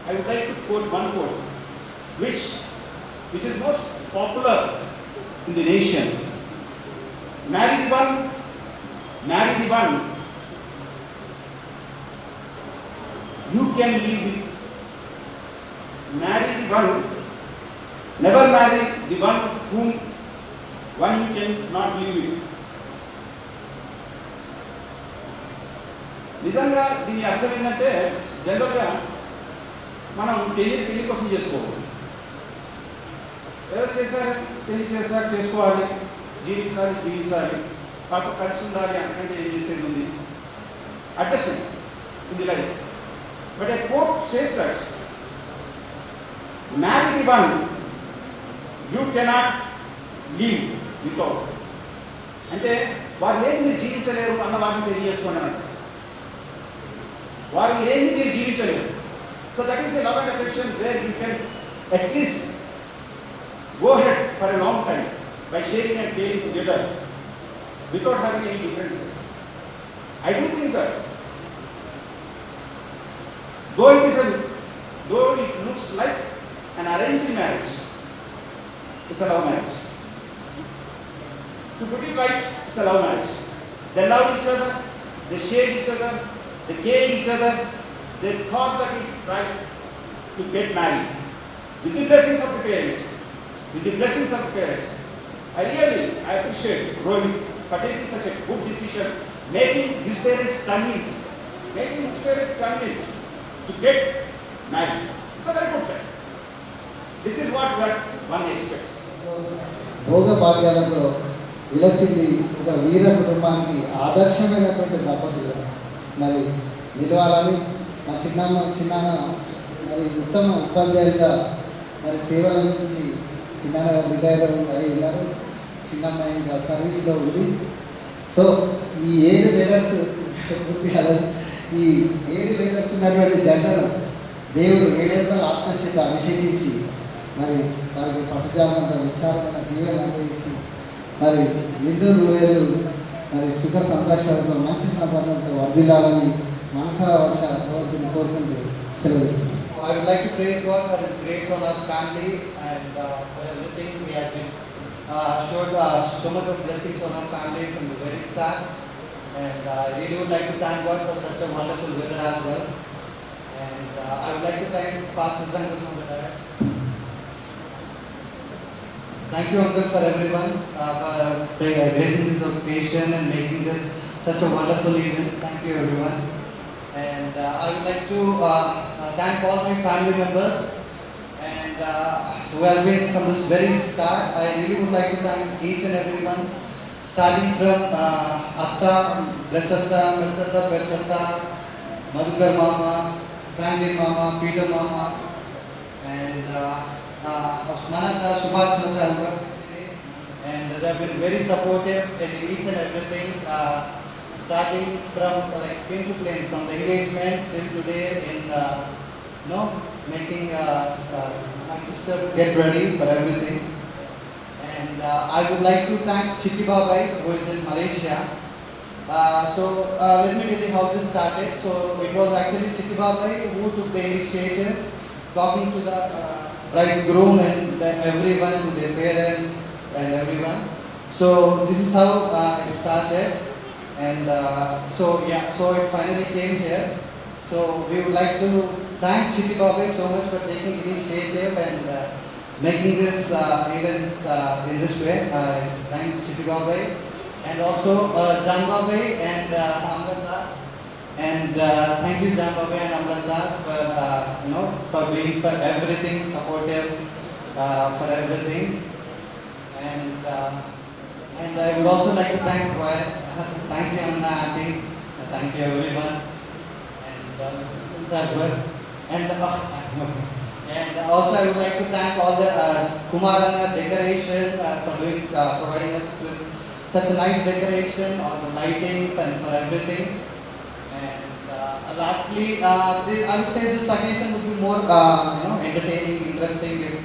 I would like to quote one quote, which is most popular in the nation. Marry the one you can live with. Marry the one, never marry the one whom one you cannot live with. నిజంగా దీని అర్థం ఏంటంటే, జనరల్గా మనం పెళ్లి కోసం చేసుకోవాలి. ఏదో చేశారు, పెళ్లి చేశారు, చేసుకోవాలి, జీవించాలి, పాప కలిసి ఉండాలి అంటే ఏం చేసేది ఉంది? Adjustment in the life. But a quote says that marry the one you cannot live without. అంటే వారు లేని మీరు జీవించలేరు అన్న వాటిని తెలియజేసుకున్నాను. వారు లేని మీరు జీవించలేరు. So that is the love and affection where you can at least go ahead for a long time by sharing and caring together without having any differences. I do think that though it looks like an arranged marriage, it's a love marriage. To put it right, it's a love marriage. They love each other, they share each other, they care each other, they thought that it's right to get married with the blessings of the parents. With the blessings of the parents. I appreciate Rohit for taking such a good decision, making his parents convinced to get married. It's a very good thing. This is what one expects. భోగ భాగ్యాలతో విలసింది ఒక వీర కుటుంబానికి ఆదర్శమైనటువంటి దంపతులు మరి నిలవాలని మా చిన్నాన్న మరి ఉత్తమ ఉపాధ్యాయులుగా మరి సేవల నుంచి చిన్న రిటైర్ అయి ఉన్నారు. చిన్నమ్మాయి ఇంకా సర్వీస్లో ఉంది. సో ఈ 7 లీడర్స్ పూర్తి కాలేదు. ఈ 7 లీడర్స్ ఉన్నటువంటి జెండను దేవుడు 7 ఆత్మచేత అభిషేకించి మరి వారికి పట్టుజాలంత విస్తారమైన దీవెన అనుభవించి మరి నిండు నూరేళ్ళు మరి సుఖ సంతోషాలతో మంచి సంబంధంతో వర్ధిల్లాలని మనసారా వర్ష భగవంతుని కోరుకుంటూ సెలవిస్తున్నాను. I would like to praise God for His grace on our family and for everything we have been showed so much of blessings on our family from the very start. And I really would like to thank God for such a wonderful weather as well. And I would like to thank Pastor Zangus on the dais. Thank you, Uncle, for everyone for raising this occasion and making this such a wonderful event. Thank you, everyone. And I would like to thank all my family members and who have been from this very start. I really would like to thank each and everyone, starting from Atta, Blessata, Pesata, Madhukar Mama, Franklin Mama, Peter Mama, and Osmanata, Subhash Nanda, and they have been very supportive in each and everything. Starting from like pin to plane, from the engagement till today in making my sister get ready for everything. And I would like to thank Chitti Babai, who is in Malaysia. Let me tell you how this started. So it was actually Chitti Babai who took the initiative, talking to the bridegroom and everyone, to their parents and everyone. So this is how it started. And so it finally came here. So we would like to thank Chitti Babai so much for taking initiative and making this event in this way. I thank Chitti Babai and also Jan Babai and Amrita. And thank you Jan Babai and Amrita for being for everything, supportive for everything. And I would also like to thank thank you Anna, Auntie, thank you everyone, and as well. And also I would like to thank all the Kumarana decoration for providing us with such a nice decoration, all the lighting and for everything. And lastly, I would say this occasion would be more entertaining, interesting if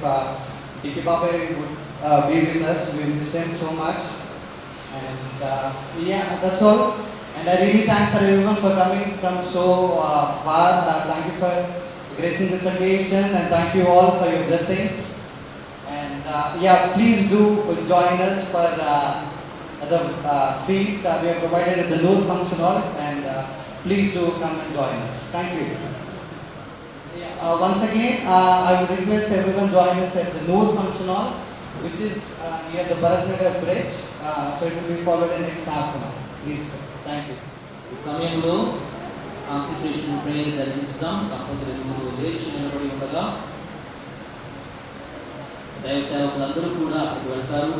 Chitti Babai would be with us. We miss him so much. And that's all. And I really thank for everyone for coming from so far. Thank you for gracing this occasion and thank you all for your blessings. And please do join us for the feast we have provided at the North Function Hall, and please do come and join us. Thank you. Once again, I would request everyone join us at the North Function Hall, which is near the Bharatnagar Bridge. So it will be followed in next half an hour. Please, thank you. ఈ సమయంలో concentration prayer జరిపించడం కాకపోతే మీరు లేచి నిలబడి ఉండగా దైవ సేవకులందరూ కూడా అక్కడికి వెళ్తారు.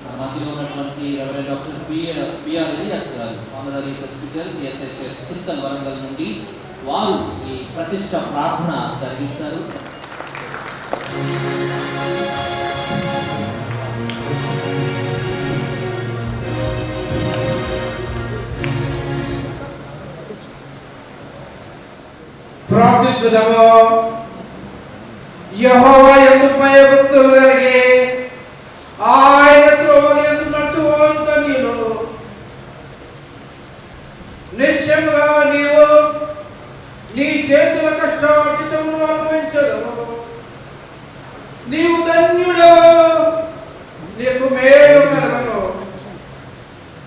మన మధ్యలో ఉన్నటువంటి రెవరెండ్ డాక్టర్ పిఆర్ ఎలియాస్ గారు, honorary presbyter CSI church Chintal Warangal నుండి వారు ఈ ప్రతిష్ట ప్రార్థన జరిగిస్తారు. ప్రార్థించుదాము. యెహోవా యందు భయభక్తులు కలిగి ఆయన త్రోవల యందు నడుచువానితో నీవు నిశ్చయముగా నీవు నీ చేతుల కష్టార్జితమును అనుభవించదము. నీవు ధన్యుడు, నీకు మేలు కలగను.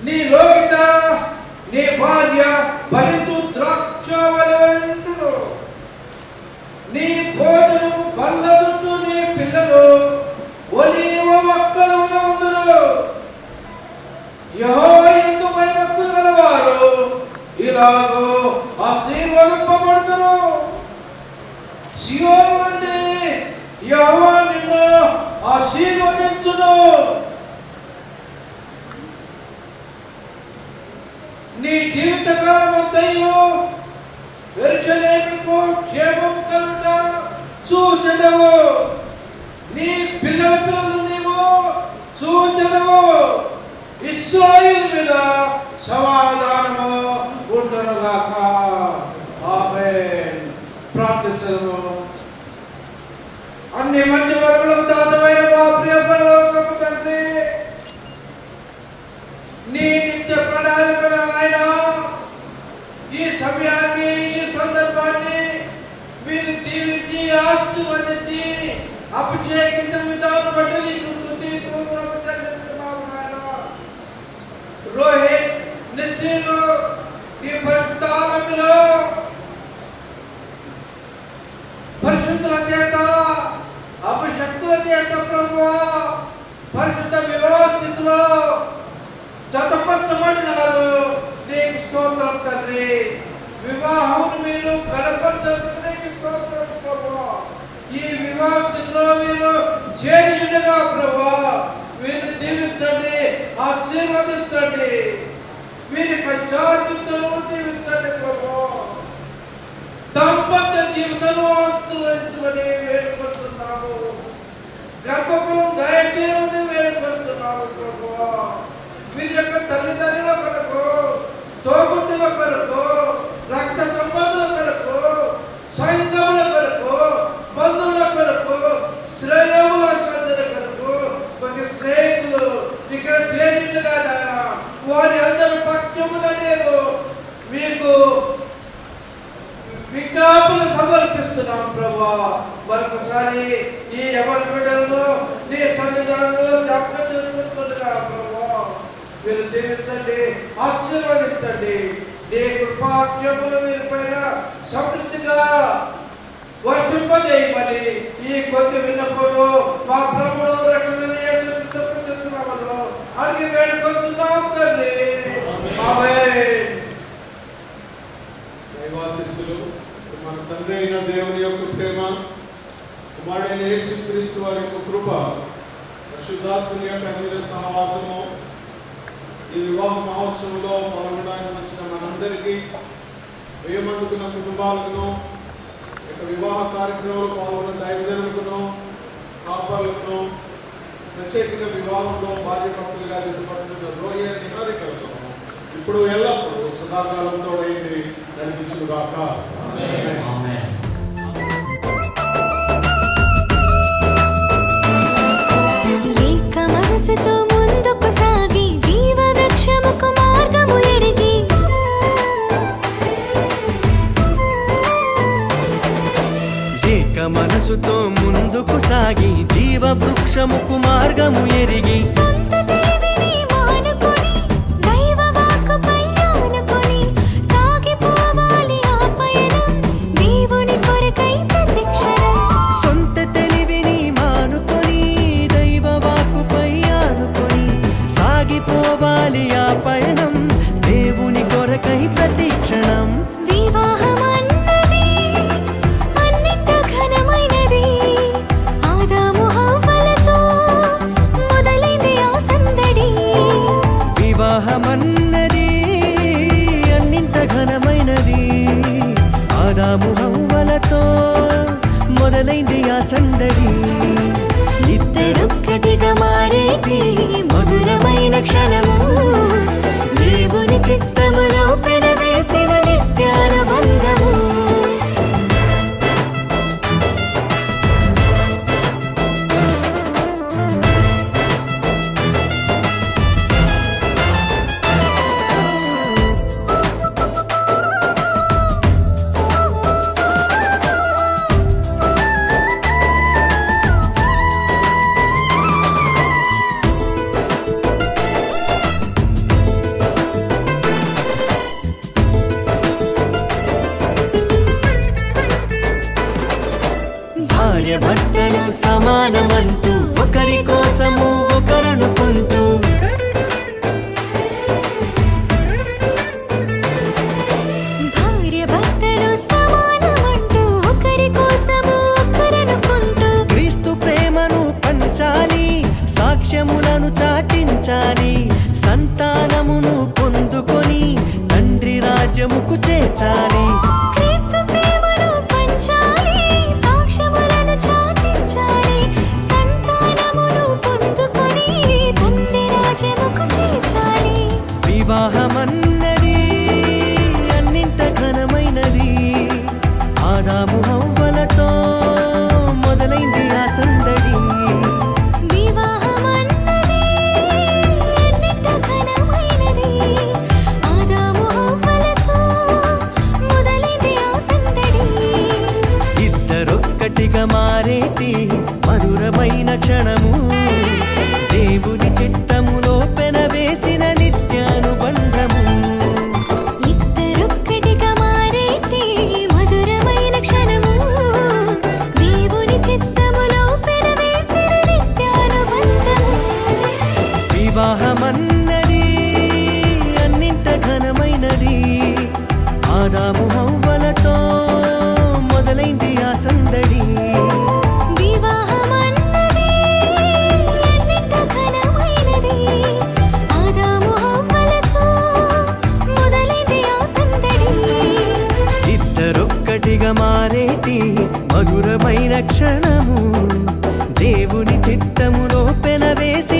నీ లోకిత నీ భార్య బలితు ద్రాక్షవలెంటును. నీ భోజనం బల్లదుట్టు నీ పిల్లలు ఒలీవ మొక్కల వలె ఉందురు. యెహోవా యందు భయభక్తులు గలవారు ఇలాగూ ఆశీర్వదింపబడుదురు. సియోను నుండి యెహోవా నిన్ను ఆశీర్వదించును. నీ జీవితకాలం అంతయు యెరూషలేముకు క్షేమం కలుగుట చూచెదవు. నీ పిల్లల పిల్లలు నీవు చూచెదవు. ఇశ్రాయేలు మీద సమాధానము ఉండునుగాక. ఆమేన్. ప్రార్థించదము. అన్ని మంచి వరములకు దాతమైన మా ప్రియ పరలోకపు తండ్రి, నీ నిత్య ప్రణాళికల నాయనా, ఈ సమయాన్ని ఈ సందర్భాన్ని మీరు దీవించి ఆశీర్వదించి అభిషేకించిన విధానం బట్టి నీకు స్తుతి స్తోత్రము చెల్లిస్తున్నాము నాయనా. రోహిత్ నిశ్చయంలో ఈ పరిశుద్ధ ఆలయంలో పరిశుద్ధుల చేత అభిషక్తుల చేత ప్రభువా పరిశుద్ధ వ్యవస్థితిలో జతపరచబడినారు. నీకు స్తోత్రం తండ్రి. వివాహమును మీరు గడపరచడానికి స్తోత్రం ప్రభువా. ఈ వివాహ స్థితిలో మీరు చేరియుడుగా ప్రభువా వీరిని దీవించండి, ఆశీర్వదించండి. వీరి కష్టార్జితులను దీవించండి ప్రభువా. దాంపత్య జీవితాన్ని ఆశీర్వదించమని వేడుకుంటున్నాము. గర్భఫలం దయచేయమని వేడుకుంటున్నాము ప్రభువా. వీరి యొక్క తల్లిదండ్రుల కొరకు, తోబుట్టుల కొరకు, రక్త సంబంధుల కొరకు, సంఘముల కొరకు, బంధువుల కొరకు, శ్రేయముల కొరకు, కొన్ని స్నేహితులు ఇక్కడ చేరిండుగా నాయన వారి అందరి పక్షమున నేను మీకు విజ్ఞాపన సమర్పిస్తున్నాం ప్రభా. మరొకసారి ఈ ఎవరి బిడ్డలను నీ సన్నిధానంలో జ్ఞాపకం చేసుకుంటుండగా ప్రభా మీరు దీవించండి, ఆశీర్వదించండి. నీ కృపాక్షములు వీరి పైన సమృద్ధిగా వర్షింపజేయమని ఈ కొద్ది విన్నప్పుడు మా ప్రభుడు రక్షణ చేస్తున్నామను అడిగి వేడుకొస్తున్నాం తండ్రి. ఆమేన్. దైవాశీస్సులు, మన తండ్రి అయిన దేవుని యొక్క ప్రేమ, కుమారుడైన యేసుక్రీస్తు వారి యొక్క కృప, పరిశుద్ధాత్మని యొక్క అన్నిల సహవాసము ఈ వివాహ మహోత్సవంలో పాల్గొనడానికి వచ్చిన మనందరికీ, వేయమందుకున్న కుటుంబాలకును, యొక్క వివాహ కార్యక్రమంలో పాల్గొన్న దైవజనులకును, కాపాడులకును, ప్రత్యేకంగా వివాహంలో బాధ్యపడుతులుగా జతపడుతున్న రోయ నిహారికలను ఇప్పుడు ఎల్లప్పుడూ సదాకాలంతో నడిపించుగాక. ఏక మనసుతో ముందుకు సాగి జీవవృక్షముకు మార్గము ఎరిగి ఏక మనసుతో ముందుకు సాగి జీవవృక్షముకు మార్గము ఎరిగి సొంత తెలివిని మానుకొని దైవ వాక్కుపై ఆనుకొని సాగిపోవాలి ఆ పయనం దేవుని కొరకై ప్రతిక్షణం. సొంత తెలివిని మానుకొని దైవ వాక్కుపై ఆనుకొని సాగిపోవాలి ఆ పయనం దేవుని కొరకై ప్రతిక్షణం. వివాహమన్నది అన్నింట ఘనమైనది. ఆదాము హవ్వలతో మొదలైంది ఆ సందడి. వివాహమన్నది అన్నింట ఘనమైనది. ఆదాము హవ్వలతో మొదలైంది ఆ సందడి. క్షణము దేవుని చిత్తములో పెనవేసిన నిత్యానుబంధము. భార్య భర్తలు సమానమంటూ ఒకరి కోసము ఒకరనుకుంటూ భార్య భర్తలు సమానమంటూ ఒకరి కోసము ఒకరనుకుంటూ క్రీస్తు ప్రేమను పంచాలి, సాక్ష్యములను చాటించాలి, సంతానమును పొందుకొని తండ్రి రాజ్యముకు చేర్చాలి. క్రీస్తు ప్రేమను పంచాలి, సాక్ష్యములను చాటించాలి, సంతానమును పొందుకొని తండ్రి రాజ్యముకు చేర్చాలి. వివాహమన్నది అన్నింట ఘనమైనది, ఆదాము హవ్వలతో మొదలైంది ఆ సందడి. వివాహమన్నది అన్నింట ఘనమైనది, ఆదాము హవ్వలతో మొదలైంది ఆ సందడి. ఇద్దరొక్కటిగా మారేటి మధురమైన క్షణము దేవుని చిత్తములో పెనవేసిన నిత్యానుబంధము. ఇద్దరొక్కటిగా మారేటి మధురమైన క్షణము దేవుని చిత్తములో పెనవేసిన నిత్యానుబంధము. వివాహమన్నది అన్నింట ఘనమైనది, ఆదాము హవ్వలతో మొదలైంది ఆ సందడి. వివాహమన్నది అన్నింట ఘనమైనది, ఆదాము హవ్వలతో మొదలైంది ఆ సందడి. ఇద్దరొక్కటిగా మారేటి మధురమైన క్షణము దేవుని చిత్తములో పెనవేసి